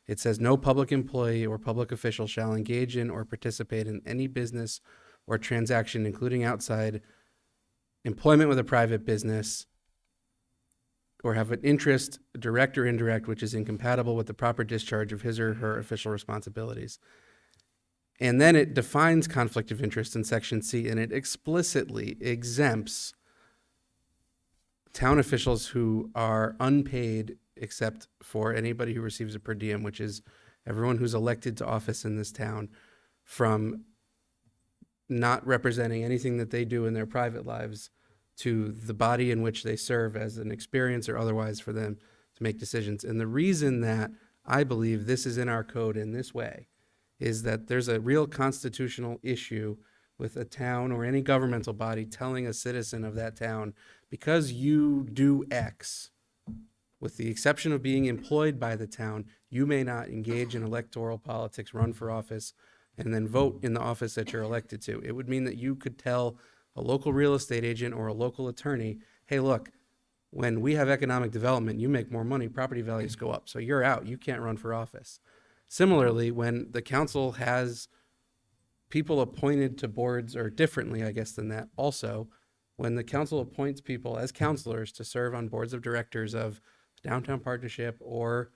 it says no public employee or public official shall engage in or participate in any business or transaction, including outside employment with a private business, or have an interest, direct or indirect, which is incompatible with the proper discharge of his or her official responsibilities. And then it defines conflict of interest in Section C, and it explicitly exempts town officials who are unpaid, except for anybody who receives a per diem, which is everyone who's elected to office in this town, from not representing anything that they do in their private lives to the body in which they serve as an experience or otherwise for them to make decisions. And the reason that I believe this is in our code in this way is that there's a real constitutional issue with a town or any governmental body telling a citizen of that town, because you do X, with the exception of being employed by the town, you may not engage in electoral politics, run for office, and then vote in the office that you're elected to. It would mean that you could tell a local real estate agent or a local attorney, hey, look, when we have economic development, you make more money, property values go up, so you're out, you can't run for office. Similarly, when the council has people appointed to boards, or differently, I guess, than that, also, when the council appoints people as councilors to serve on boards of directors of the Downtown Partnership or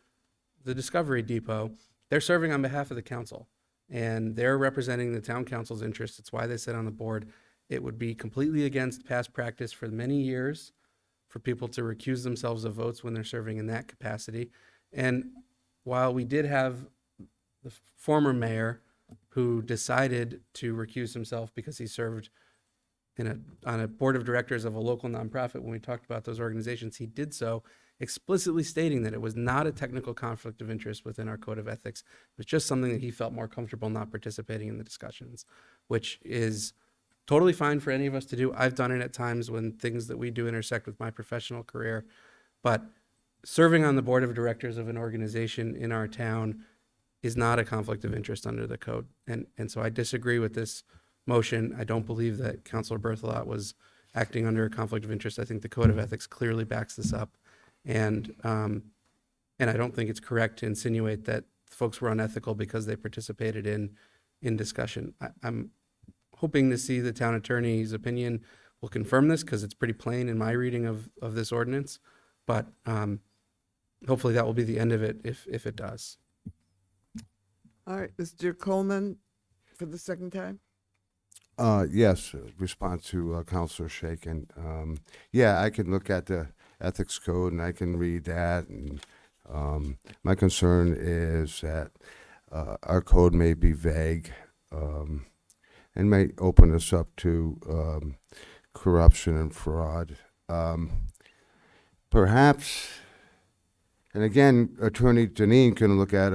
the Discovery Depot, they're serving on behalf of the council, and they're representing the town council's interests. It's why they sit on the board. It would be completely against past practice for many years for people to recuse themselves of votes when they're serving in that capacity. And while we did have the former mayor who decided to recuse himself because he served on a board of directors of a local nonprofit, when we talked about those organizations, he did so explicitly stating that it was not a technical conflict of interest within our code of ethics. It was just something that he felt more comfortable not participating in the discussions, which is totally fine for any of us to do. I've done it at times when things that we do intersect with my professional career, but serving on the board of directors of an organization in our town is not a conflict of interest under the code. And so I disagree with this motion. I don't believe that Councilor Berthelot was acting under a conflict of interest. I think the code of ethics clearly backs this up. And I don't think it's correct to insinuate that folks were unethical because they participated in discussion. I'm hoping to see the town attorney's opinion will confirm this, because it's pretty plain in my reading of this ordinance. But hopefully that will be the end of it if it does. All right, Mr. Coleman, for the second time. Yes, response to Councilor Shaken. Yeah, I can look at the ethics code, and I can read that. And my concern is that our code may be vague and may open us up to corruption and fraud. Perhaps, and again, Attorney Deneen can look at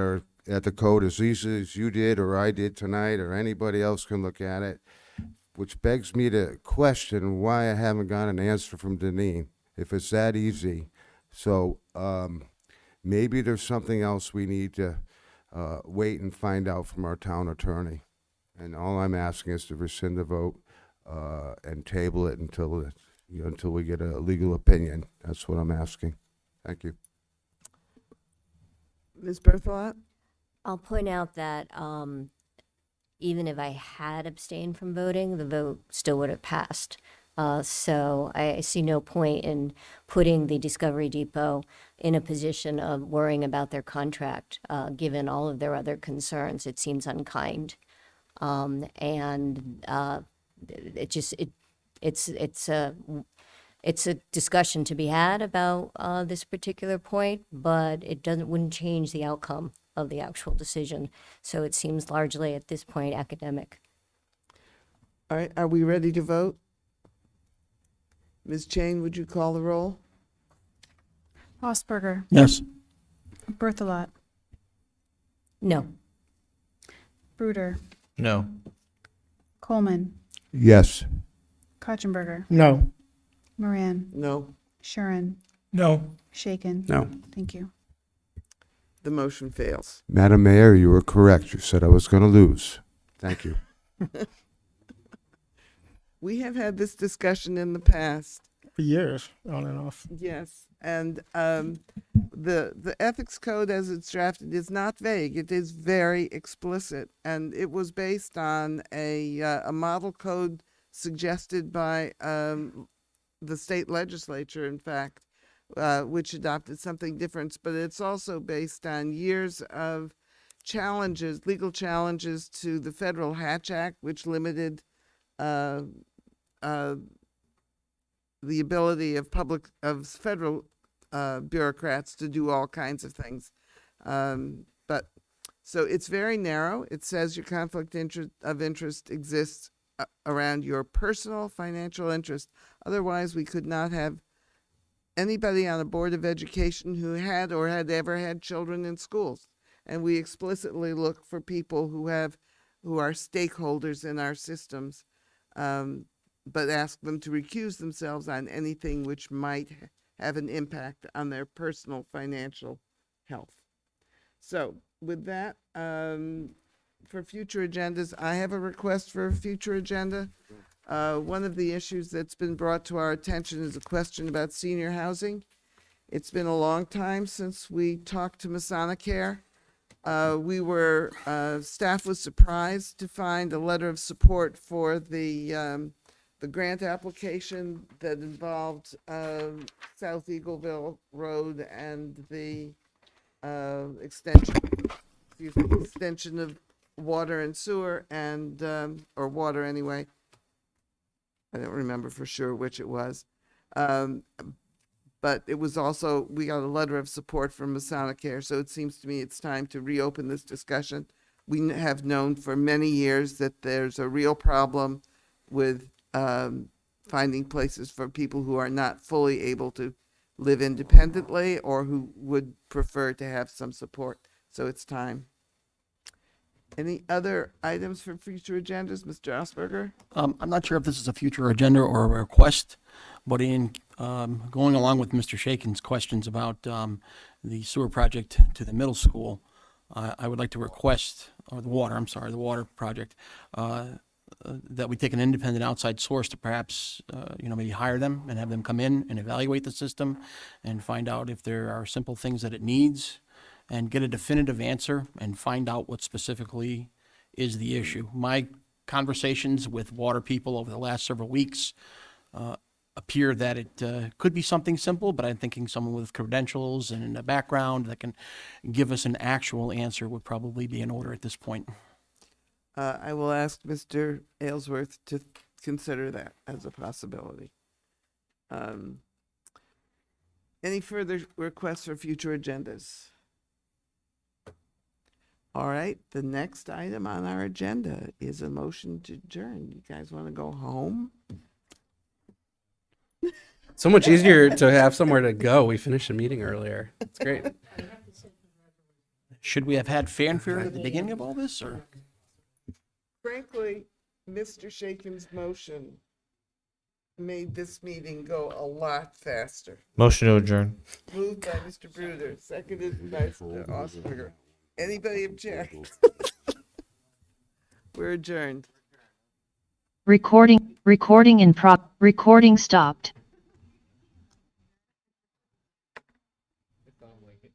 the code as easily as you did or I did tonight, or anybody else can look at it, which begs me to question why I haven't got an answer from Deneen, if it's that easy. So maybe there's something else we need to wait and find out from our town attorney. And all I'm asking is to rescind the vote and table it until we get a legal opinion. That's what I'm asking. Thank you. Ms. Berthelot? I'll point out that even if I had abstained from voting, the vote still would have passed. So I see no point in putting the Discovery Depot in a position of worrying about their contract, given all of their other concerns. It seems unkind. It's a discussion to be had about this particular point, but wouldn't change the outcome of the actual decision. So it seems largely at this point academic. All right, are we ready to vote? Ms. Chain, would you call the roll? Osberger, Yes. Berthelot, No. Bruder, No. Coleman, Yes. Kotchenberger, No. Moran, No. Sharon, No. Shaken. No. Thank you. The motion fails. Madam Mayor, you were correct. You said I was going to lose. Thank you. We have had this discussion in the past. For years, on and off. Yes, and the ethics code as it's drafted is not vague. It is very explicit, and it was based on a model code suggested by the state legislature, in fact, which adopted something different. But it's also based on years of challenges, legal challenges to the Federal Hatch Act, which limited the ability of federal bureaucrats to do all kinds of things. But so it's very narrow. It says your conflict of interest exists around your personal financial interest. Otherwise, we could not have anybody on a board of education who had or had ever had children in schools. And we explicitly look for people who are stakeholders in our systems, but ask them to recuse themselves on anything which might have an impact on their personal financial health. So with that, for future agendas, I have a request for a future agenda. One of the issues that's been brought to our attention is a question about senior housing. It's been a long time since we talked to Masonacare. Staff was surprised to find a letter of support for the grant application that involved South Eagleville Road and the extension of water and sewer and or water anyway. I don't remember for sure which it was. But it was also, we got a letter of support from Masonacare, so it seems to me it's time to reopen this discussion. We have known for many years that there's a real problem with finding places for people who are not fully able to live independently or who would prefer to have some support. So it's time. Any other items for future agendas, Mr. Osberger? I'm not sure if this is a future agenda or a request, but in going along with Mr. Shaken's questions about the sewer project to the middle school, I would like to request, or the water project, that we take an independent outside source to perhaps, maybe hire them and have them come in and evaluate the system and find out if there are simple things that it needs and get a definitive answer and find out what specifically is the issue. My conversations with water people over the last several weeks appear that it could be something simple, but I'm thinking someone with credentials and a background that can give us an actual answer would probably be in order at this point. I will ask Mr. Aylesworth to consider that as a possibility. Any further requests for future agendas? All right, the next item on our agenda is a motion to adjourn. You guys want to go home? So much easier to have somewhere to go. We finished the meeting earlier. It's great. Should we have had fanfare at the beginning of all this, or? Frankly, Mr. Shaken's motion made this meeting go a lot faster. Motion to adjourn. Moved by Mr. Bruder, seconded by Mr. Osberger. Anybody object? We're adjourned. Recording stopped.